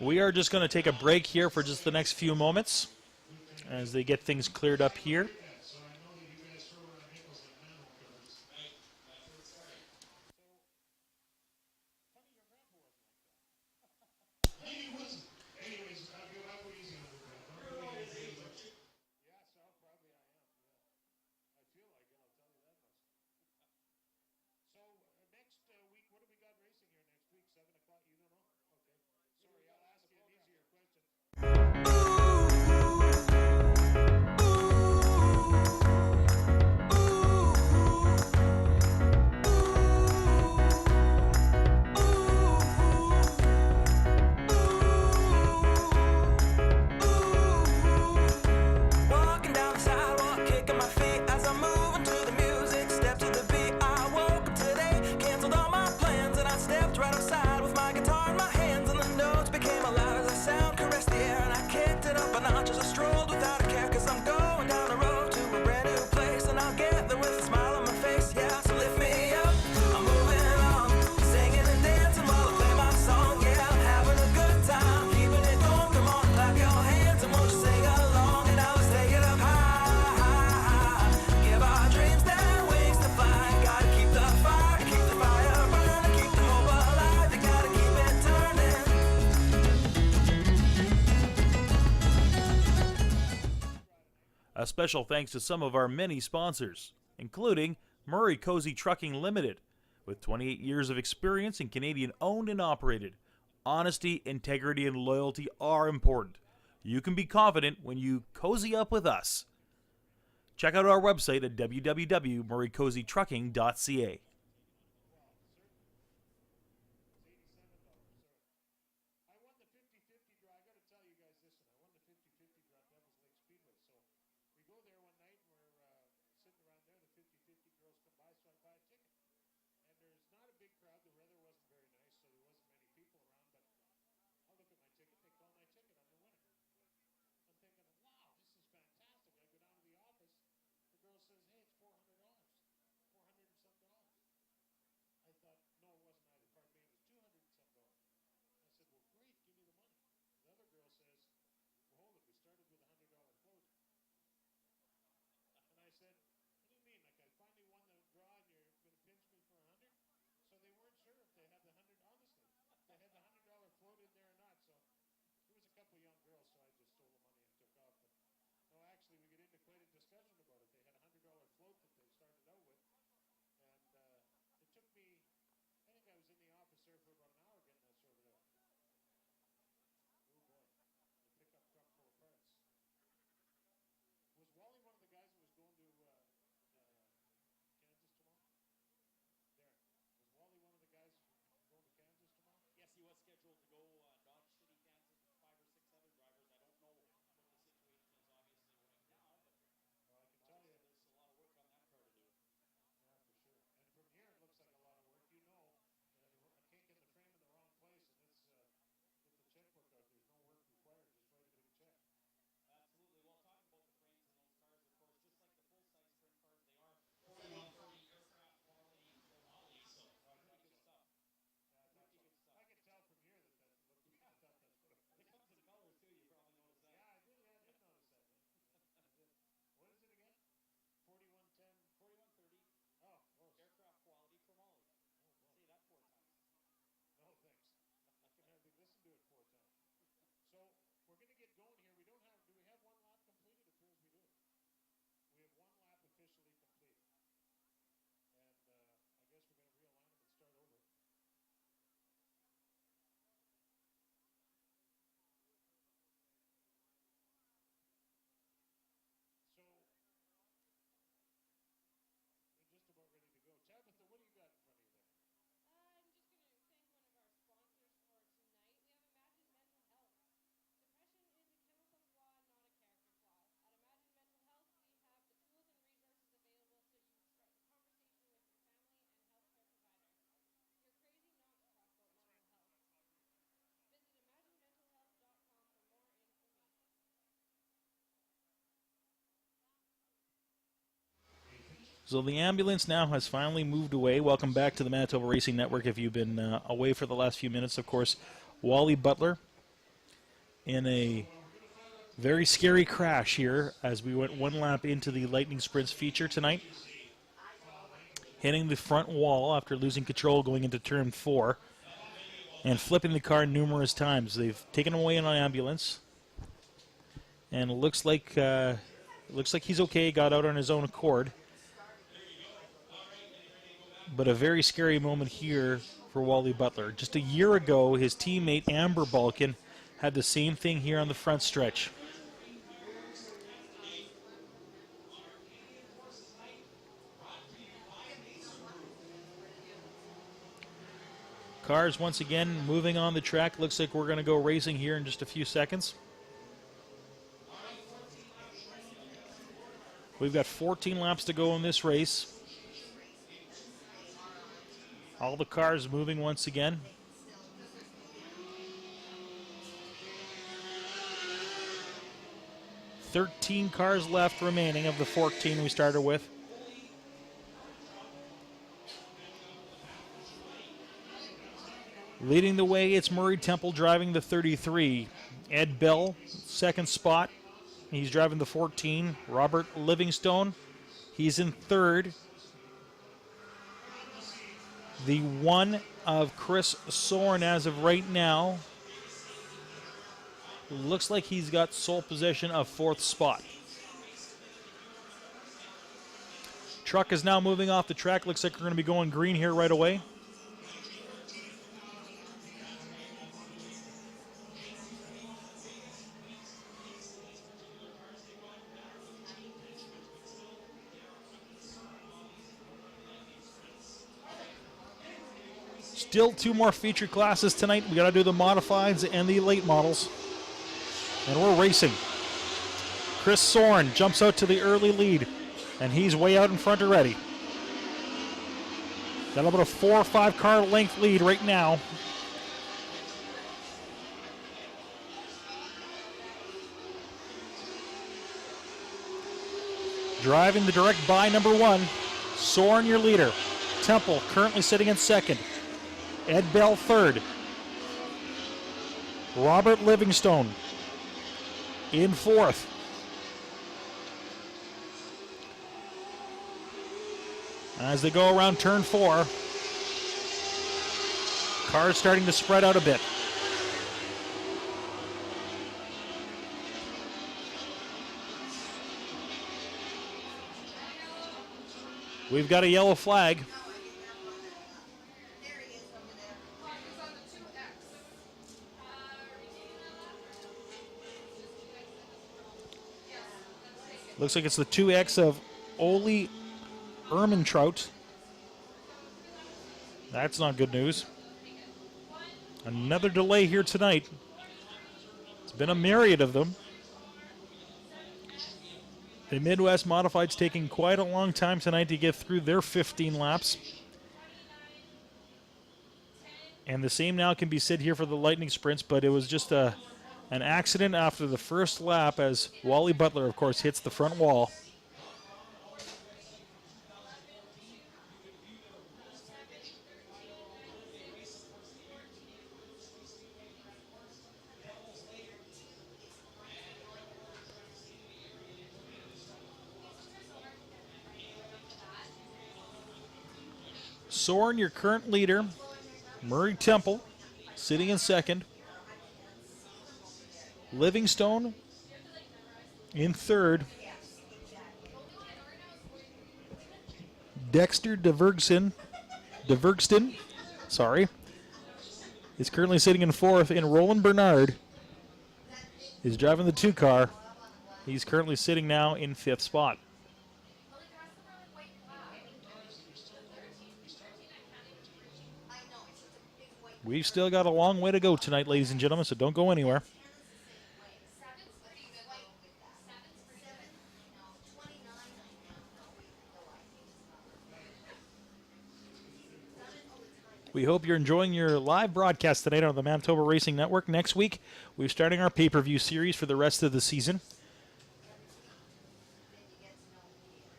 We are just going to take a break here for just the next few moments as they get things cleared up here. Walking down the sidewalk, kicking my feet as I'm moving to the music. Step to the beat. I woke up today, canceled all my plans, and I stepped right outside with my guitar in my hands. And the notes became loud as the sound caressed the air, and I kicked it up a notch as I strolled without a care. Cause I'm going down the road to a brand new place, and I'll get there with a smile on my face. Yeah, so lift me up. I'm moving on, singing and dancing while I play my song. Yeah, I'm having a good time, keeping it going. Come on, clap your hands and won't you sing along? And now let's take it up high. Give our dreams their wings to fly. Gotta keep the fire burning, keep the hope alive. You gotta keep it turning. A special thanks to some of our many sponsors, including Murray Cozy Trucking Limited. With 28 years of experience and Canadian owned and operated, honesty, integrity, and loyalty are important. You can be confident when you cozy up with us. Check out our website at www.murraycozytrucking.ca. I won the 50-50 draw. I got to tell you guys this, and I won the 50-50 draw at Devil's Lake Speedway. So we go there one night, and we're sitting around there. The 50-50 girls come by, so I buy a ticket. And there's not a big crowd. The weather wasn't very nice, so there wasn't many people around. But I look at my ticket. They call my ticket. I'm the winner. I'm thinking, wow, this is fantastic. I go down to the office. The girl says, hey, it's $400. $400 and some dollars. I thought, no, it wasn't either. Pardon me, it was $200 and some dollars. I said, well, great, give me the money. The other girl says, well, hold it, we started with $100 float. And I said, what do you mean? Like, I finally won the draw and you're going to pinch me for 100? So they weren't sure if they had the 100, honestly. If they had the $100 float in there or not. So there was a couple of young girls, so I just stole the money and took off. But no, actually, we get into quite a discussion about it. They had a $100 float that they started out with. And it took me, I think I was in the office there for about an hour getting that sorted out. Oh boy, the pickup truck full of parts. Was Wally one of the guys that was going to Kansas tomorrow? There. Was Wally one of the guys going to Kansas tomorrow? Yes, he was scheduled to go Dodge City, Kansas, with 5 or 6 other drivers. I don't know what the situation is obviously right now, but Well, I can tell you. there's a lot of work on that car to do. Yeah, for sure. And from here, it looks like a lot of work. You know, a kink in the frame in the wrong place, and it's get the checkbook out. There's no work required. Just write a big check. Absolutely. Well, talking about the frames in those cars, of course, just like the full-size sprint cars, they are 4130 aircraft quality chromoly, so pretty good stuff. Pretty good stuff. I can tell from here that that's look. I thought that's what it was. It comes in colors, too. You probably noticed that. Yeah, I did. Yeah, I did notice that. Man. I did. What is it again? 4110. 4130 Oh, close. aircraft quality chromoly. Say that 4 times. No, thanks. I can hardly listen to it 4 times. So we're going to get going here. We don't have. Do we have one lap complete? It appears we do. We have one lap officially complete, and I guess we're going to realign them and start over. So we're just about ready to go. Tabitha, what do you got in front of you there? I'm just going to thank one of our sponsors for tonight. We have Imagine Mental Health. Depression is a chemical flaw, not a character flaw. At Imagine Mental Health, we have the tools and resources available so you can start the conversation with your family and healthcare provider. You're crazy not to talk about mental health. Visit imaginementalhealth.com for more information. So the ambulance now has finally moved away. Welcome back to the Manitoba Racing Network. If you've been away for the last few minutes, of course, Wally Butler in a very scary crash here as we went one lap into the Lightning Sprints feature tonight. Hitting the front wall after losing control going into turn 4 and flipping the car numerous times. They've taken away an ambulance, and it looks like he's okay, got out on his own accord. But a very scary moment here for Wally Butler. Just a year ago, his teammate Amber Balkin had the same thing here on the front stretch. Cars once again moving on the track. Looks like we're going to go racing here in just a few seconds. We've got 14 laps to go in this race. All the cars moving once again. $13 cars left remaining of the 14 we started with. Leading the way, it's Murray Temple driving the 33. Ed Bell, second spot. He's driving the 14. Robert Livingstone, he's in third. The one of Chris Soren as of right now. Looks like he's got sole possession of fourth spot. Truck is now moving off the track. Looks like we're going to be going green here right away. Still 2 more feature classes tonight. We got to do the modifieds and the late models. And we're racing. Chris Soren jumps out to the early lead, and he's way out in front already. Got about a 4 or 5 car length lead right now. Driving the direct by number 1, Soren your leader. Temple currently sitting in second. Ed Bell third. Robert Livingstone in fourth. As they go around turn 4, cars starting to spread out a bit. We've got a yellow flag. Looks like it's the 2X of Ole Ermentrout. That's not good news. Another delay here tonight. It's been a myriad of them. The Midwest Modified's taking quite a long time tonight to get through their 15 laps. And the same now can be said here for the Lightning Sprints, but it was just an accident after the first lap as Wally Butler, of course, hits the front wall. Soren, your current leader. Murray Temple sitting in second. Livingstone in third. Dexter DeVergston, is currently sitting in fourth. And Roland Bernard is driving the 2 car. He's currently sitting now in 5th spot. We've still got a long way to go tonight, ladies and gentlemen, so don't go anywhere. We hope you're enjoying your live broadcast tonight on the Manitoba Racing Network. Next week, we're starting our pay-per-view series for the rest of the season.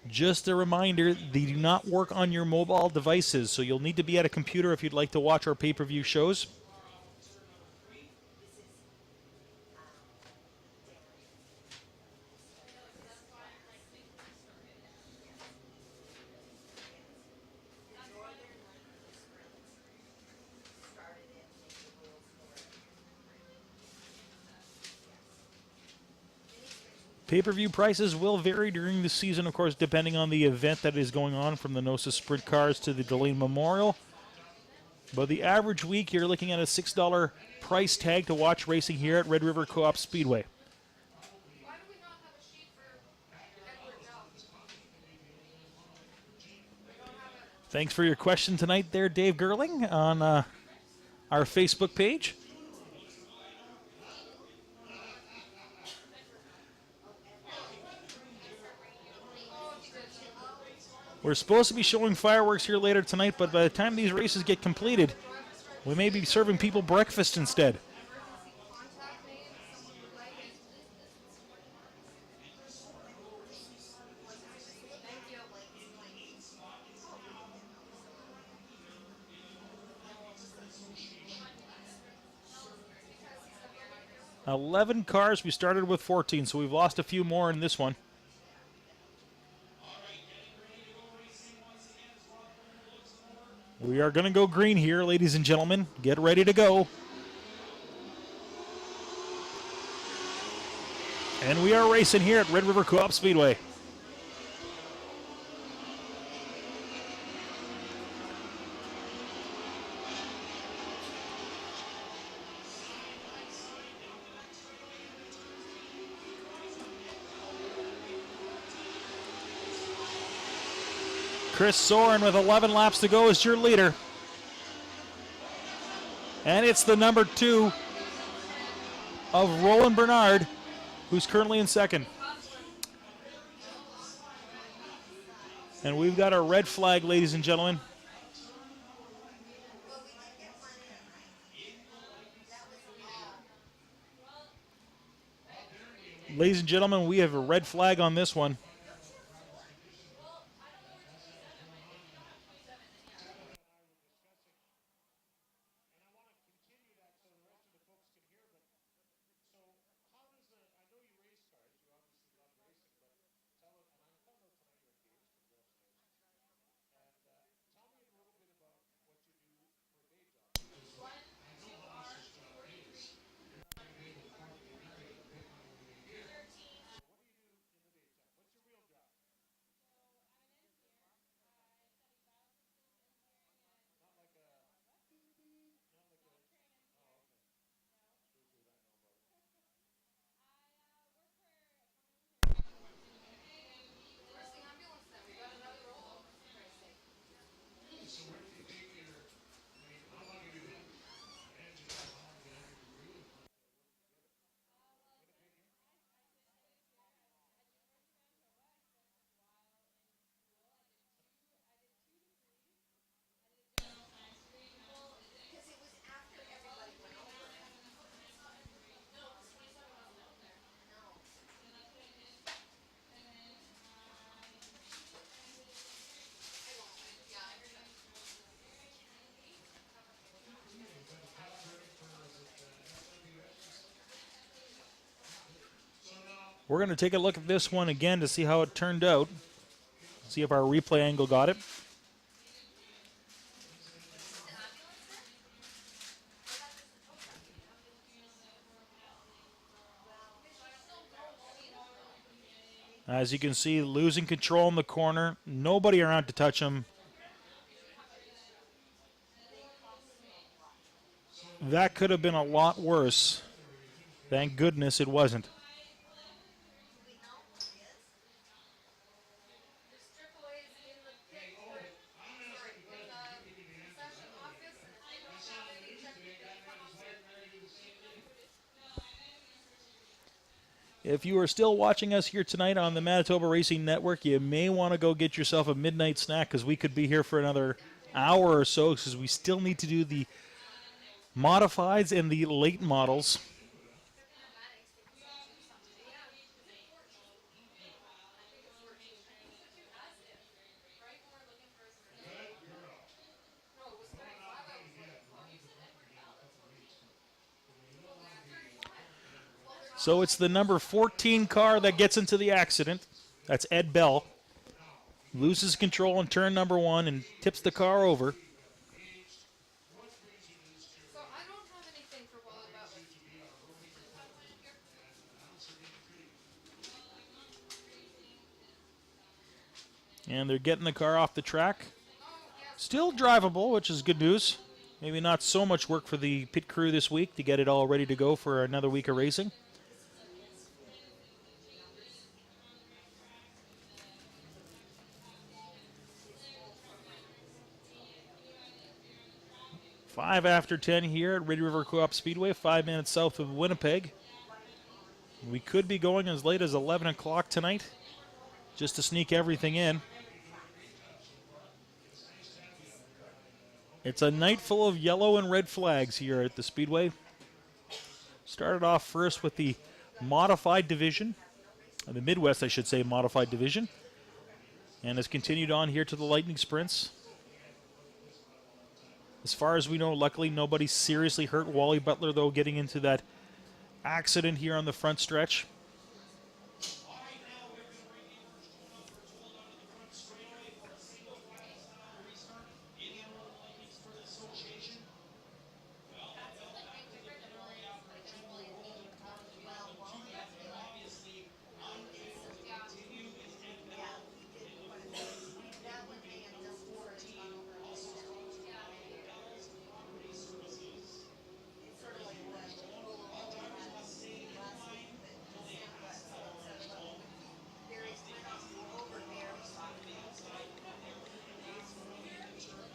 Just a reminder, they do not work on your mobile devices, so you'll need to be at a computer if you'd like to watch our pay-per-view shows. Pay-per-view prices will vary during the season, of course, depending on the event that is going on, from the NOSA Sprint Cars to the Delaney Memorial. But the average week, you're looking at a $6 price tag to watch racing here at Red River Co-op Speedway. Thanks for your question tonight there, Dave Gerling, on our Facebook page. We're supposed to be showing fireworks here later tonight, but by the time these races get completed, we may be serving people breakfast instead. $11 cars. We started with 14, so we've lost a few more in this one. We are going to go green here, ladies and gentlemen. Get ready to go. And we are racing here at Red River Co-op Speedway. Chris Soren with 11 laps to go is your leader. And it's the number 2 of Roland Bernard, who's currently in second. And we've got a red flag, ladies and gentlemen. Ladies and gentlemen, we have a red flag on this one. We're going to take a look at this one again to see how it turned out. See if our replay angle got it. As you can see, losing control in the corner. Nobody around to touch him. That could have been a lot worse. Thank goodness it wasn't. If you are still watching us here tonight on the Manitoba Racing Network, you may want to go get yourself a midnight snack, because we could be here for another hour or so, because we still need to do the modifieds and the late models. So it's the number 14 car that gets into the accident. That's Ed Bell. Loses control in turn number 1 and tips the car over. And they're getting the car off the track. Still drivable, which is good news. Maybe not so much work for the pit crew this week to get it all ready to go for another week of racing. Five after 10 here at Red River Co-op Speedway, 5 minutes south of Winnipeg. We could be going as late as 11 o'clock tonight, just to sneak everything in. It's a night full of yellow and red flags here at the Speedway. Started off first with the modified division, the Midwest, I should say, modified division, and has continued on here to the Lightning Sprints. As far as we know, luckily nobody seriously hurt. Wally Butler, though, getting into that accident here on the front stretch.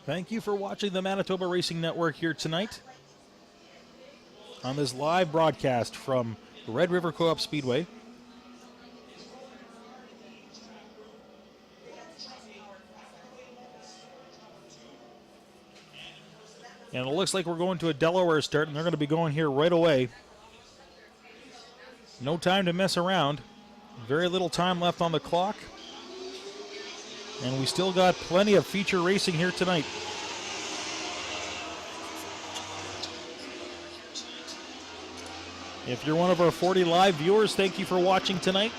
Thank you for watching the Manitoba Racing Network here tonight on this live broadcast from Red River Co-op Speedway. And it looks like we're going to a Delaware start, and they're going to be going here right away. No time to mess around. Very little time left on the clock. And we still got plenty of feature racing here tonight. If you're one of our 40 live viewers, thank you for watching tonight.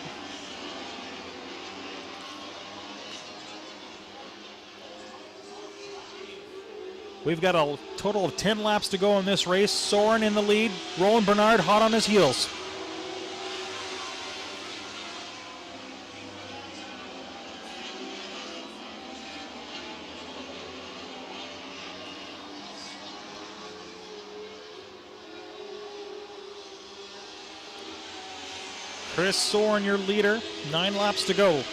We've got a total of 10 laps to go in this race. Soren in the lead. Roland Bernard hot on his heels. Chris Soren, your leader. 9 laps to go.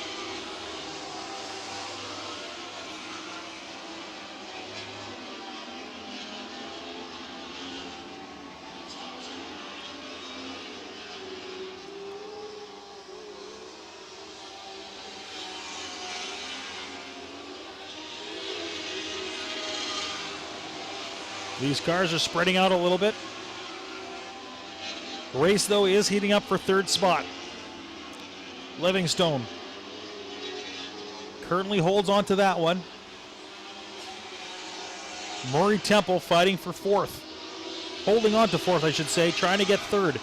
These cars are spreading out a little bit. The race, though, is heating up for third spot. Livingstone currently holds on to that one. Murray Temple fighting for fourth. Holding on to fourth, I should say, trying to get third.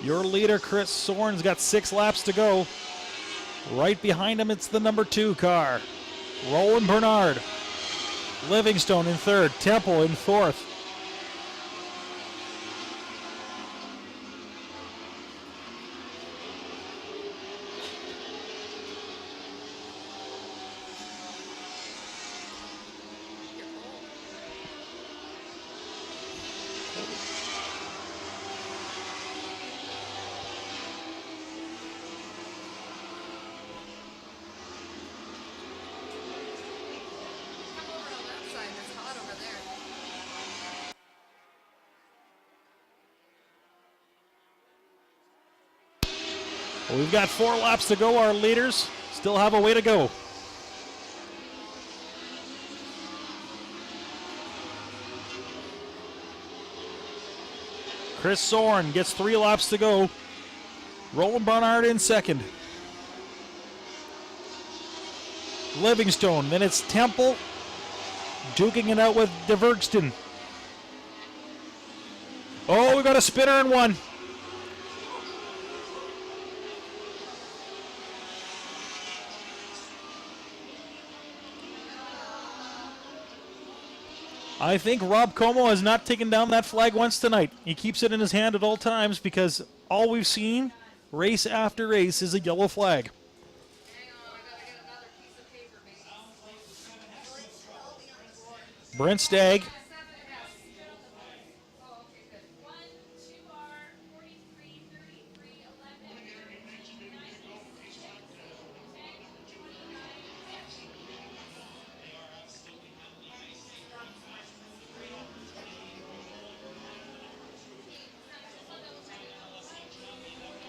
Your leader, Chris Soren's got 6 laps to go. Right behind him, it's the number 2 car. Roland Bernard. Livingstone in third. Temple in fourth. We've got 4 laps to go. Our leaders still have a way to go. Chris Soren gets 3 laps to go. Roland Bernard in second. Livingstone, then it's Temple duking it out with DeVergston. Oh, we got a spinner in one. I think Rob Como has not taken down that flag once tonight. He keeps it in his hand at all times because all we've seen, race after race, is a yellow flag. Brent Stagg.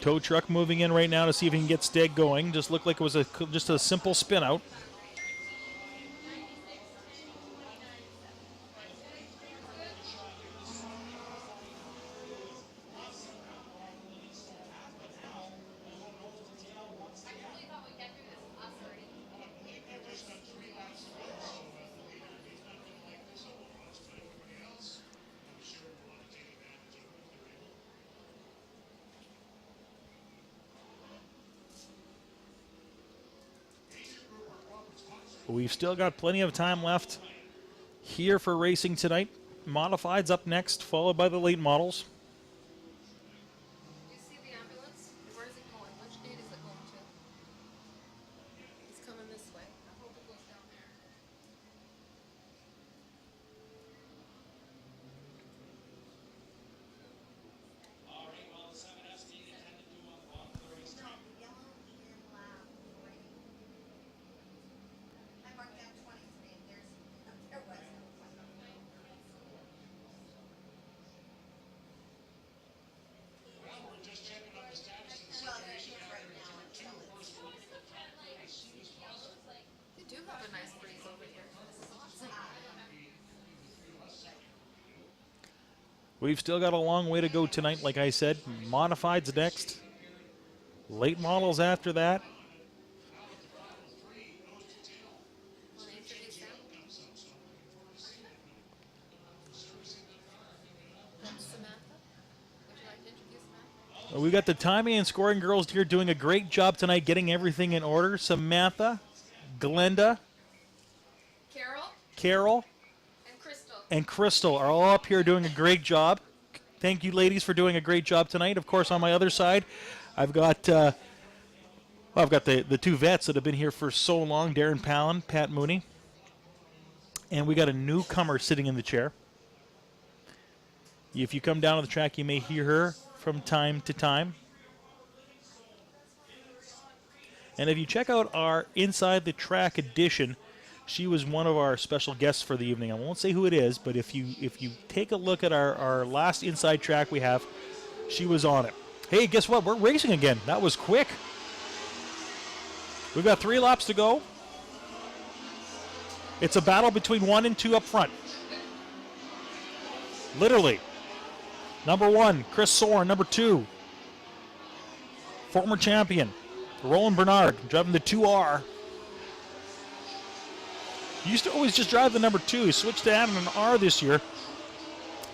Tow truck moving in right now to see if he can get Stagg going. Just looked like it was just a simple spin out. We've still got plenty of time left here for racing tonight. Modifieds up next, followed by the late models. Do you see the ambulance? Where is it going? Which gate is it going to? It's coming this way. I hope it goes down there. All right, well, the 7S team intended to on the bottom of the racetrack. They do have a nice breeze over here. We've still got a long way to go tonight, like I said. Modifieds next. Late models after that. Want to introduce them? Samantha? Would you like to introduce Samantha? We got the timing and scoring girls here doing a great job tonight getting everything in order. Samantha, Glenda, Carol, and Crystal are all up here doing a great job. Thank you, ladies, for doing a great job tonight. Of course, on my other side, I've got the two vets that have been here for so long, Darren Palin, Pat Mooney, and we got a newcomer sitting in the chair. If you come down to the track, you may hear her from time to time. And if you check out our Inside the Track edition, she was one of our special guests for the evening. I won't say who it is, but if you take a look at our last Inside Track we have, she was on it. Hey, guess what? We're racing again. That was quick. We've got 3 laps to go. It's a battle between 1 and 2 up front. Literally. Number 1, Chris Soren. Number 2, former champion, Roland Bernard, driving the 2R. He used to always just drive the number 2. He switched to adding an R this year.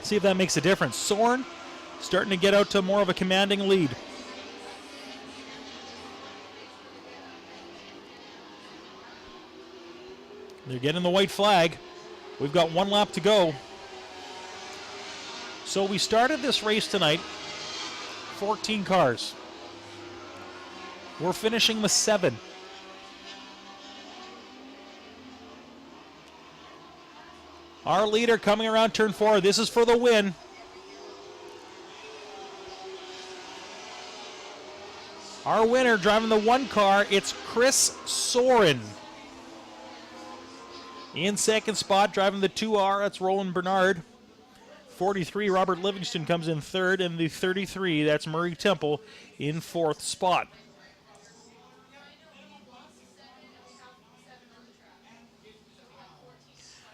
See if that makes a difference. Soren starting to get out to more of a commanding lead. They're getting the white flag. We've got 1 lap to go. So we started this race tonight, 14 cars. We're finishing with 7. Our leader coming around turn 4. This is for the win. Our winner driving the 1 car, it's Chris Soren. In second spot, driving the 2R, that's Roland Bernard. 43, Robert Livingston comes in third, and the 33, that's Murray Temple, in 4th spot.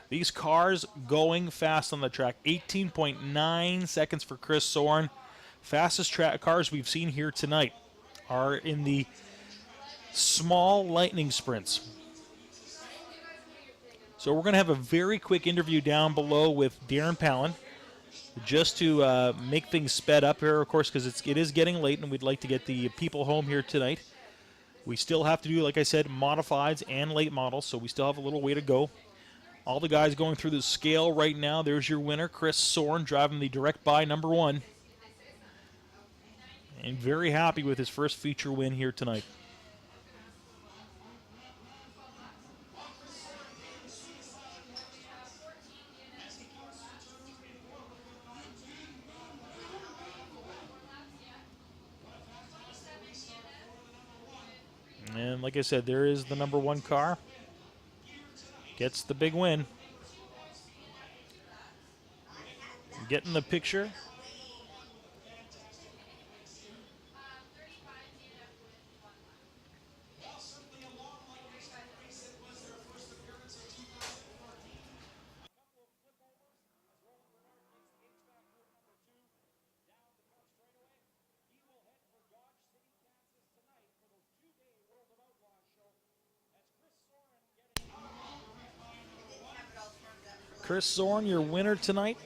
These cars going fast on the track. 18.9 seconds for Chris Soren. Fastest cars we've seen here tonight are in the small lightning sprints. So we're going to have a very quick interview down below with Darren Palin just to make things sped up here, of course, because it is getting late and we'd like to get the people home here tonight. We still have to do, like I said, modifieds and late models, so we still have a little way to go. All the guys going through the scale right now. There's your winner, Chris Soren, driving the direct buy number 1. And very happy with his first feature win here tonight. And like I said, there is the number 1 car. Gets the big win. Getting the picture. Chris Soren, your winner tonight.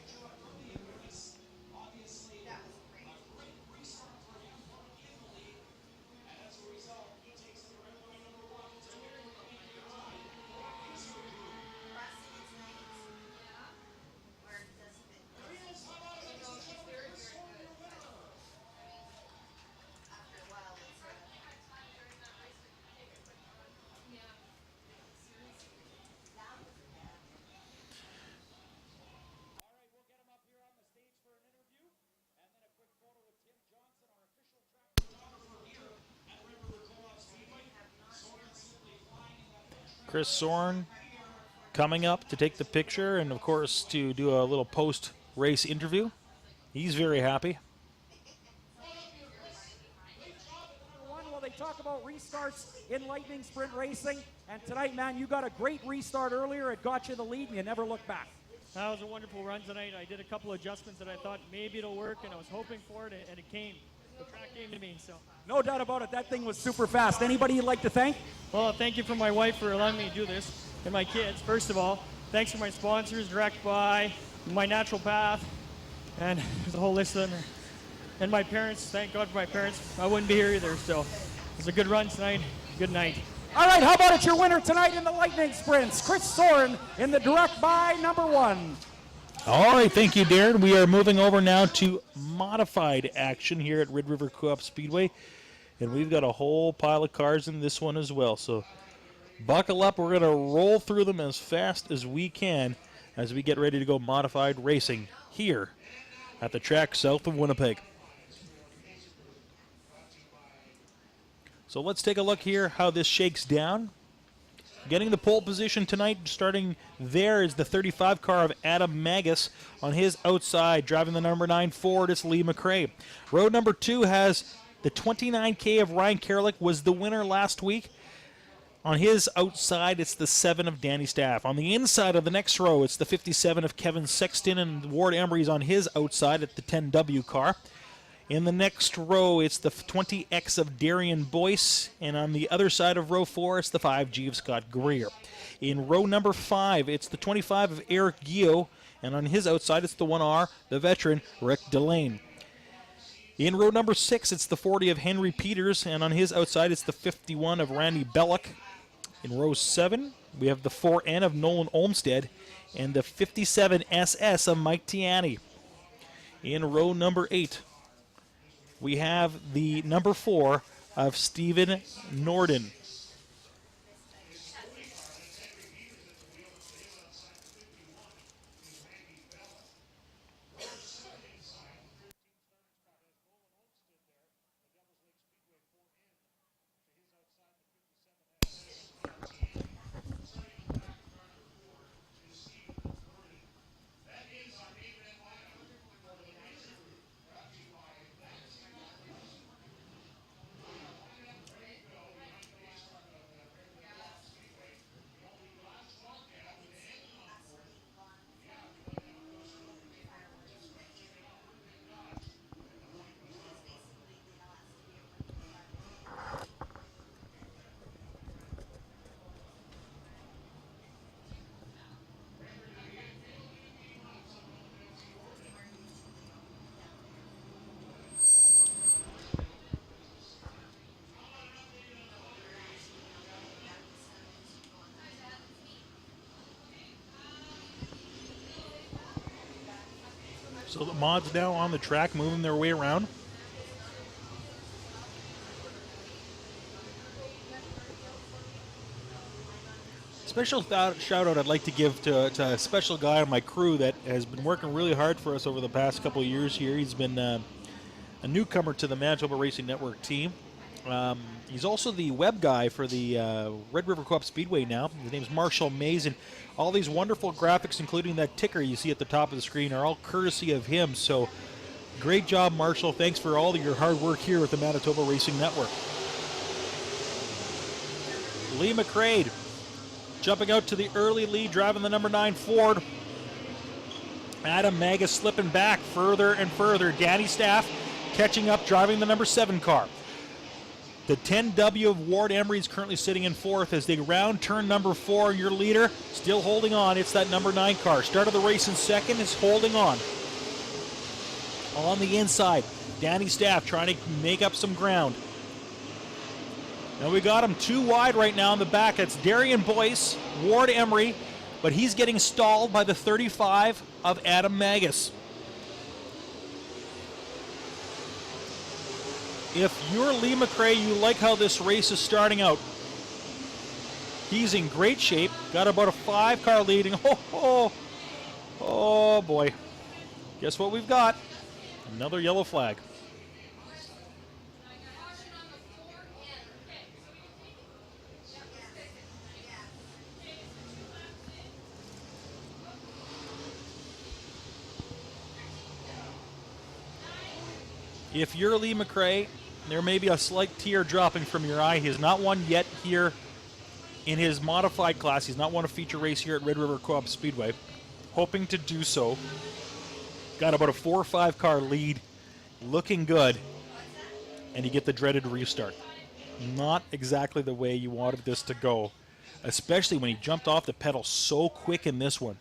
Chris Soren coming up to take the picture and, of course, to do a little post-race interview. He's very happy. Well, they talk about restarts in Lightning Sprint Racing, and tonight, man, you got a great restart earlier. It got you the lead, and you never looked back. That was a wonderful run tonight. I did a couple adjustments that I thought maybe it'll work, and I was hoping for it, and it came. The track came to me, so. No doubt about it. That thing was super fast. Anybody you'd like to thank? Well, thank you for my wife for allowing me to do this, and my kids, first of all. Thanks for my sponsors, Direct Buy, My Natural Path, and there's a whole list of them. And my parents, thank God for my parents. I wouldn't be here either, so it was a good run tonight. Good night. All right, how about it, your winner tonight in the Lightning Sprints, Chris Soren in the Direct Buy number 1. All right, thank you, Darren. We are moving over now to modified action here at Red River Coop Speedway, and we've got a whole pile of cars in this one as well. So buckle up. We're going to roll through them as fast as we can as we get ready to go modified racing here at the track south of Winnipeg. So let's take a look here how this shakes down. Getting the pole position tonight, starting there is the 35 car of Adam Magus. On his outside, driving the number 9 Ford, it's Lee McRae. Row number 2 has the 29K of Ryan Kerlick, was the winner last week. On his outside, it's the 7 of Danny Staff. On the inside of the next row, it's the 57 of Kevin Sexton, and Ward Embry's on his outside at the 10W car. In the next row, it's the 20X of Darian Boyce, and on the other side of row 4, it's the 5G of Scott Greer. In row number 5, it's the 25 of Eric Gio, and on his outside, it's the 1R, the veteran, Rick Delane. In row number 6, it's the 40 of Henry Peters, and on his outside, it's the 51 of Randy Belloc. In row 7, we have the 4N of Nolan Olmstead, and the 57 SS of Mike Tiani. In row number 8, we have the number 4 of Stephen Norden. So the mods now on the track, moving their way around. Special shout out I'd like to give to a special guy on my crew that has been working really hard for us over the past couple of years here. He's been a newcomer to the Manitoba Racing Network team. He's also the web guy for the Red River Co-op Speedway now. His name's Marshall Mays, and all these wonderful graphics, including that ticker you see at the top of the screen, are all courtesy of him. So great job, Marshall. Thanks for all of your hard work here with the Manitoba Racing Network. Lee McCrae jumping out to the early lead, driving the number 9 Ford. Adam Magus slipping back further and further. Danny Staff catching up, driving the number 7 car. The 10W of Ward Emery is currently sitting in 4th as they round turn number 4. Your leader still holding on. It's that number 9 car. Start of the race in 2nd is holding on. On the inside, Danny Staff trying to make up some ground. Now we got him 2 wide right now in the back. That's Darian Boyce, Ward Emery, but he's getting stalled by the 35 of Adam Magus. If you're Lee McCrae, you like how this race is starting out. He's in great shape. Got about a 5-car leading. Oh boy. Guess what we've got? Another yellow flag. If you're Lee McCrae, there may be a slight tear dropping from your eye. He has not won yet here in his modified class. He's not won a feature race here at Red River Co-op Speedway. Hoping to do so. Got about a 4 or 5 car lead. Looking good. And you get the dreaded restart. Not exactly the way you wanted this to go. Especially when he jumped off the pedal so quick in this one.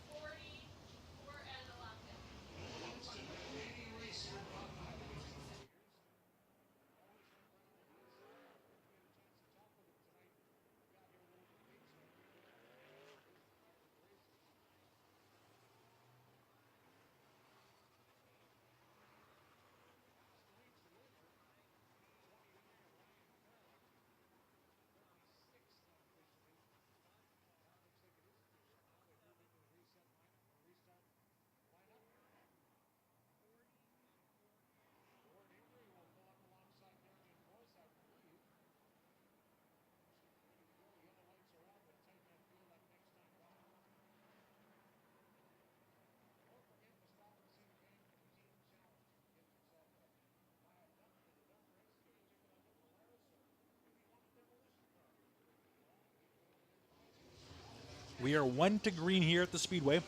We are 1 to green here at the Speedway.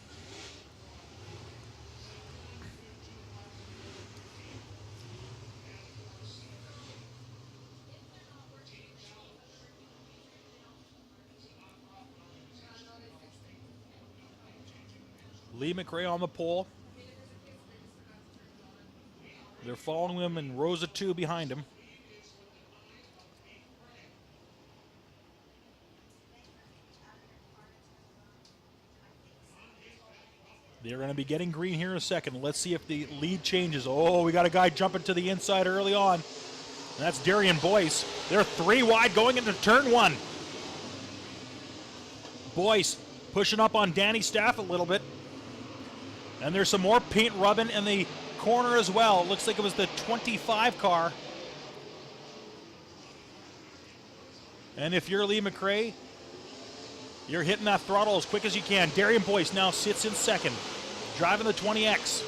Lee McCrae on the pole. They're following him in rows of 2 behind him. They're going to be getting green here in a second. Let's see if the lead changes. Oh, we got a guy jumping to the inside early on. And that's Darian Boyce. They're 3 wide going into turn 1. Boyce pushing up on Danny Staff a little bit. And there's some more paint rubbing in the corner as well. Looks like it was the 25 car. And if you're Lee McCrae, you're hitting that throttle as quick as you can. Darian Boyce now sits in 2nd, driving the 20X.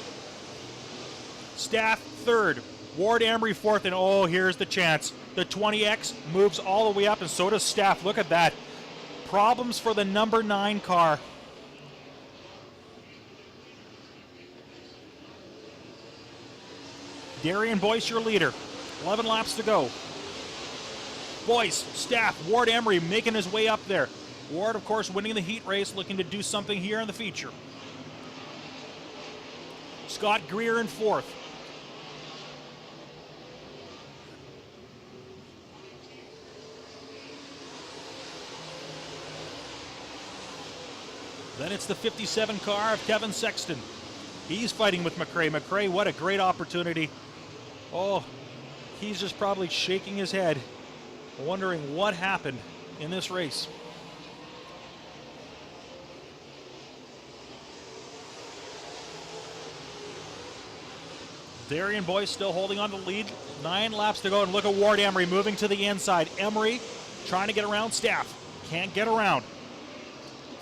Staff 3rd, Ward Emery 4th, and oh, here's the chance. The 20X moves all the way up, and so does Staff. Look at that. Problems for the number 9 car. Darian Boyce, your leader. 11 laps to go. Boyce, Staff, Ward Emery making his way up there. Ward, of course, winning the heat race, looking to do something here in the feature. Scott Greer in 4th. Then it's the 57 car of Kevin Sexton. He's fighting with McRae. McRae, what a great opportunity. Oh, he's just probably shaking his head, wondering what happened in this race. Darian Boyce still holding on to the lead. 9 laps to go, and look at Ward Emery moving to the inside. Emery trying to get around Staff. Can't get around.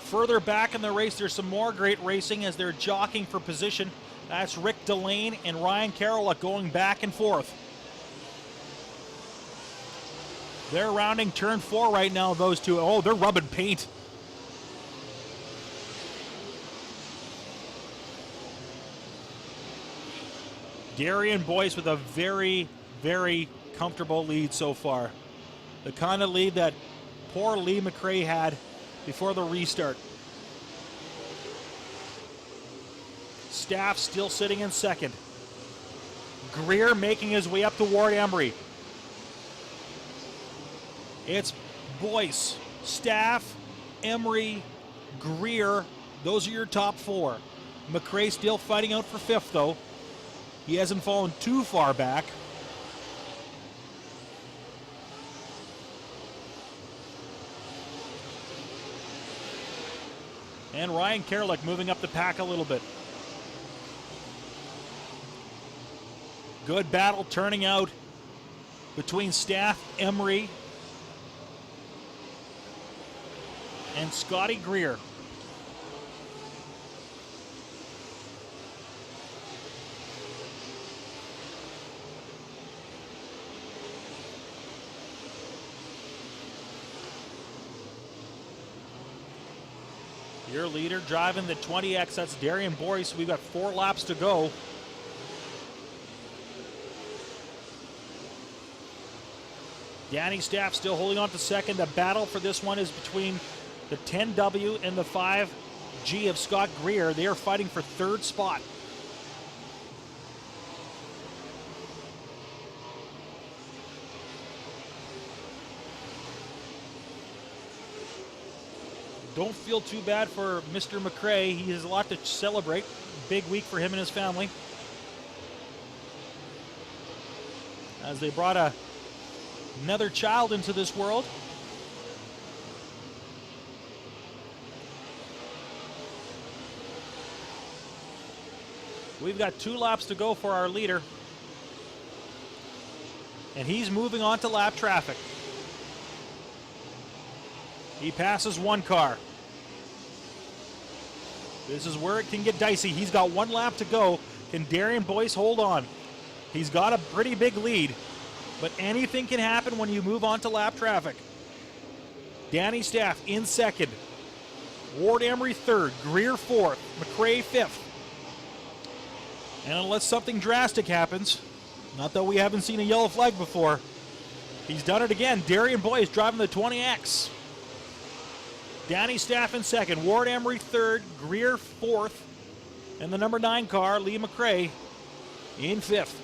Further back in the race, there's some more great racing as they're jockeying for position. That's Rick Delane and Ryan Caroluk going back and forth. They're rounding turn 4 right now, those two. Oh, they're rubbing paint. Darian Boyce with a very, very comfortable lead so far. The kind of lead that poor Lee McRae had before the restart. Staff still sitting in second. Greer making his way up to Ward Emery. It's Boyce, Staff, Emery, Greer. Those are your top 4. McRae still fighting out for 5th, though. He hasn't fallen too far back. And Ryan Kerlick moving up the pack a little bit. Good battle turning out between Staff, Emery, and Scotty Greer. Your leader driving the 20X, that's Darian Boyce. We've got 4 laps to go. Danny Staff still holding on to second. The battle for this one is between the 10W and the 5G of Scott Greer. They are fighting for 3rd spot. Don't feel too bad for Mr. McRae. He has a lot to celebrate. Big week for him and his family, as they brought another child into this world. We've got 2 laps to go for our leader, and he's moving on to lap traffic. He passes 1 car. This is where it can get dicey. He's got 1 lap to go. Can Darian Boyce hold on? He's got a pretty big lead, but anything can happen when you move on to lap traffic. Danny Staff in second. Ward Emery 3rd. Greer 4th. McRae 5th. And unless something drastic happens, not that we haven't seen a yellow flag before, he's done it again. Darian Boyce driving the 20X. Danny Staff in 2nd. Ward Emery 3rd. Greer 4th. And the number 9 car, Lee McRae, in 5th.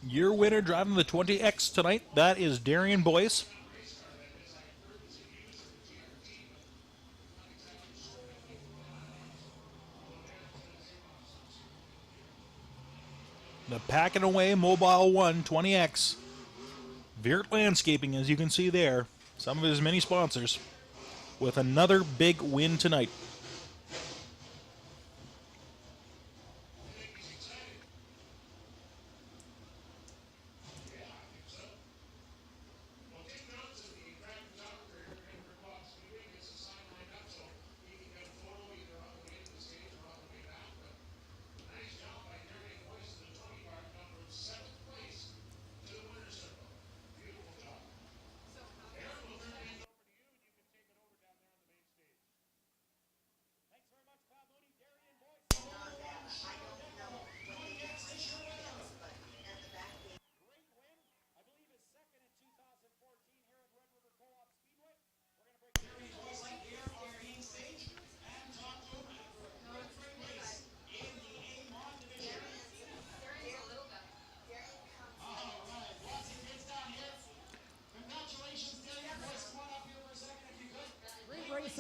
Your winner driving the 20X tonight, that is Darian Boyce. The Packing Away Mobile 1 20X. Veert Landscaping, as you can see there, some of his many sponsors, with another big win tonight.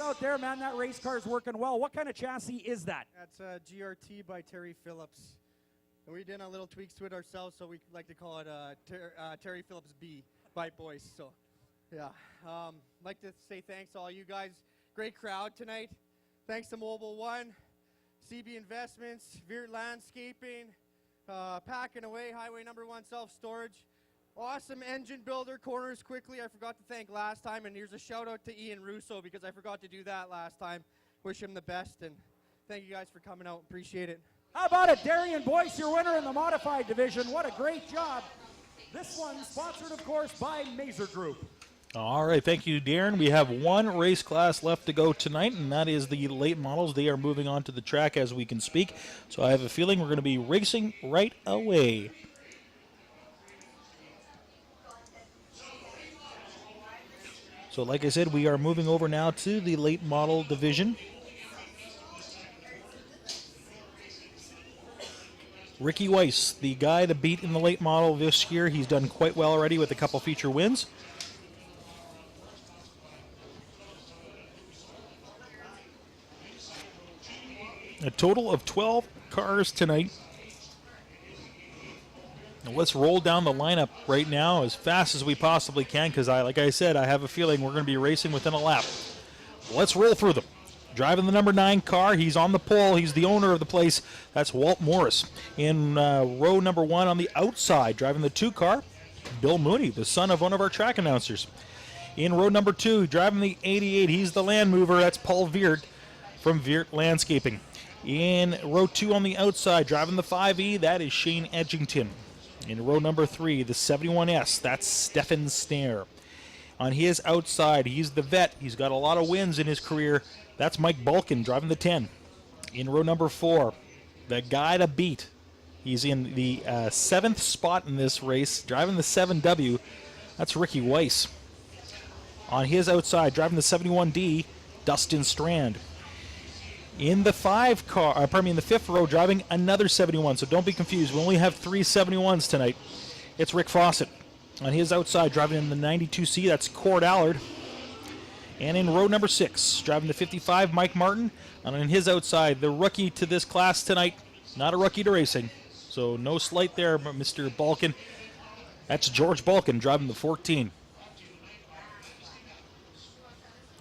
out there, man. That race car is working well. What kind of chassis is that? That's a GRT by Terry Phillips. And we did a little tweaks to it ourselves, so we like to call it Terry Phillips B by Boyce. So, yeah. Like to say thanks to all you guys. Great crowd tonight. Thanks to Mobile One, CB Investments, Veer Landscaping, Packing Away, Highway Number 1 Self-Storage. Awesome engine builder, Corners Quickly. I forgot to thank last time, and here's a shout out to Ian Russo because I forgot to do that last time. Wish him the best, and thank you guys for coming out. Appreciate it. How about it, Darian Boyce, your winner in the modified division. What a great job. This one sponsored, of course, by Mazer Group. All right, thank you, Darren. We have one race class left to go tonight, and that is the late models. They are moving on to the track as we can speak, so I have a feeling we're going to be racing right away. So like I said, we are moving over now to the late model division. Ricky Weiss, the guy to beat in the late model this year. He's done quite well already with a couple feature wins. A total of 12 cars tonight. Now let's roll down the lineup right now as fast as we possibly can because, like I said, I have a feeling we're going to be racing within a lap. Let's roll through them. Driving the number 9 car, he's on the pole. He's the owner of the place. That's Walt Morris. In row number 1 on the outside, driving the 2 car, Bill Mooney, the son of one of our track announcers. In row number 2, driving the 88, he's the land mover. That's Paul Veert from Veert Landscaping. In row 2 on the outside, driving the 5E, that is Shane Edgington. In row number 3, the 71S, that's Stefan Snare. On his outside, he's the vet. He's got a lot of wins in his career. That's Mike Balkin driving the 10. In row number 4, the guy to beat. He's in the 7th spot in this race, driving the 7W. That's Ricky Weiss. On his outside, driving the 71D, Dustin Strand. In the 5th row, driving another 71. So don't be confused. We only have 3 71s tonight. It's Rick Fawcett. On his outside, driving in the 92C, that's Cord Allard. And in row number 6, driving the 55, Mike Martin. And on his outside, the rookie to this class tonight, not a rookie to racing. So no slight there, Mr. Balkin. That's George Balkin driving the 14.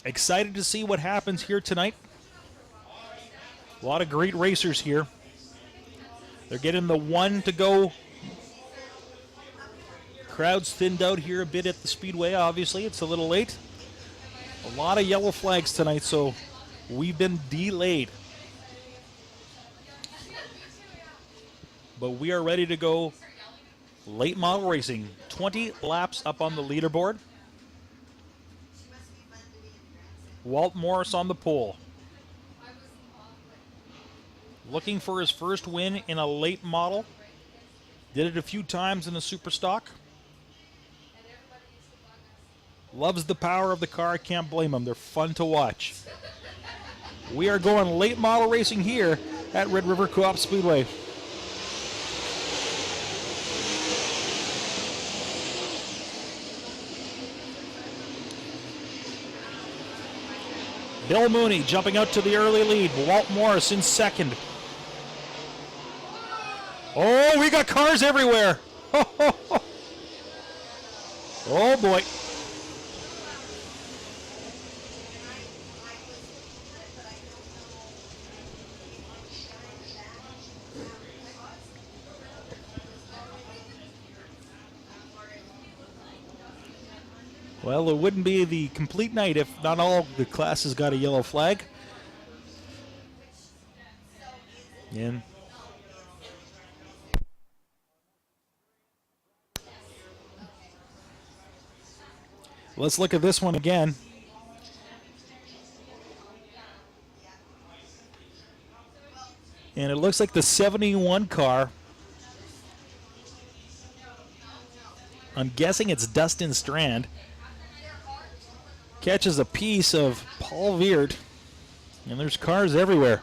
Excited to see what happens here tonight. A lot of great racers here. They're getting the 1 to go. Crowd's thinned out here a bit at the Speedway, obviously. It's a little late. A lot of yellow flags tonight, so we've been delayed. But we are ready to go late model racing. 20 laps up on the leaderboard. Walt Morris on the pole. Looking for his first win in a late model. Did it a few times in a super stock. Loves the power of the car. I can't blame him. They're fun to watch. We are going late model racing here at Red River Coop Speedway. Bill Mooney jumping out to the early lead. Walt Morris in second. Oh, we got cars everywhere. Oh, boy. Well, it wouldn't be the complete night if not all the classes got a yellow flag. And let's look at this one again. And it looks like the 71 car. I'm guessing it's Dustin Strand. Catches a piece of Paul Veert. And there's cars everywhere.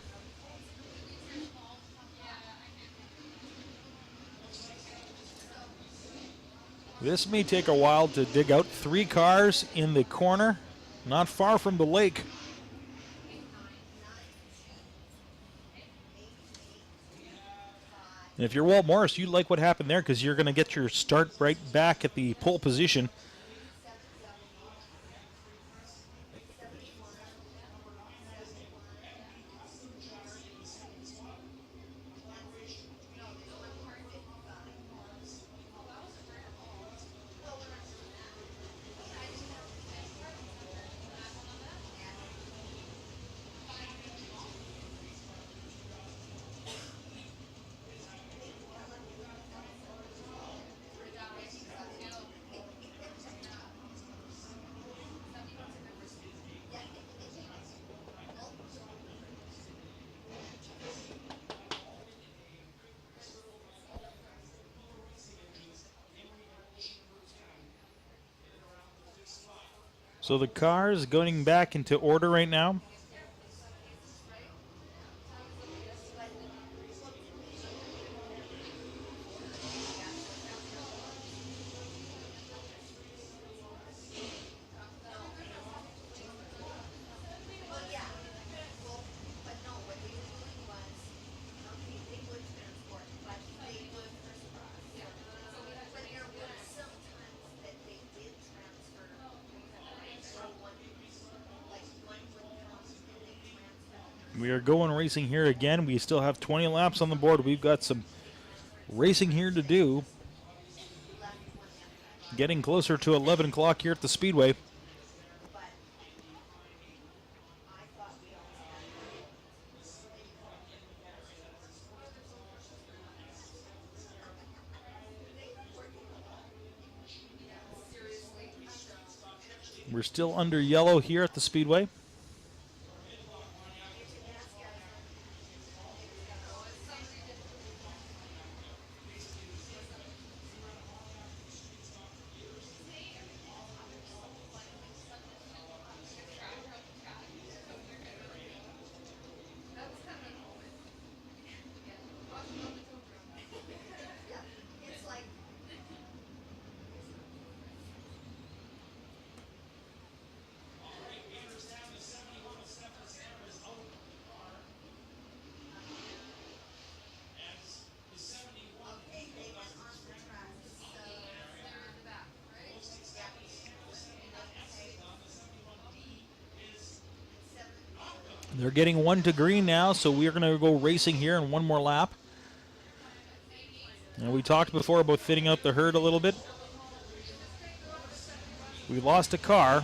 This may take a while to dig out. 3 cars in the corner, not far from the lake. And if you're Walt Morris, you like what happened there because you're going to get your start right back at the pole position. So the car is going back into order right now. We are going racing here again. We still have 20 laps on the board. We've got some racing here to do. Getting closer to 11 o'clock here at the Speedway. We're still under yellow here at the Speedway. They're getting one to green now, so we're going to go racing here in one more lap. And we talked before about thinning out the herd a little bit. We lost a car.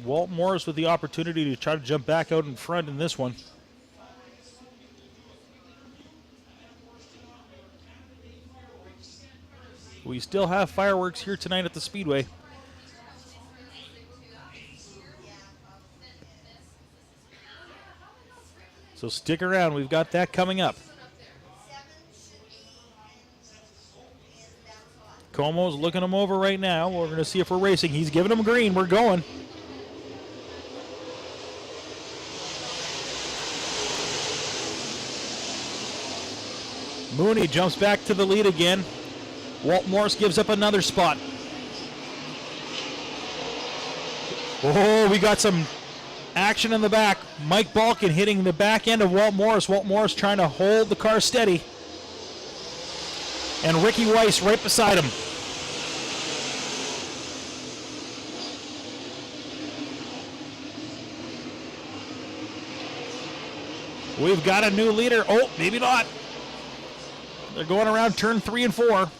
Walt Morris with the opportunity to try to jump back out in front in this one. We still have fireworks here tonight at the Speedway. So stick around, we've got that coming up. Como's looking him over right now. We're going to see if we're racing. He's giving him green. We're going. Mooney jumps back to the lead again. Walt Morris gives up another spot. Oh, we got some action in the back. Mike Balkin hitting the back end of Walt Morris. Walt Morris trying to hold the car steady. And Ricky Weiss right beside him. We've got a new leader. Oh, maybe not. They're going around turn 3 and 4.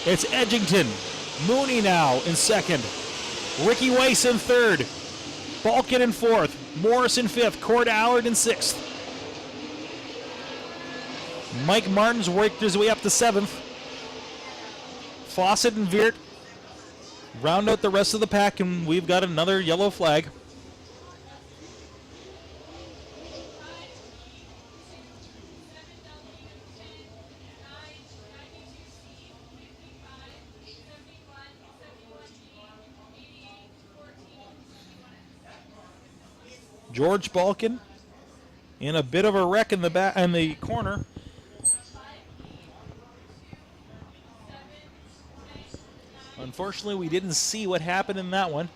It's Edgington. Mooney now in second. Ricky Weiss in third. Balkin in fourth. Morris in fifth. Cord Allard in sixth. Mike Martin's worked his way up to seventh. Fawcett and Veert round out the rest of the pack, and we've got another yellow flag. George Balkin in a bit of a wreck in the back in the corner. Unfortunately, we didn't see what happened in that one.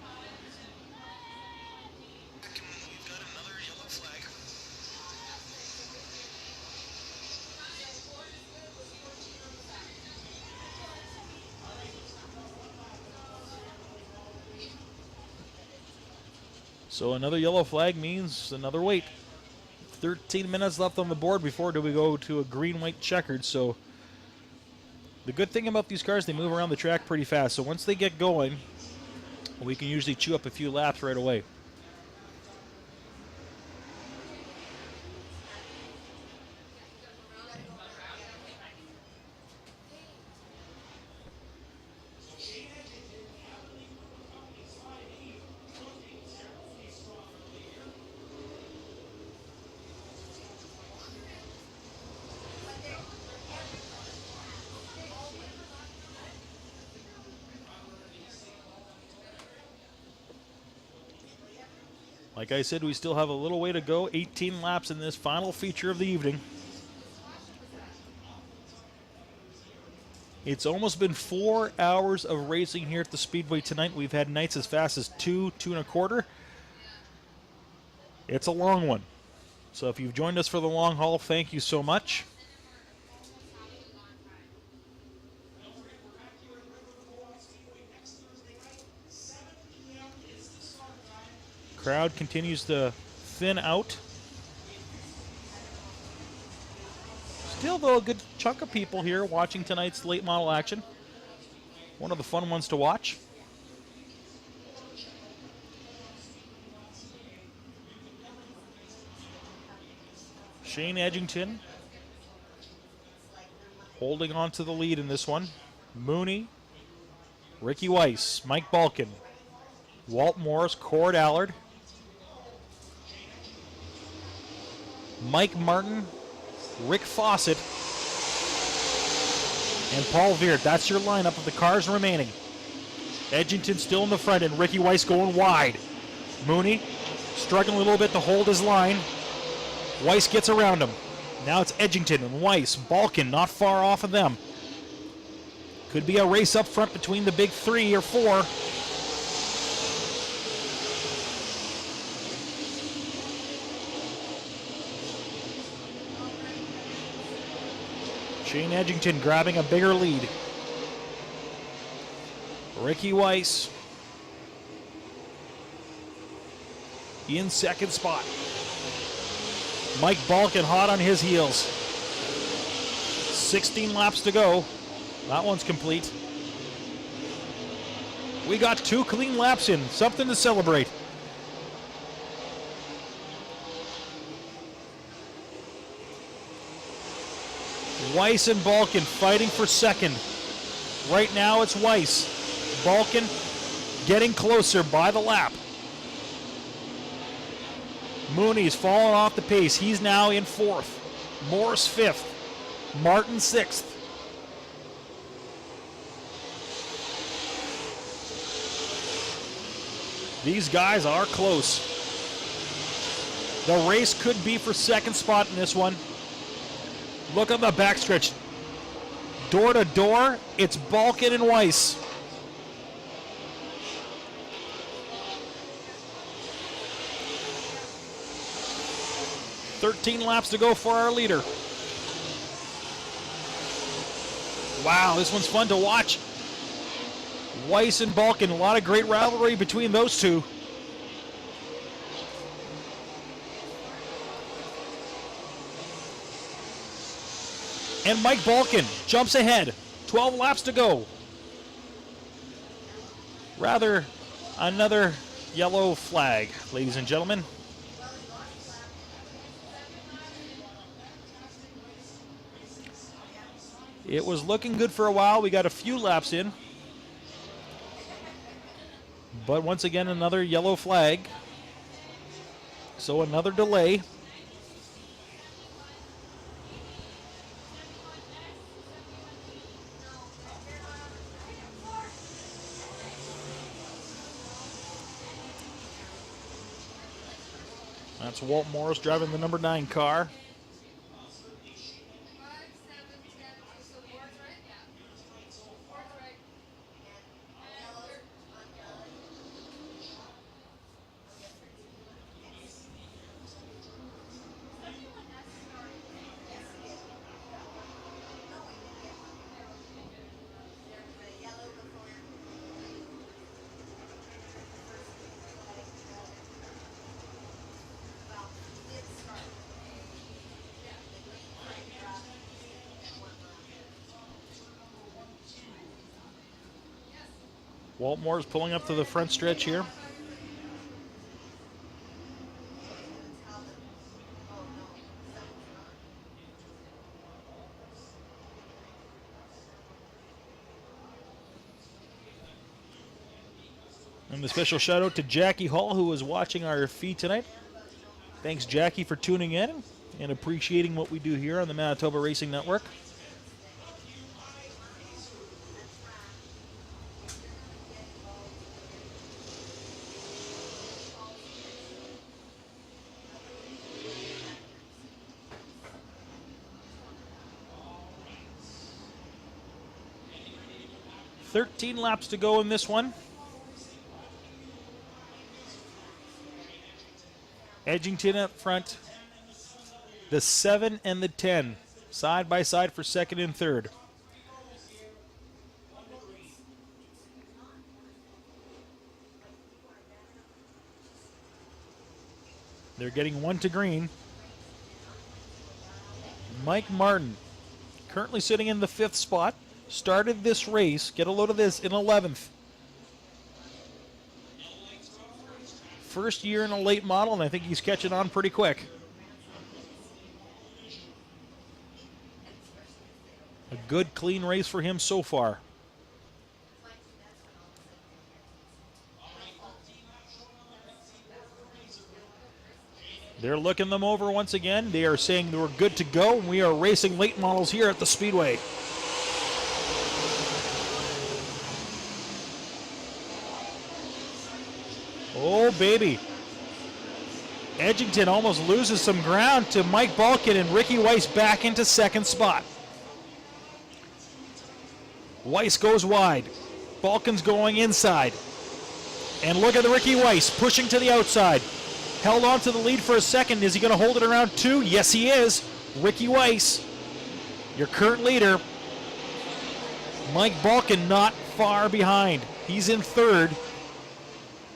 So another yellow flag means another wait. 13 minutes left on the board before do we go to a green-white checkered. So the good thing about these cars, they move around the track pretty fast. So once they get going, we can usually chew up a few laps right away. Like I said, we still have a little way to go. 18 laps in this final feature of the evening. It's almost been 4 hours of racing here at the Speedway tonight. We've had nights as fast as 2.25. It's a long one. So if you've joined us for the long haul, thank you so much. Crowd continues to thin out. Still, though, a good chunk of people here watching tonight's late model action. One of the fun ones to watch. Shane Edgington holding on to the lead in this one. Mooney, Ricky Weiss, Mike Balkin, Walt Morris, Cord Allard, Mike Martin, Rick Fawcett, and Paul Veert. That's your lineup of the cars remaining. Edgington still in the front and Ricky Weiss going wide. Mooney struggling a little bit to hold his line. Weiss gets around him. Now it's Edgington and Weiss. Balkin not far off of them. Could be a race up front between the big 3 or 4. Shane Edgington grabbing a bigger lead. Ricky Weiss in second spot. Mike Balkin hot on his heels. 16 laps to go. That one's complete. We got 2 clean laps in. Something to celebrate. Weiss and Balkin fighting for second. Right now it's Weiss. Balkin getting closer by the lap. Mooney's fallen off the pace. He's now in 4th. Morris 5th. Martin 6th. These guys are close. The race could be for second spot in this one. Look at the backstretch. Door to door, it's Balkin and Weiss. "13 laps to go for our leader." Wow, this one's fun to watch. Weiss and Balkin, a lot of great rivalry between those two. And Mike Balkin jumps ahead. 12 laps to go. Rather, another yellow flag, ladies and gentlemen. It was looking good for a while. We got a few laps in. But once again, another yellow flag. So another delay. That's Walt Morris driving the number 9 car. Walt Moore's pulling up to the front stretch here. And a special shout out to Jackie Hall, who was watching our feed tonight. Thanks, Jackie, for tuning in and appreciating what we do here on the Manitoba Racing Network. $13 laps to go in this one. Edgington up front. The 7 and the 10 side by side for second and third. They're getting one to green. Mike Martin, currently sitting in the 5th spot, started this race, get a load of this, in 11th. First year in a late model, and I think he's catching on pretty quick. A good, clean race for him so far. They're looking them over once again. They are saying we're good to go. We are racing late models here at the Speedway. Oh, baby. Edgington almost loses some ground to Mike Balkin, and Ricky Weiss back into second spot. Weiss goes wide. Balkin's going inside. And look at the Ricky Weiss pushing to the outside. Held on to the lead for a second. Is he going to hold it around 2? Yes, he is. Ricky Weiss, your current leader. Mike Balkin not far behind. He's in third,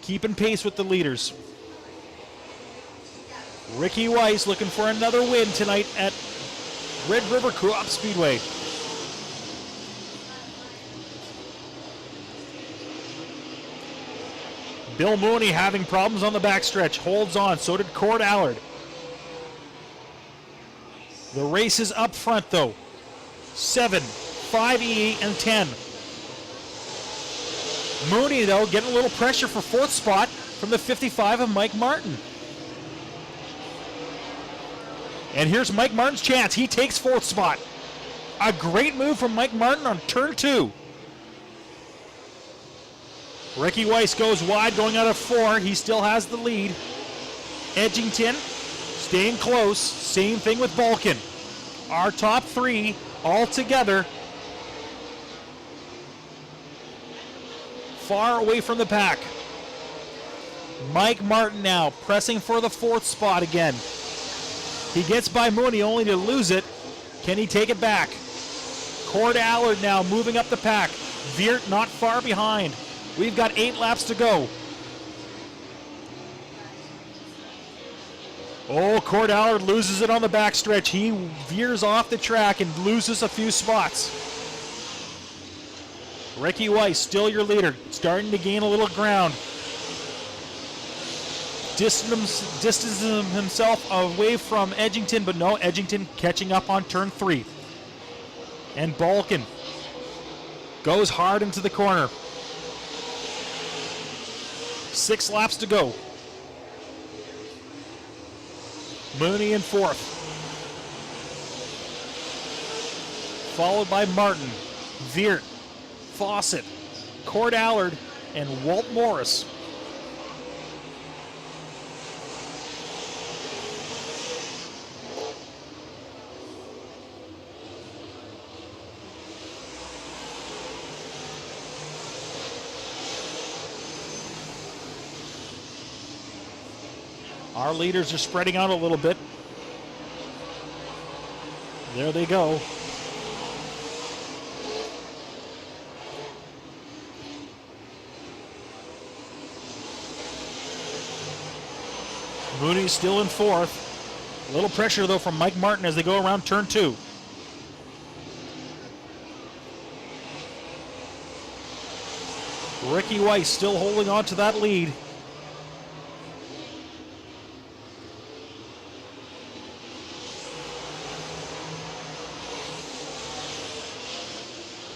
keeping pace with the leaders. Ricky Weiss looking for another win tonight at Red River Coop Speedway. Bill Mooney having problems on the backstretch. Holds on. So did Cord Allard. The race is up front, though. 7, 5E, and 10. Mooney, though, getting a little pressure for 4th spot from the 55 of Mike Martin. And here's Mike Martin's chance. He takes 4th spot. A great move from Mike Martin on turn 2. Ricky Weiss goes wide, going out of 4. He still has the lead. Edgington staying close. Same thing with Balkin. Our top 3 all together. Far away from the pack. Mike Martin now pressing for the 4th spot again. He gets by Mooney only to lose it. Can he take it back? Cord Allard now moving up the pack. Veert not far behind. We've got 8 laps to go. Oh, Cord Allard loses it on the backstretch. He veers off the track and loses a few spots. Ricky Weiss, still your leader, starting to gain a little ground. Distancing himself away from Edgington, but no, Edgington catching up on turn 3. And Balkin goes hard into the corner. 6 laps to go. Mooney in 4th. Followed by Martin, Veert, Fawcett, Cord Allard, and Walt Morris. Our leaders are spreading out a little bit. There they go. Mooney's still in 4th. A little pressure, though, from Mike Martin as they go around turn 2. Ricky Weiss still holding on to that lead.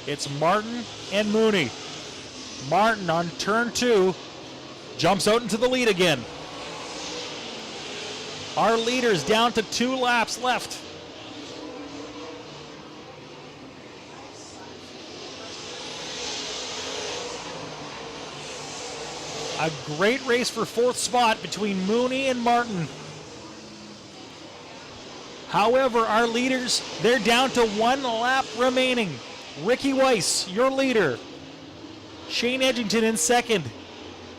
It's Martin and Mooney. Martin on turn 2 jumps out into the lead again. Our leader's down to 2 laps left. A great race for 4th spot between Mooney and Martin. However, our leaders, they're down to 1 lap remaining. Ricky Weiss, your leader. Shane Edgington in 2nd.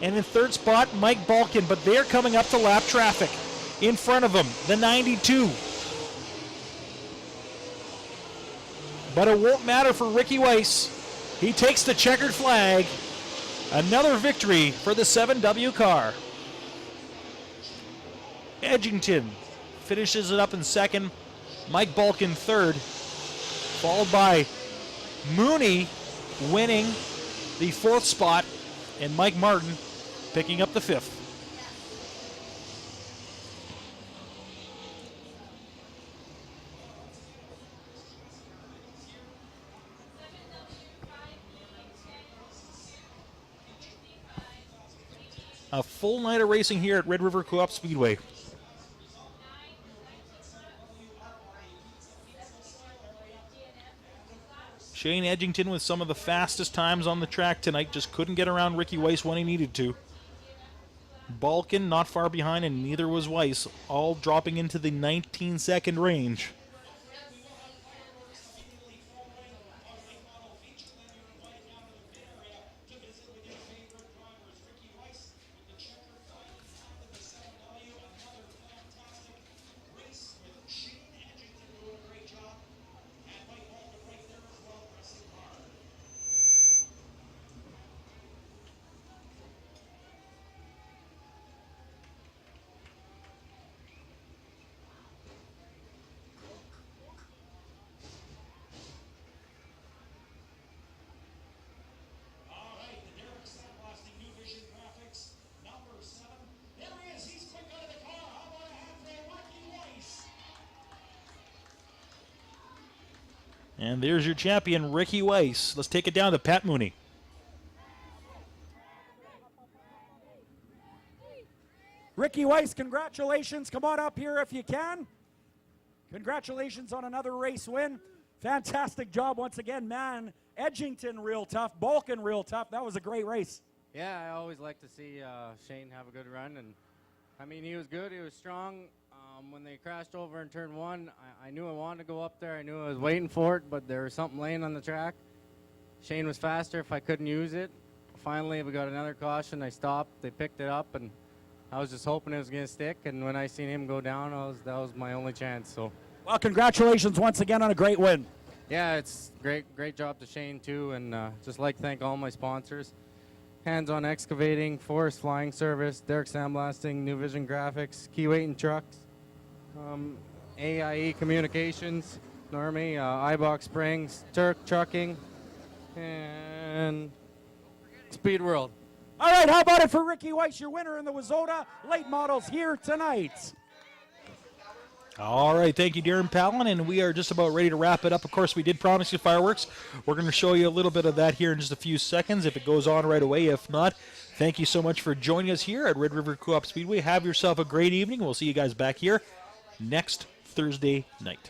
And in 3rd spot, Mike Balkin, but they're coming up to lap traffic. In front of them, the 92. But it won't matter for Ricky Weiss. He takes the checkered flag. Another victory for the 7W car. Edgington finishes it up in 2nd. Mike Balkin 3rd. Followed by Mooney winning the 4th spot. And Mike Martin picking up the 5th. A full night of racing here at Red River Coop Speedway. Shane Edgington with some of the fastest times on the track tonight. Just couldn't get around Ricky Weiss when he needed to. Balkin not far behind, and neither was Weiss, all dropping into the 19-second range. And there's your champion, Ricky Weiss. Let's take it down to Pat Mooney. Ricky Weiss, congratulations. Come on up here if you can. Congratulations on another race win. Fantastic job once again, man. Edgington real tough, Balkin real tough. That was a great race. Yeah, I always like to see Shane have a good run, and I mean, he was good, he was strong. When they crashed over in turn 1, I knew I wanted to go up there. I knew I was waiting for it, but there was something laying on the track. Shane was faster if I couldn't use it. Finally, we got another caution. I stopped, they picked it up, and I was just hoping it was going to stick, and when I seen him go down, that was my only chance. So, well, congratulations once again on a great win. Yeah, it's great job to Shane too, and just like to thank all my sponsors: Hands On Excavating, Forest Flying Service, Derek Sandblasting, New Vision Graphics, Keyway Trucks, AIE Communications, Normie, iBox Springs, Turk Trucking, and Speed World. All right, how about it for Ricky Weiss, your winner in the Wazota Late Models here tonight. All right, thank you, Darren Palin, and we are just about ready to wrap it up. Of course, we did promise you fireworks. We're going to show you a little bit of that here in just a few seconds if it goes on right away. If not, thank you so much for joining us here at Red River Co-op Speedway. Have yourself a great evening. We'll see you guys back here next Thursday night.